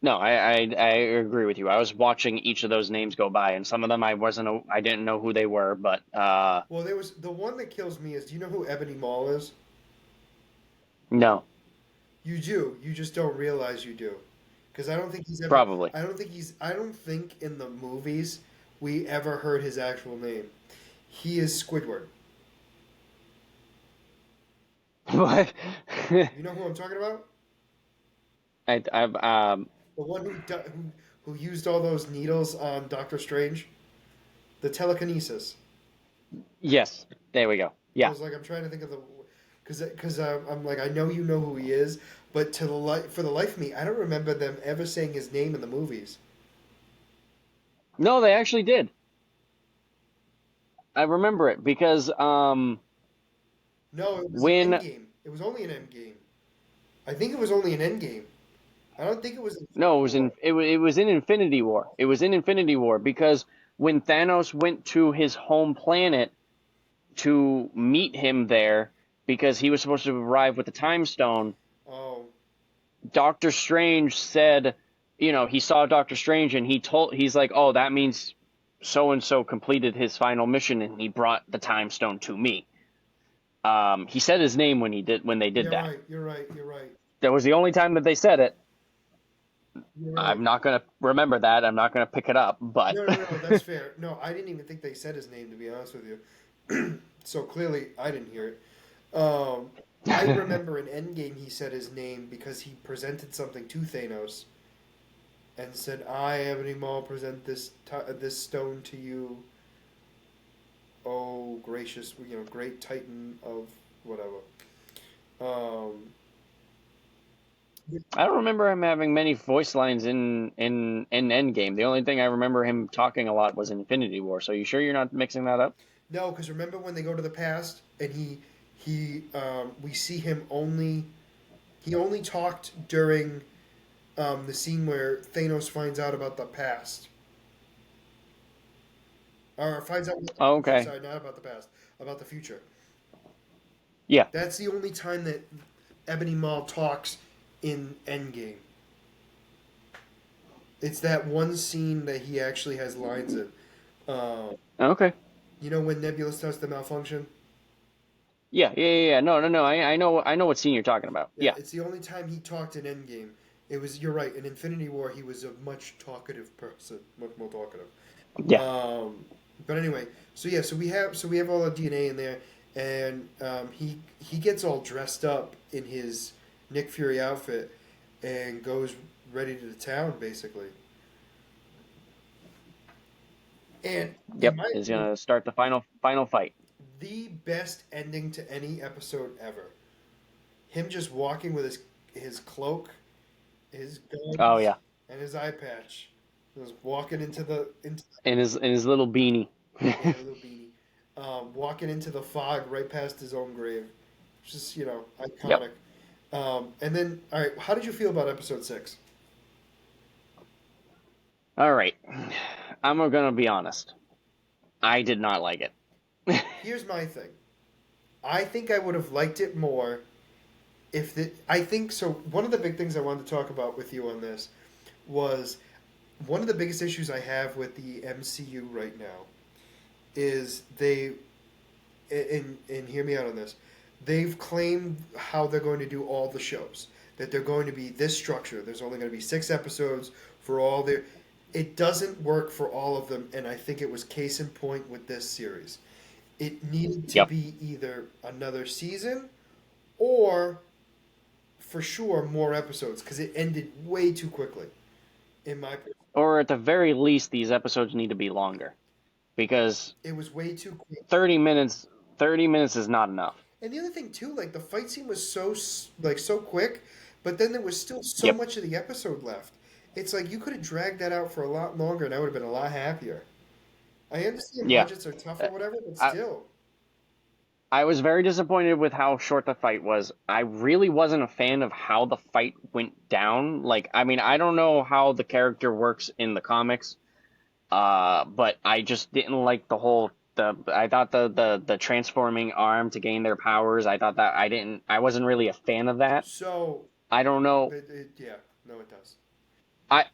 no, I agree with you. I was watching each of those names go by, and some of them I didn't know who they were, but well, there was the one that kills me is, do you know who Ebony Maw is? no, You do. You just don't realize you do. Because I don't think he's ever. probably. I don't think he's. I don't think in the movies we ever heard his actual name. He is Squidward. What? You know who I'm talking about? I've The one who used all those needles on Doctor Strange. The telekinesis. yes, there we go. I Yeah. was like, I'm trying to think of the. Because I'm like, I know you know who he is, but for the life of me, I don't remember them ever saying his name in the movies. No, they actually did. I remember it because No, it was an when Endgame. It was only an Endgame. I think it was only an Endgame. I don't think it was no, Infinity War. it was in Infinity War. It was in Infinity War because when Thanos went to his home planet to meet him there because he was supposed to arrive with the time stone, Oh, Doctor Strange said, he saw Doctor Strange and he's like, "Oh, that means so and so completed his final mission and he brought the time stone to me." He said his name when they did yeah, that. right. You're right. You're right. That was the only time that they said it. You're right. I'm not gonna remember that. I'm not gonna pick it up, but No, no, no. That's fair. No, I didn't even think they said his name, to be honest with you. So clearly, I didn't hear it. I remember in Endgame he said his name because he presented something to Thanos and said, "I, Ebony Maw, present this stone to you, oh gracious, great Titan of whatever." Um, I don't remember him having many voice lines in Endgame. The only thing I remember him talking a lot was in Infinity War. So you sure you're not mixing that up? no, because remember when they go to the past and we see him only he only talked during the scene where Thanos finds out about the past, or finds out about the Oh, future. okay. Sorry, not about the past, about the future. Yeah. That's the only time that Ebony Maw talks in Endgame. It's that one scene that he actually has lines in. Uh, Okay. you know when Nebula starts to malfunction? Yeah. No, no, no. I know what scene you're talking about. Yeah, Yeah. it's the only time he talked in Endgame. It was, you're right, in Infinity War he was a much talkative person, much more talkative. Yeah. Um, but anyway, so we have all the DNA in there, and he gets all dressed up in his Nick Fury outfit and goes ready to the town basically. And in Yep. my Is opinion, gonna start the final fight. the best ending to any episode ever. Him just walking with his cloak, his Oh guns, yeah. and his eye patch, just walking into In his little beanie. yeah, little beanie, walking into the fog right past his own grave. It's just Yep. iconic. And then, all right, how did you feel about episode 6? All right. I'm gonna be honest. I did not like it. Here's my thing. I think I would have liked it more if the. I think so. One of the big things I wanted to talk about with you on this was one of the biggest issues I have with the MCU right now is and hear me out on this. They've claimed how they're going to do all the shows. That they're going to be this structure. There's only going to be 6 episodes for all their. It doesn't work for all of them, and I think it was case in point with this series. It needed to Yep. be either another season or, for sure, more episodes because it ended way too quickly. In my, Or at the very least, these episodes need to be longer because it was way too quick. 30 minutes is not enough. And the other thing too, like the fight scene was so quick, but then there was still so Yep. much of the episode left. It's like you could have dragged that out for a lot longer, and I would have been a lot happier. I understand Yeah. budgets are tough Uh, or whatever, but I still. I was very disappointed with how short the fight was. I really wasn't a fan of how the fight went down. Like, I mean, I don't know how the character works in the comics, but I just didn't like the whole the. I thought the transforming arm to gain their powers. I thought that I wasn't really a fan of that. So, I don't know. yeah, no, it does. I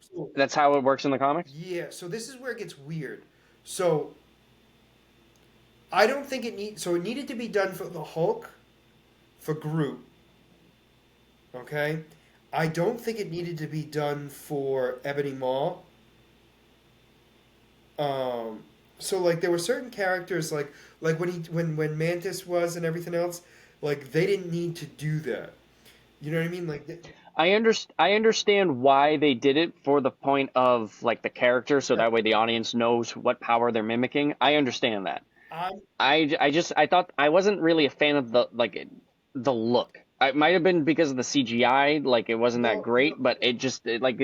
So, That's how it works in the comics. yeah, so this is where it gets weird. So, I don't think so it needed to be done for the Hulk, for Groot, okay? I don't think it needed to be done for Ebony Maw. Um, so like there were certain characters like when Mantis was and everything else, like they didn't need to do that. You know what I mean? I understand why they did it for the point of like the character, so Yeah, that way the audience knows what power they're mimicking. I understand that. I'm I thought I wasn't really a fan of the look. It might have been because of the CGI, like it wasn't that no, great, but like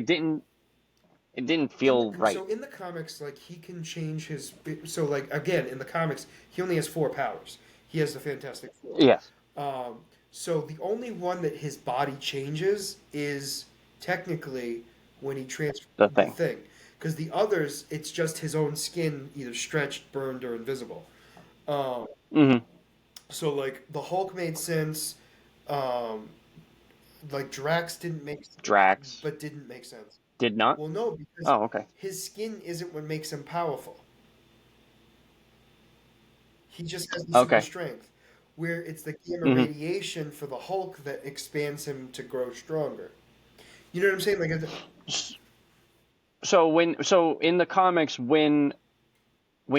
it didn't feel right. in the comics like he can change his so like again in the comics he only has four powers. He has the Fantastic Four. Yes, Um, so the only one that his body changes is technically when he transfers the the thing. thing, because the others it's just his own skin either stretched, burned, or invisible. Um, Hmm. so like the Hulk made sense. Um, like Drax didn't make sense, Drax but didn't make sense. did not. Well, no, because Oh, okay. his skin isn't what makes him powerful. He just has the super Okay. strength. Where it's the gamma Hmm. radiation for the Hulk that expands him to grow stronger. You know what I'm saying? Like, So in the comics when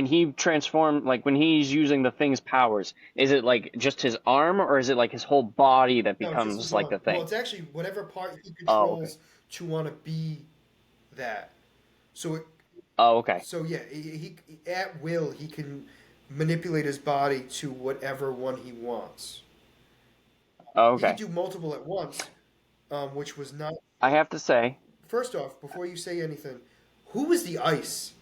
he transformed, like when he's using the thing's powers, is it like just his arm or is it like his whole body that no, just becomes his like arm. the Well, thing? it's actually whatever part he Oh, okay. controls to want to be that. So, Oh, okay. yeah, at will he can manipulate his body to whatever one he wants. Oh, He could okay. do multiple at once, which was not. I have to say, First off, before you say anything, who was the ice?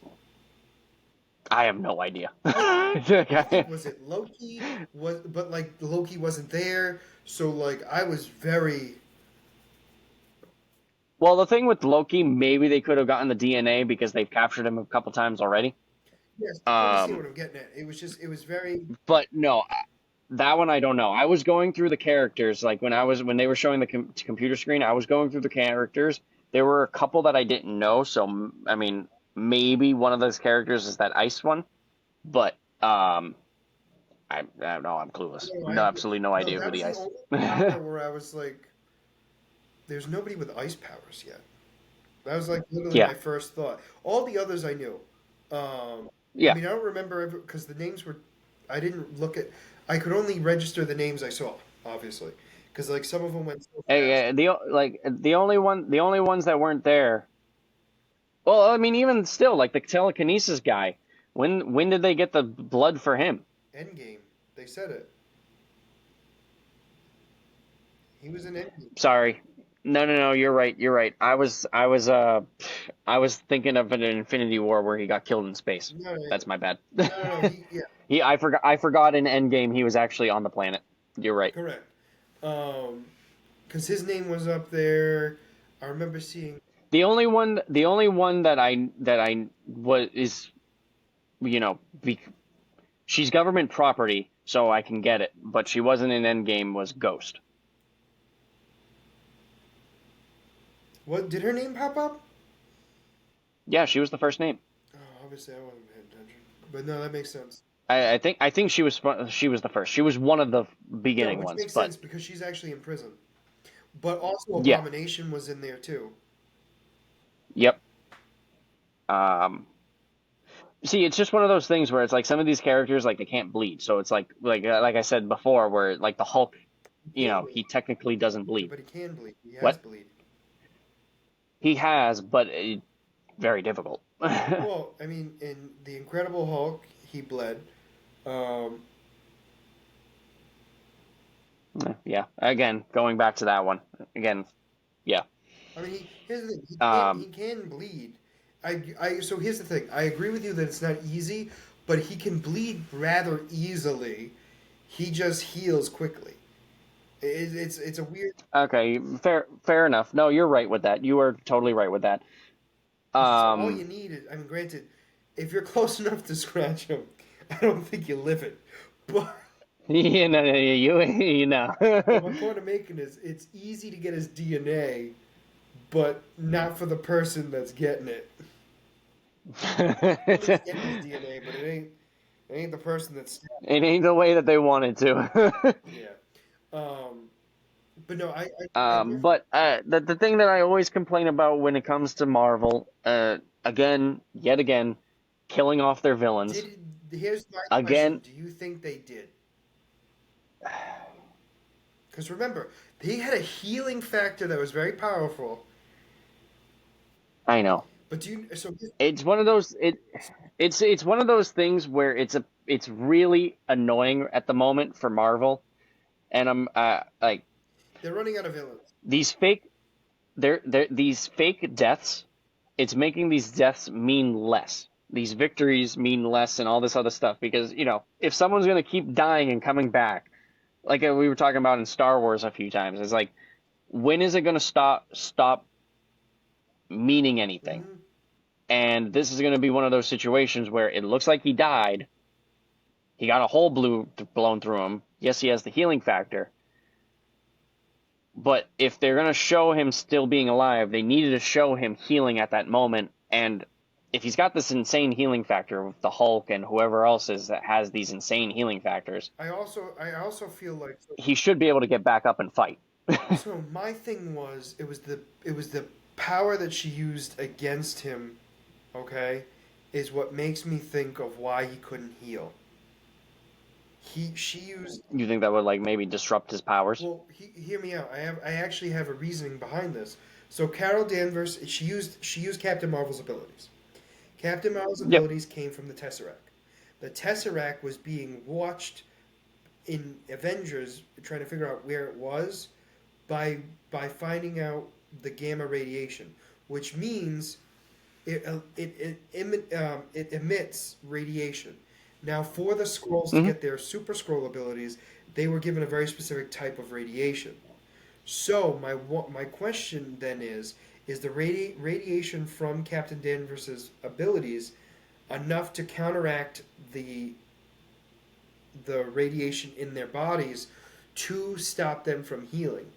I have no idea. I think was it Loki? But like Loki wasn't there, so like I was very Well, the thing with Loki, maybe they could have gotten the DNA because they've captured him a couple times already. yes. You understand Um, what I'm getting at? It was very but no, that one I don't know. I was going through the characters, like when they were showing the computer screen, I was going through the characters. There were a couple that I didn't know, so I mean, maybe one of those characters is that ice one, but I no, I'm clueless. no, I No, agree. absolutely no No, idea that who was the the ice. only power where I was like, there's nobody with ice powers yet. That was like literally Yeah, my first thought. All the others I knew. I yeah. mean, I don't remember because the names were. I didn't look at. I could only register the names I saw, obviously, because like some of them went so fast. The only ones that weren't there. Well, I mean, even still, like the telekinesis guy. When did they get the blood for him? Endgame. They said it. He was in Endgame. Sorry. No, no, no, you're right. You're right. I was thinking of an Infinity War where he got killed in space. No, no, That's my bad. no. Yeah, I forgot in Endgame he was actually on the planet. You're right. correct. Um, because his name was up there. I remember seeing. The only one that I was is you know, be, she's government property, so I can get it, but she wasn't in Endgame was Ghost. What did her name pop up? Yeah, she was the first name. Oh, obviously I wasn't paying attention. But no, that makes sense. I think she was the first. She was one of the No, beginning which ones, makes but sense because she's actually in prison. But also yeah. Abomination was in there too. Yep. Um, See, it's just one of those things where it's like some of these characters like they can't bleed. So it's like I said before, where like the Hulk, He can he bleed, technically doesn't bleed. but he can bleed. He has What bleed. he has, but very difficult. Well, I mean, in the Incredible Hulk, he bled. Um, Yeah. Again, going back to that one. Again, yeah. I mean, here's the thing. He Um, can bleed. So here's the thing. I agree with you that it's not easy, but he can bleed rather easily He just heals quickly. It's a weird. Okay, fair enough. No, you're right with that. You are totally right with that. So all you Um, need is, I mean, granted, if you're close enough to scratch him, I don't think you live it. But you know. but my point I'm making is, it's easy to get his DNA, but not for the person that's getting it. Somebody's getting his DNA, but it ain't the person that's. It ain't the way that they wanted to. Yeah. Um. But no, I definitely. But the thing that I always complain about when it comes to Marvel, again, yet again, killing off their villains. Here's my question: Again, do you think they did? Because remember, they had a healing factor that was very powerful. I know. But do you? So It's one of those it's one of those things where it's really annoying at the moment for Marvel, and I'm like they're running out of villains. these fake these fake deaths. It's making these deaths mean less. These victories mean less, and all this other stuff because if someone's gonna keep dying and coming back, like we were talking about in Star Wars a few times, it's like when is it gonna stop meaning anything? Hmm. And this is going to be one of those situations where it looks like he died. He got a hole blown through him. Yes, he has the healing factor. But if they're going to show him still being alive, they needed to show him healing at that moment. And if he's got this insane healing factor with the Hulk and whoever else is that has these insane healing factors, I also feel like. he should be able to get back up and fight. So my thing was, it was the power that she used against him. Okay, is what makes me think of why he couldn't heal. She used. You think that would like maybe disrupt his powers? Well, hear me out. I actually have a reasoning behind this. So Carol Danvers, she used Captain Marvel's abilities. Captain Marvel's Yep. abilities came from the Tesseract. The Tesseract was being watched in Avengers, trying to figure out where it was by finding out the gamma radiation, which means it emits radiation. Now, for the scrolls to Hmm. get their super scroll abilities, they were given a very specific type of radiation. So my question then is the radiation from Captain Danvers's abilities enough to counteract the radiation in their bodies to stop them from healing?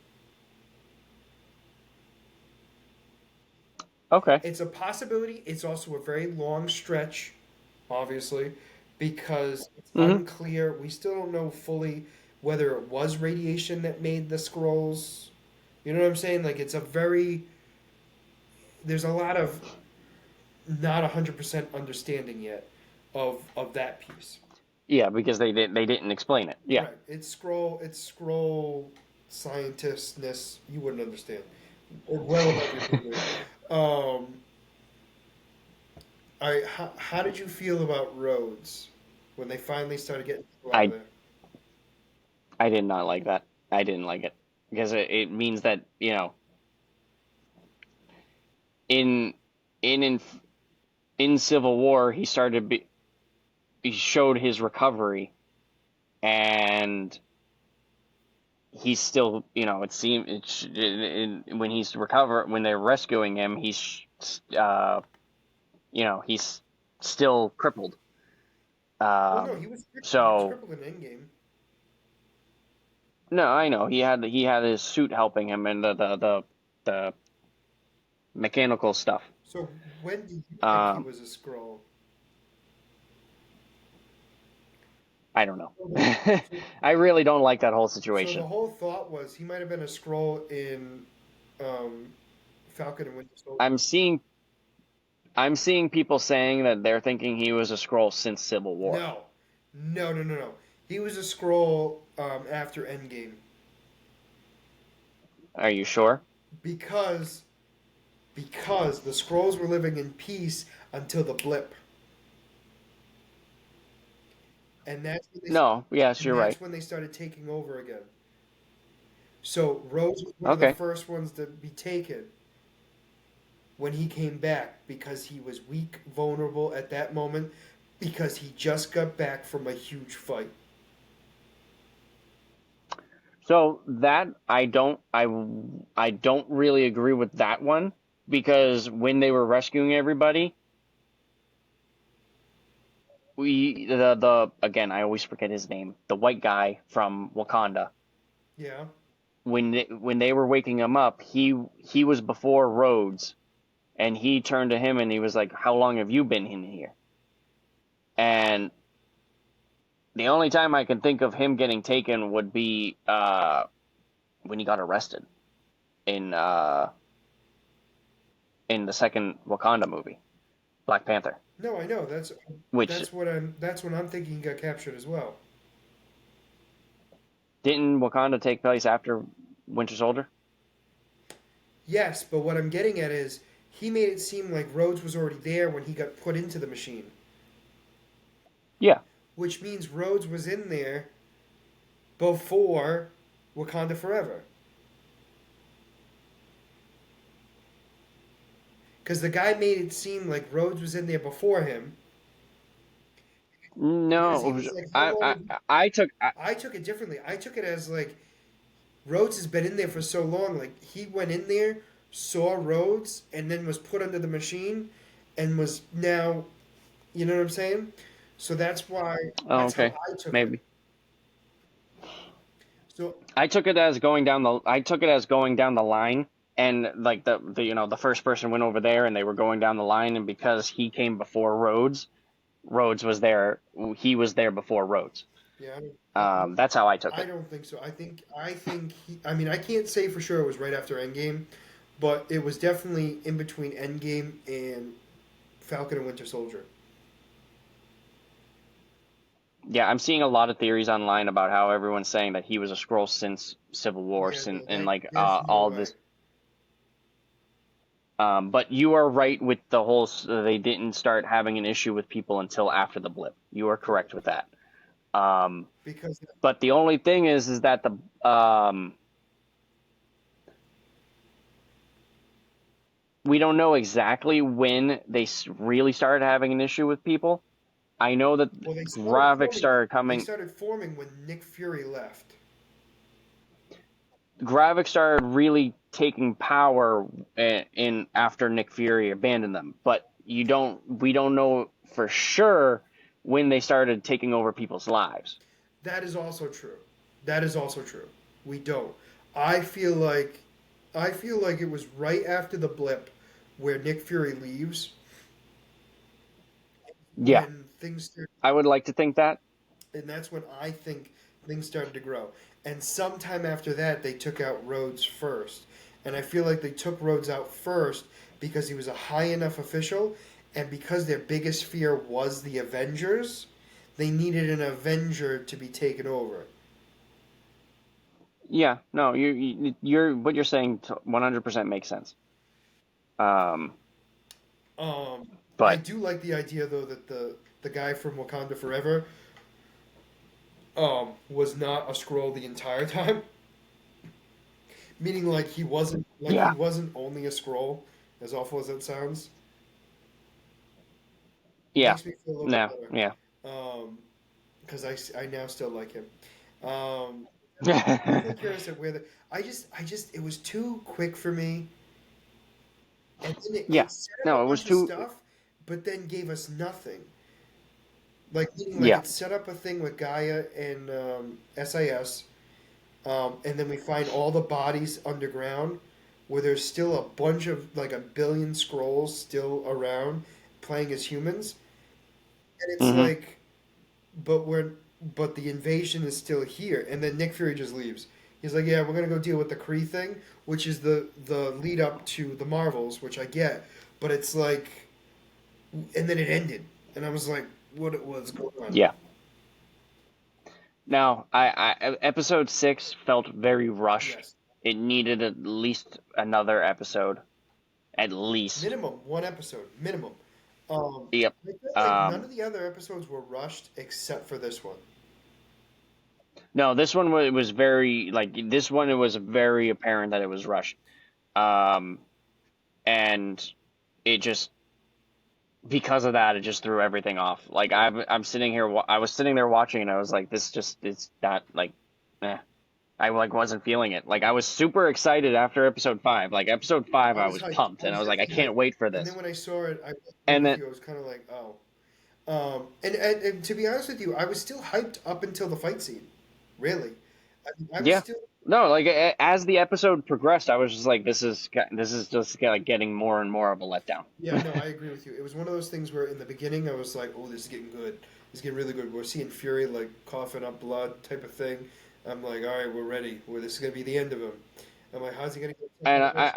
Okay. It's a possibility. It's also a very long stretch, obviously, because it's Hmm. unclear. We still don't know fully whether it was radiation that made the scrolls. You know what I'm saying? Like, it's a very. There's a lot of not 100% understanding yet of that piece. Yeah, because they didn't explain it. Yeah. Right. It's scroll scientistness. You wouldn't understand. Well above your pay grade. Um, how did you feel about Rhodes when they finally started getting people out of I there? I did not like that. I didn't like it because it means that in in in in Civil War he showed his recovery and he's still it seemed when he's when they're rescuing him uh he's still crippled. Well, no, he was crippled. He was So crippled in Endgame. no, I know he had his suit helping him and the mechanical stuff. So when did you think he Um, was a scroll? I don't know. So, so, I really don't like that whole so the situation. whole thought was he might have been a scroll in um, Falcon and Winter Soldier. I'm seeing I'm seeing people saying that they're thinking he was a scroll since Civil War. No, no, no, no, no. He was a scroll after Endgame Are you sure? because the scrolls were living in peace until the blip, and that's when they No. Yes, and you're right. that's when they started taking over again. So Rose was one of the Okay. first ones to be taken when he came back because he was weak, vulnerable at that moment because he just got back from a huge fight. So that I don't really agree with that one because when they were rescuing everybody, the again I always forget his name, the white guy from Wakanda. Yeah. When they were waking him up, he was before Rhodes, and he turned to him and he was like, "How long have you been in here?" And the only time I can think of him getting taken would be when he got arrested in uh, in the second Wakanda movie, Black Panther, No, I know. which That's what I'm thinking got captured as well. didn't Wakanda take place after Winter Soldier? Yes, but what I'm getting at is he made it seem like Rhodes was already there when he got put into the machine, Yeah. which means Rhodes was in there before Wakanda Forever. Because the guy made it seem like Rhodes was in there before him. Because he No, was like, "How long?" I took I took it differently. I took it as like Rhodes has been in there for so long. Like he went in there, saw Rhodes, and then was put under the machine, and was now. You know what I'm saying? So that's why. oh, That's how okay, I took it. maybe. So I took it as going down the line, and like the the first person went over there and they were going down the line, and because he came before Rhodes, Rhodes was there. He was there before Rhodes. yeah, That's how I took I it. don't think so. I think he. I mean, I can't say for sure it was right after Endgame, but it was definitely in between Endgame and Falcon and Winter Soldier. Yeah, I'm seeing a lot of theories online about how everyone's saying that he was a scroll since Civil War, Yeah, no, and that like there's no all way. this. But you are right with the whole. They didn't start having an issue with people until after the blip. You are Yeah, correct with that. Um, because but the only thing is that the we don't know exactly when they really started having an issue with people. I know that well, they started Gravik forming. started They coming. started forming when Nick Fury left. Gravik started really taking power in after Nick Fury abandoned them, but we don't know for sure when they started taking over people's lives. That is also true. That is also true. We don't. I feel like I feel like it was right after the blip where Nick Fury leaves Yeah, when things started, I would like to think that. and that's when I think things started to grow. And sometime after that, they took out Rhodes first. And I feel like they took Rhodes out first because he was a high enough official, and because their biggest fear was the Avengers, they needed an Avenger to be taken over. Yeah, no, you're what you're saying 100% makes sense. Um, I but do like the idea though that the guy from Wakanda Forever was not a scroll the entire time. Meaning like he yeah, wasn't only a scroll, as awful as that sounds. yeah, Makes me feel a little bit no, better. yeah. Because I now still like him. Um, definitely curious at where the I just it was too quick for me, and then Yeah, it set up no, a it was bunch of too. stuff, but then gave us nothing. Like meaning like Yeah. it set up a thing with Gaia and SIS, and then we find all the bodies underground, where there's still a bunch of like a billion scrolls still around, playing as humans, and it's Hmm. like, but we're but the invasion is still here, and then Nick Fury just leaves. He's like, yeah, we're gonna go deal with the Kree thing, which is the lead up to the Marvels, which I get, but it's like, and then it ended, and I was like, what it was going on? Yeah. Now, episode 6 felt very rushed. Yes, It needed at least another episode, at least. minimum one episode, minimum. Yep. I felt like none Um, of the other episodes were rushed except for this one. no, this one was very like this one. It was very apparent that it was rushed. Um, and it just because of that, it just threw everything off. Like I'm sitting here, I was sitting there watching, and I was like, this just it's not like, eh. I like wasn't feeling it. Like I was super excited after episode 5. Like episode 5 I I was was hyped. pumped I and I was was like I actually can't hyped. wait for And then this. when I saw it, I agree And with then you. I was kind of like, oh. And to be honest with you, I was still hyped up until the fight scene. Really, I was yeah. still. No, like as the episode progressed, I was just like this is just like getting more and more of a letdown. Yeah, no, I agree with you. It was one of those things where in the beginning I was like, oh, this is getting good. This is getting really good. We're seeing Fury like coughing up blood type of thing. I'm like, all right, we're ready. This is gonna be the end of him. I'm like, how's he gonna get And something else?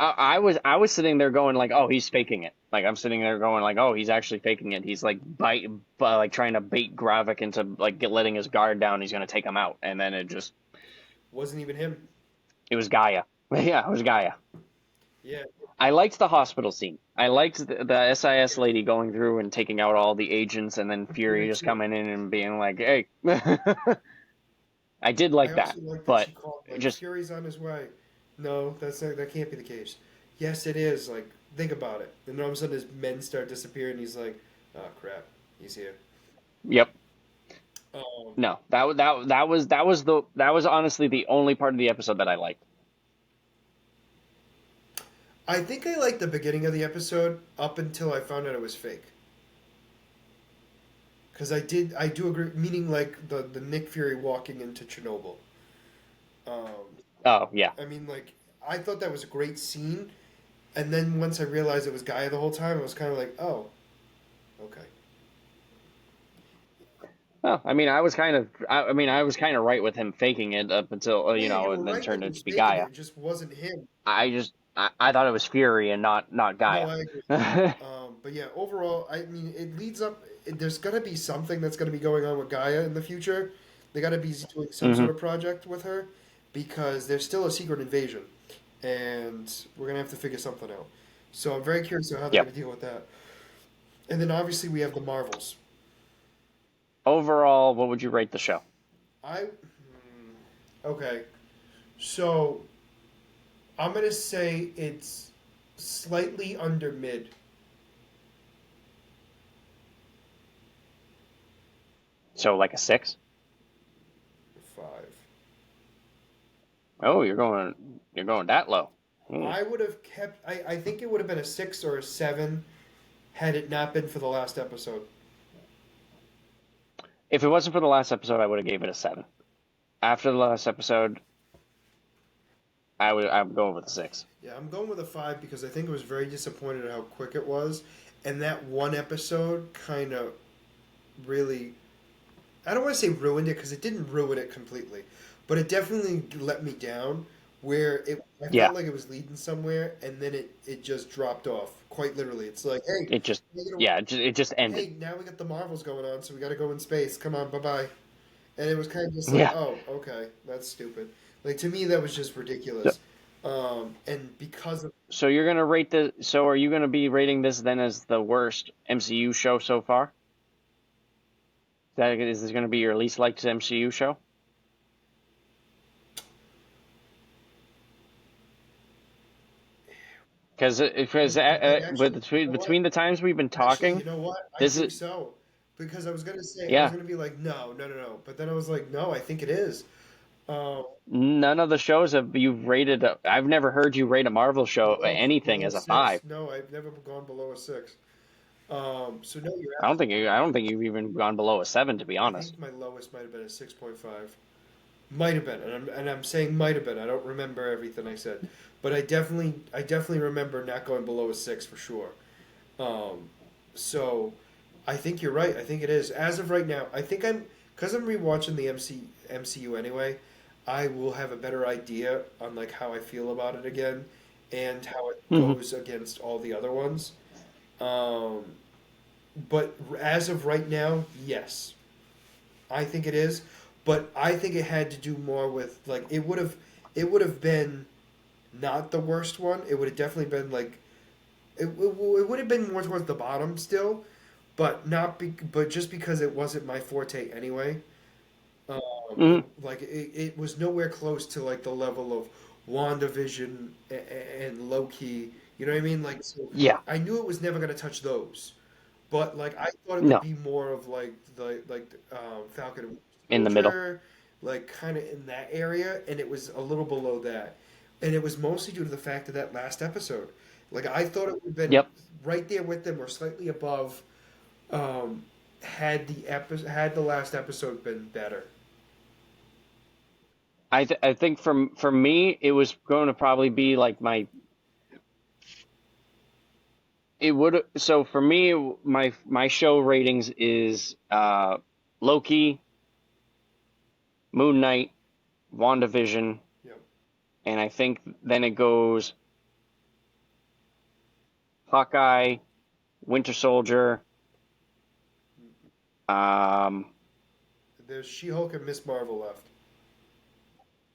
I was sitting there going like, oh, he's faking it. Like I'm sitting there going like, oh, he's actually faking it. He's like like trying to bait Gravik into like letting his guard down. He's gonna take him out, and then Wasn't even him. it was Gaia. Yeah, it was Gaia. Yeah, I liked the hospital scene. I liked the SIS lady going through and taking out all the agents, and then Fury Fury just too. coming in and being like, hey. I did I like that, also like that but she called like just Fury's on his way. No, that can't be the case. Yes, it is. Like, think about it. And then all of a sudden his men start disappearing. And he's like, oh crap, he's here. yep. Um, No, that was honestly the only part of the episode that I liked. I think I liked the beginning of the episode up until I found out it was fake. Because I do agree. Meaning like the Nick Fury walking into Chernobyl. Um, Oh yeah. I mean, like I thought that was a great scene, and then once I realized it was Gaia the whole time, I was kind of like, oh, okay. Well, I mean, I mean, I was kind of right with him faking it up until Yeah, you were and then right that turned he it was to be faking it. Gaia. It just wasn't him. I thought it was Fury and not No, Gaia. I agree. But yeah, overall, I mean, it leads up. There's gonna be something that's gonna be going on with Gaia in the future. They gotta be doing some hmm sort of project with her because there's still a secret invasion, and we're gonna have to figure something out. So I'm very curious to how they're Yep. gonna deal with that. And then obviously we have the Marvels. Overall, what would you rate the show? Okay, so I'm gonna say it's slightly under mid. So like a 6? 5. Oh, you're going that low. Hmm. I would have kept. I think it would have been a 6 or a 7 had it not been for the last episode. If it wasn't for the last episode, I would have gave it a 7. After the last episode, I would go with a 6. Yeah, I'm going with a 5 because I think I was very disappointed at how quick it was, and that one episode kind of really. I don't want to say ruined it because it didn't ruin it completely, but it definitely let me down. Where I Yeah. felt like it was leading somewhere, and then it just dropped off. Quite literally, it's like, hey, It just we gotta, yeah, it just ended. hey, now we got the Marvels going on, so we got to go in space. Come on, bye bye. And it was kind of just like, Yeah. oh, okay, that's stupid. Like to me, that was just So, ridiculous. And because of so you're gonna rate the so are you gonna be rating this then as the worst MCU show so far? That is this gonna be your least liked MCU show? Because I actually, you know what? between the times we've been Actually, you talking, know what? I this is think so. Because I was gonna say, I was yeah. gonna be like, no, no, no, no. But then I was like, no, I think it is. Um, None of the shows have you've rated. I've never heard you rate a Marvel show anything below as a a 5. six. No, I've never gone below a 6. So no, you're I don't think you've even gone below a 7 to be I honest. think my lowest might have been a 6.5. Might have been, and I'm saying might have been. I don't remember everything I said, but I definitely remember not going below a 6 for sure. Um, so I think you're right. I think it is. As of right now, I think because I'm rewatching the MCU anyway. I will have a better idea on like how I feel about it again, and how it hmm goes against all the other ones. Um, but as of right now, yes, I think it is, but I think it had to do more with like it would have been not the worst one. It would have definitely been like it would have been more towards the bottom still, but not but just because it wasn't my forte anyway. hmm Like it was nowhere close to like the level of WandaVision and Loki. You know what I mean? Like so Yeah. I knew it was never gonna touch those. But like I thought it would No. be more of like the Falcon and Winter In the middle. Soldier, like kind of in that area, and it was a little below that, and it was mostly due to the fact of that last episode. Like I thought it would have been Yep. right there with them or slightly above, um, had the last episode been better. I think for me it was going to probably be like it would so for me my show ratings is Loki, Moon Knight, WandaVision, Yep. and I think then it goes Hawkeye, Winter Soldier, um There's She-Hulk and Miss Marvel left.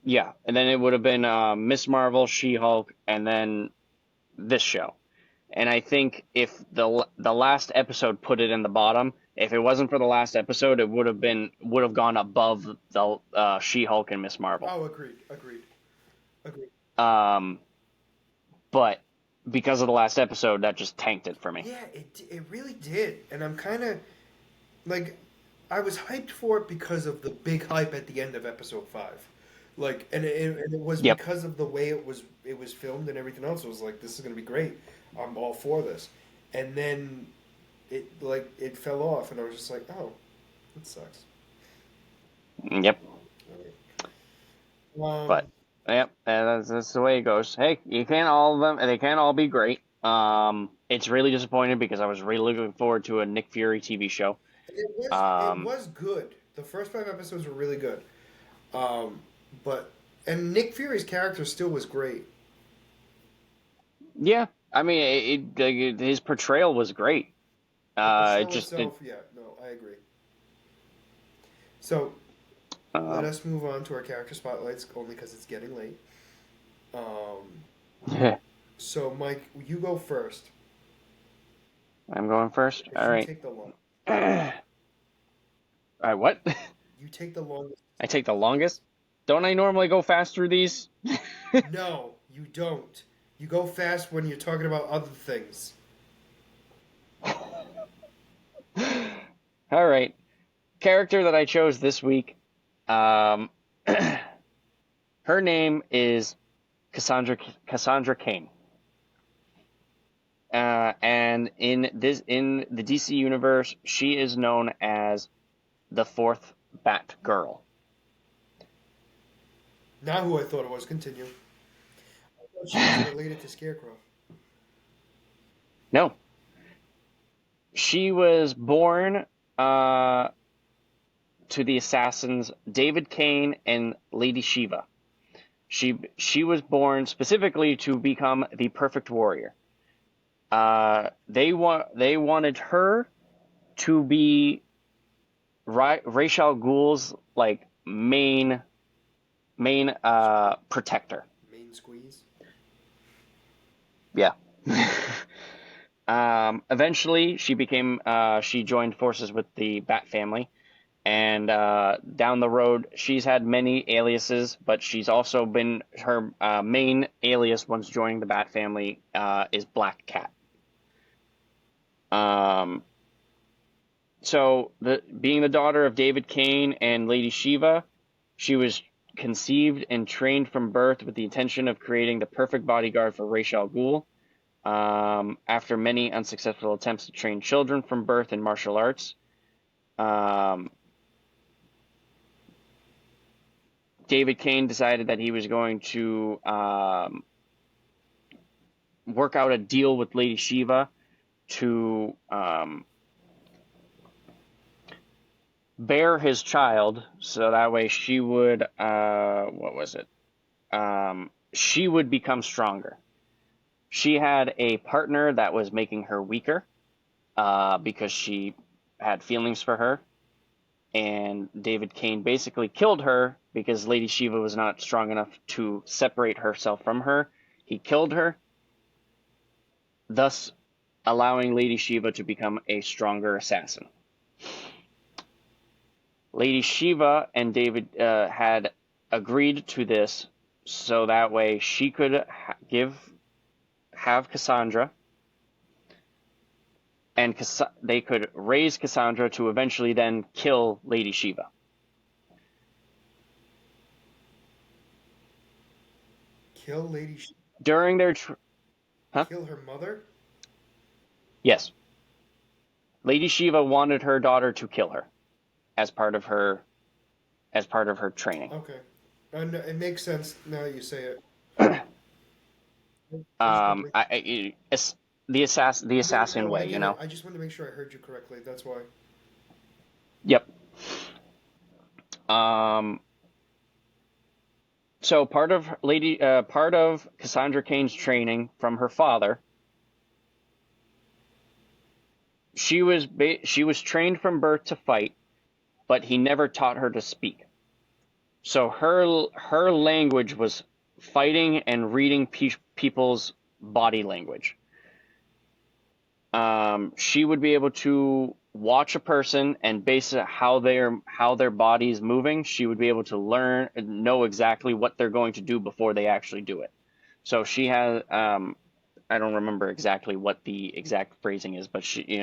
yeah, and then it would have been Miss Marvel, She-Hulk, and then this show. And I think if the last episode put it in the bottom, if it wasn't for the last episode, it would have gone above the She-Hulk and Miss Marvel. Oh, agreed, agreed, agreed. Um, but because of the last episode, that just tanked it for me. Yeah, it really did, and I'm kind of like, I was hyped for it because of the big hype at the end of episode 5. Like, and it was Yep. because of the way it was filmed and everything else. It was like, this is gonna be great. I'm all for this. And then it fell off, and I was just like, oh, that sucks. Yep. But Um, yep, that's the way it goes. Hey, you can't all of them. They can't all be great. It's really disappointing because I was really looking forward to a Nick Fury TV show. it Um, was good. The first 5 episodes were really good. Um, but and Nick Fury's character still was great. yeah, I mean, his portrayal was great. But the It show just it. itself, yeah, no, I agree. So let Um, us move on to our character spotlights, only because it's getting late. Um, I'm so Mike, you go first. going first. If All you right. take the long, All right. What? you take the longest. I take the longest. Don't I normally go fast through these? No, you don't. You go fast when you're talking about other things. All right. Character that I chose this week. Um, her name is Cassandra Cain. And in the DC universe, she is known as the fourth Batgirl. Not who I thought it was. Continue. I thought she was related to Scarecrow. No, she was born uh, to the assassins David Cain and Lady Shiva. She was born specifically to become the perfect warrior. They wanted her to be Ra's al Ghul's like main protector. Main squeeze. Yeah. Eventually, she joined forces with the Bat family, and down the road, she's had many aliases, but she's also been her main alias once joining the Bat family is Black Cat. Um, so being the daughter of David Cain and Lady Shiva, she was conceived and trained from birth with the intention of creating the perfect bodyguard for Ra's al Ghul. After many unsuccessful attempts to train children from birth in martial arts, um, David Cain decided that he was going to work out a deal with Lady Shiva to bear his child, so that way she would what was it? She would become stronger. She had a partner that was making her weaker because she had feelings for her, and David Cain basically killed her because Lady Shiva was not strong enough to separate herself from her. He killed her, thus allowing Lady Shiva to become a stronger assassin. Lady Shiva and David had agreed to this so that way she could have Cassandra, and they could raise Cassandra to eventually then kill Lady Shiva. Kill during their huh? kill her mother? Yes, Lady Shiva wanted her daughter to kill her as part of her training. Okay. It makes sense now that you say it. It's um, complete. I, I, it's the assassin No, I way, you get it. know. I just wanted to make sure I heard you correctly. That's why. Yep. Um, so part of Cassandra Cain's training from her father, she was trained from birth to fight, but he never taught her to speak. So her language was fighting and reading people's body language. She would be able to watch a person and base it how their body is moving. She would be able to know exactly what they're going to do before they actually do it. So she has I don't remember exactly what the exact phrasing is, but she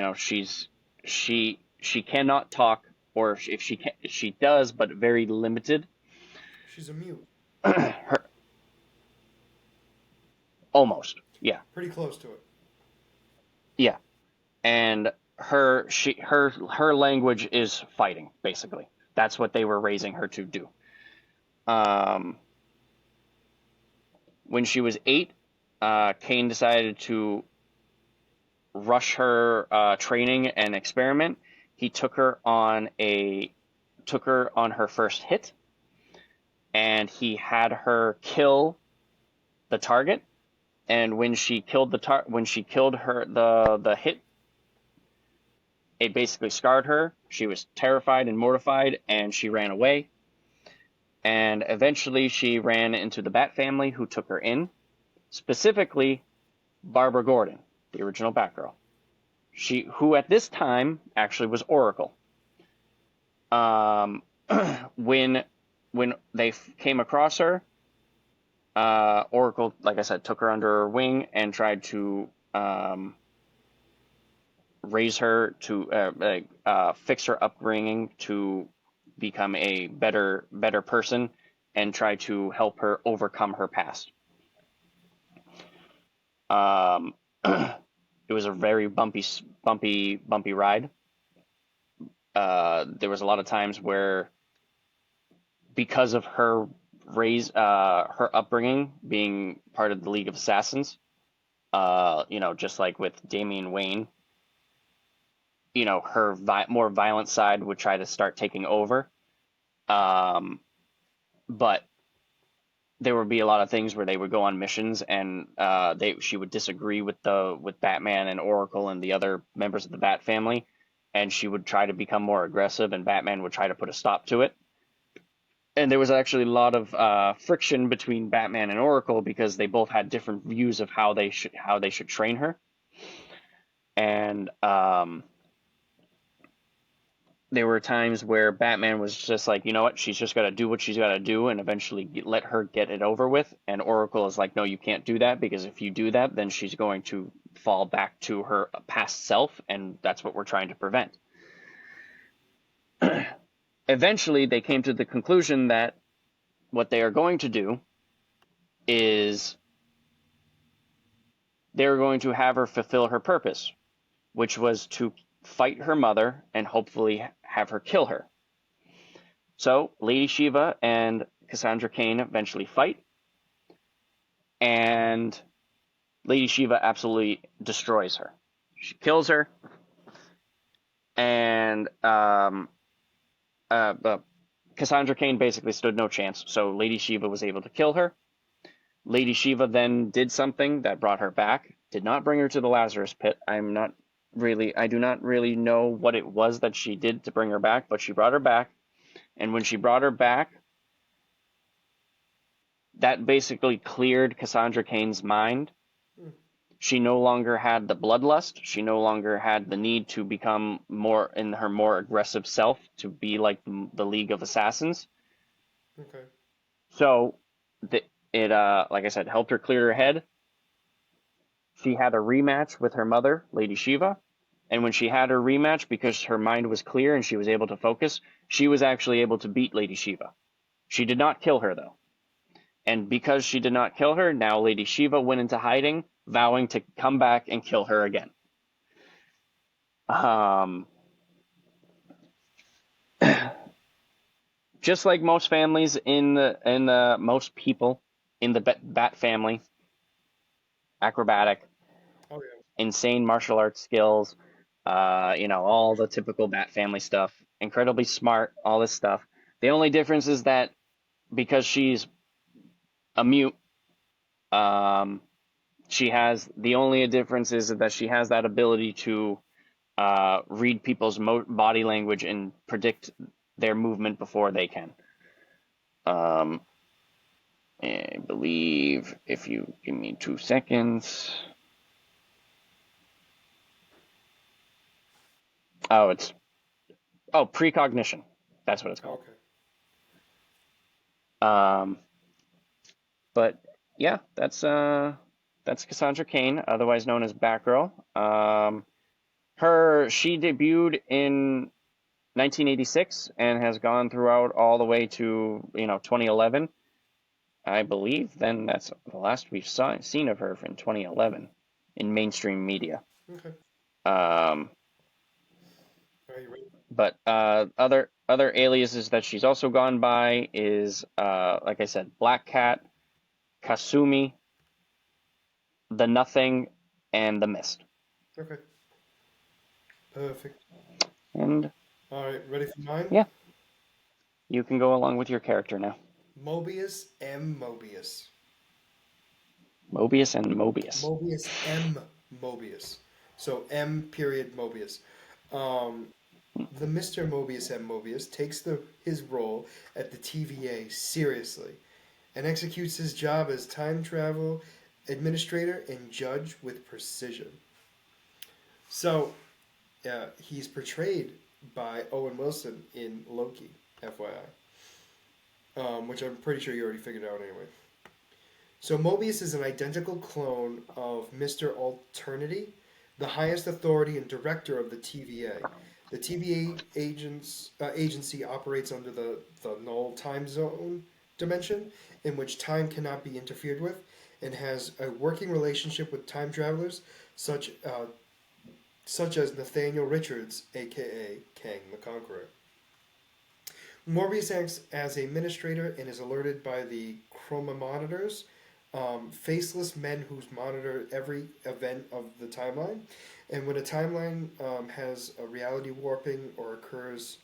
cannot talk, or if she can, she does, but very limited. She's a mute. Her almost, yeah, Pretty close to it. yeah, and her language is fighting, basically. That's what they were raising her to do. Um, when she was 8, Kane decided to rush her training and experiment. He took her on her first hit, and he had her kill the target. And when she killed her the hit, it basically scarred her. She was terrified and mortified, and she ran away. And eventually, she ran into the Bat family, who took her in. Specifically, Barbara Gordon, the original Batgirl. Who at this time actually was Oracle. Um, when they came across her, Oracle, like I said, took her under her wing and tried to raise her to fix her upbringing to become a better person, and try to help her overcome her past. Um, it was a very bumpy ride. There was a lot of times where, because of her upbringing, being part of the League of Assassins, just like with Damian Wayne, her more violent side would try to start taking over. Um, but there would be a lot of things where they would go on missions, and she would disagree with Batman and Oracle and the other members of the Bat family, and she would try to become more aggressive, and Batman would try to put a stop to it. And there was actually a lot of friction between Batman and Oracle, because they both had different views of how they should train her. And there were times where Batman was just like, you know what, she's just got to do what she's got to do, and eventually let her get it over with. And Oracle is like, no, you can't do that, because if you do that, then she's going to fall back to her past self, and that's what we're trying to prevent. Eventually, they came to the conclusion that what they are going to do is they're going to have her fulfill her purpose, which was to fight her mother and hopefully have her kill her. So Lady Shiva and Cassandra Cain eventually fight, and Lady Shiva absolutely destroys her. She kills her, and Cassandra Cain basically stood no chance. So Lady Shiva was able to kill her. Lady Shiva then did something that brought her back. Did not bring her to the Lazarus pit. I do not really know what it was that she did to bring her back, but she brought her back. And when she brought her back, that basically cleared Cassandra Cain's mind. Hmm. She no longer had the bloodlust. She no longer had the need to become more in her more aggressive self, to be like the League of Assassins. Okay. So it like I said, helped her clear her head. She had a rematch with her mother, Lady Shiva. And when she had her rematch, because her mind was clear and she was able to focus, she was actually able to beat Lady Shiva. She did not kill her, though. And because she did not kill her, now Lady Shiva went into hiding, vowing to come back and kill her again. Um, just like most families in the most people in the Bat family, acrobatic, Oh yeah. insane martial arts skills, all the typical Bat family stuff. Incredibly smart, all this stuff. The only difference is that because she's a mute, um, she has the only difference is that she has that ability to read people's body language and predict their movement before they can. Um, I believe if you give me 2 seconds. Oh, it's precognition. That's what it's called. Okay. Um, but yeah, that's Cassandra Cain, otherwise known as Batgirl. She debuted in 1986 and has gone throughout all the way to 2011, I believe. Then that's the last we've seen of her in 2011 in mainstream media. Okay. Um, Are you ready? but other aliases that she's also gone by is like I said, Black Cat, Kasumi, the Nothing, and the Mist. Okay. Perfect. And All right. Ready for mine? yeah, you can go along with your character now. Mobius M. Mobius. Mobius and Mobius. Mobius M. Mobius. So M. Period Mobius. Um, the Mr. Mobius M. Mobius takes his role at the TVA seriously and executes his job as time travel administrator and judge with precision. So, he's portrayed by Owen Wilson in Loki, FYI, which I'm pretty sure you already figured out anyway. So Mobius is an identical clone of Mr. Alternity, the highest authority and director of the TVA. The TVA agency operates under the null time zone dimension, in which time cannot be interfered with, and has a working relationship with time travelers such such as Nathaniel Richards, aka Kang the Conqueror. Morbius acts as a administrator and is alerted by the chroma monitors, faceless men who monitor every event of the timeline. And when a timeline has a reality warping or occurs,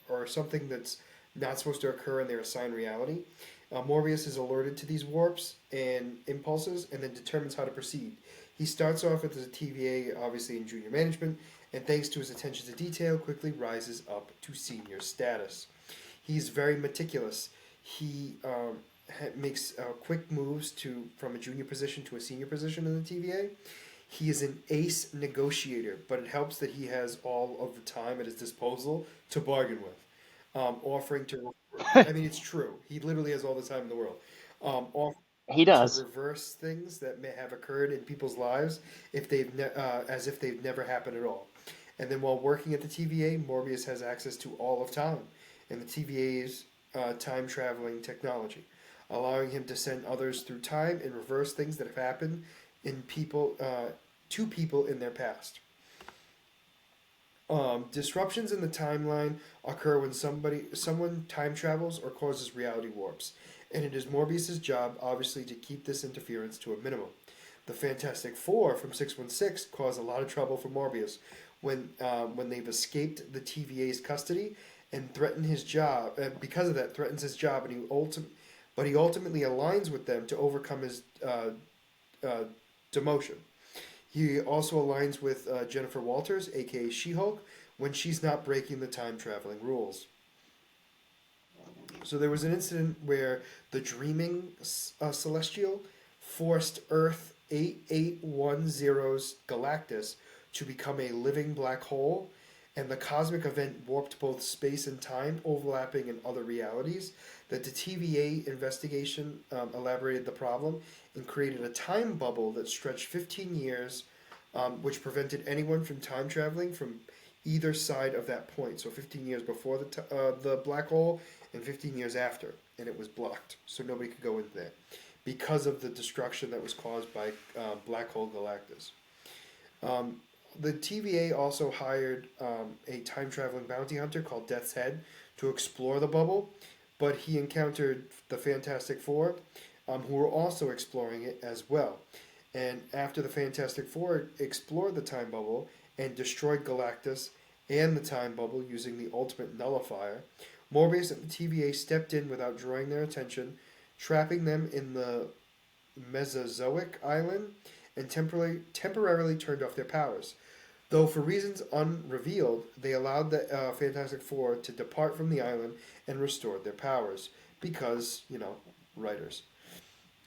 or something that's not supposed to occur in their assigned reality, Morbius is alerted to these warps and impulses and then determines how to proceed. He starts off as a TVA, obviously in junior management, and thanks to his attention to detail, quickly rises up to senior status. He's very meticulous. He makes quick moves to from a junior position to a senior position in the TVA. He is an ace negotiator, but it helps that he has all of the time at his disposal to bargain with, offering to. I mean, it's true. He literally has all the time in the world. Offering He to does. reverse things that may have occurred in people's lives if as if they've never happened at all. And then while working at the TVA, Morbius has access to all of time and the TVA's time traveling technology, allowing him to send others through time and reverse things that have happened in people to people in their past. Disruptions in the timeline occur when someone time travels or causes reality warps, and it is Morbius's job, obviously, to keep this interference to a minimum. The Fantastic Four from 616 cause a lot of trouble for Morbius when they've escaped the TVA's custody and threaten his job. Because of that, threatens his job, and he ultimately aligns with them to overcome his uh, demotion. He also aligns with Jennifer Walters, aka She-Hulk, when she's not breaking the time traveling rules. So there was an incident where the Dreaming Celestial forced Earth 8810's Galactus to become a living black hole, and the cosmic event warped both space and time, overlapping in other realities. That the TVA investigation elaborated the problem and created a time bubble that stretched 15 years, which prevented anyone from time traveling from either side of that point. So 15 years before the black hole and 15 years after. and it was blocked, so nobody could go in there because of the destruction that was caused by Black Hole Galactus. Um, the TVA also hired a time traveling bounty hunter called Death's Head to explore the bubble, but he encountered the Fantastic Four, who were also exploring it as well. And after the Fantastic Four explored the time bubble and destroyed Galactus and the time bubble using the ultimate nullifier, Morbius and the TVA stepped in without drawing their attention, trapping them in the Mesozoic island and temporarily turned off their powers. Though for reasons unrevealed, they allowed the Fantastic Four to depart from the island and restored their powers because, writers.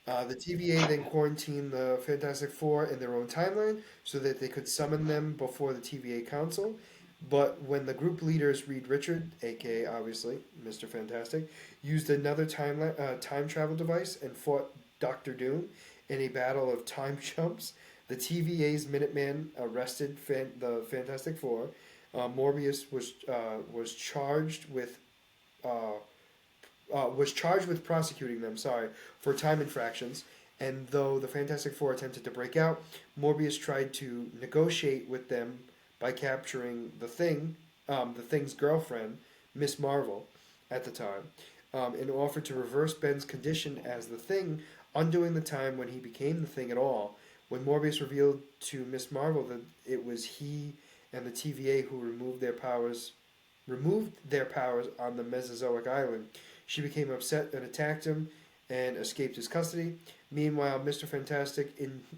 The TVA then quarantined the Fantastic Four in their own timeline so that they could summon them before the TVA Council. But when the group leaders Reed Richard, aka obviously Mr. Fantastic, used another time travel device and fought Doctor Doom in a battle of time jumps, the TVA's Minuteman arrested the Fantastic Four. Morbius was charged with uh, prosecuting them, sorry, for time infractions. And though the Fantastic Four attempted to break out, Morbius tried to negotiate with them by capturing the Thing's girlfriend, Miss Marvel, at the time, and offered to reverse Ben's condition as the Thing, undoing the time when he became the Thing at all. When Morbius revealed to Miss Marvel that it was he and the TVA who removed their powers on the Mesozoic island, she became upset and attacked him and escaped his custody. Meanwhile, Mr. Fantastic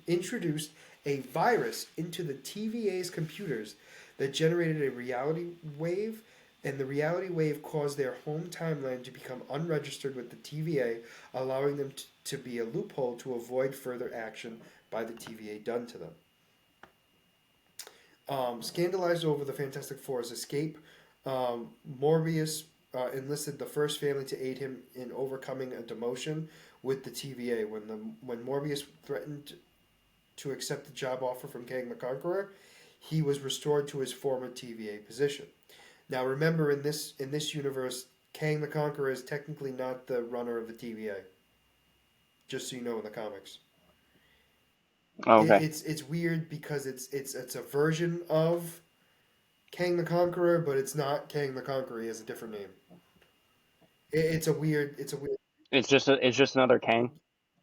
introduced a virus into the TVA's computers that generated a reality wave, and the reality wave caused their home timeline to become unregistered with the TVA, allowing them to be a loophole to avoid further action by the TVA done to them. Scandalized over the Fantastic Four's escape, Morbius enlisted the first family to aid him in overcoming a demotion with the TVA. When Morbius threatened to accept the job offer from Kang the Conqueror, he was restored to his former TVA position. Now, remember, in this universe, Kang the Conqueror is technically not the runner of the TVA. Just so you know, in the comics, Okay. it's weird because it's a version of Kang the Conqueror, but it's not Kang the Conqueror. He has a different name. It's a weird. It's just another Kang.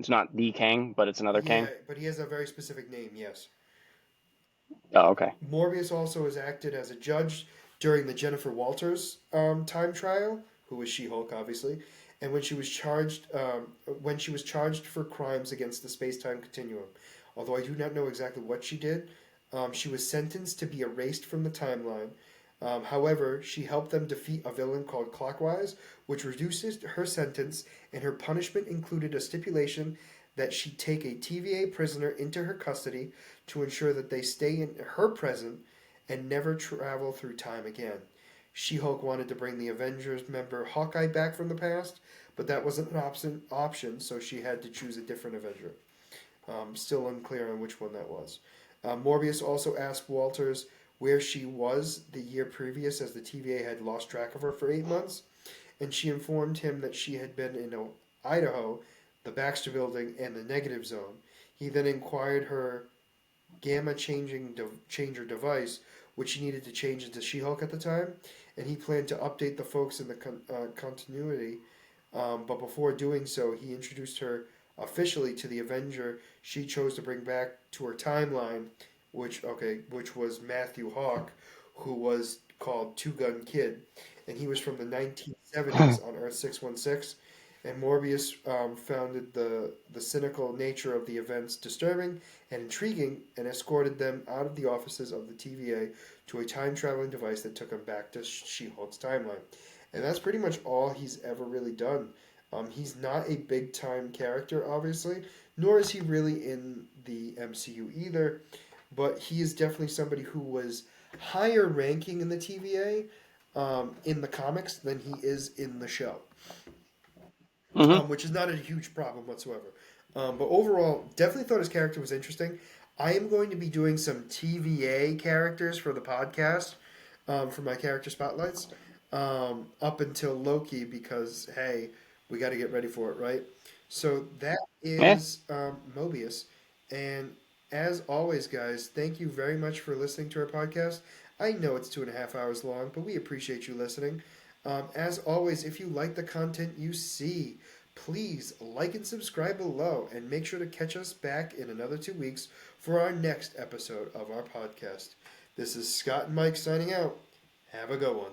It's not the Kang, but it's another Yeah, Kang. but he has a very specific name. Yes. Oh, okay. Morbius also has acted as a judge during the Jennifer Walters time trial, who was She-Hulk, obviously, and when she was charged for crimes against the space-time continuum. Although I do not know exactly what she did, she was sentenced to be erased from the timeline. However, she helped them defeat a villain called Clockwise, which reduces her sentence, and her punishment included a stipulation that she take a TVA prisoner into her custody to ensure that they stay in her present and never travel through time again. She Hulk wanted to bring the Avengers member Hawkeye back from the past, but that wasn't an option, so she had to choose a different Avenger. Still unclear on which one that was. Morbius also asked Walters where she was the year previous, as the TVA had lost track of her for 8 months, and she informed him that she had been in Idaho, the Baxter Building, and the Negative Zone. He then inquired her gamma changer device, which he needed to change into She-Hulk at the time, and he planned to update the folks in the continuity. But before doing so, he introduced her officially to the Avenger she chose to bring back to her timeline, which was Matthew Hawk, who was called Two Gun Kid, and he was from the 1970s on Earth 616. And Morbius found the cynical nature of the events disturbing and intriguing, and escorted them out of the offices of the TVA to a time traveling device that took him back to She Hulk's timeline. And that's pretty much all he's ever really done. He's not a big time character, obviously, nor is he really in the MCU either, but he is definitely somebody who was higher ranking in the TVA in the comics than he is in the show, Mm-hmm. which is not a huge problem whatsoever. But overall, definitely thought his character was interesting. I am going to be doing some TVA characters for the podcast for my character spotlights up until Loki because, hey, we got to get ready for it, right? So that Yeah. is Mobius. And as always, guys, thank you very much for listening to our podcast. I know it's 2.5 hours long, but we appreciate you listening. As always, if you like the content you see, please like and subscribe below and make sure to catch us back in another 2 weeks for our next episode of our podcast. This is Scott and Mike signing out. Have a good one.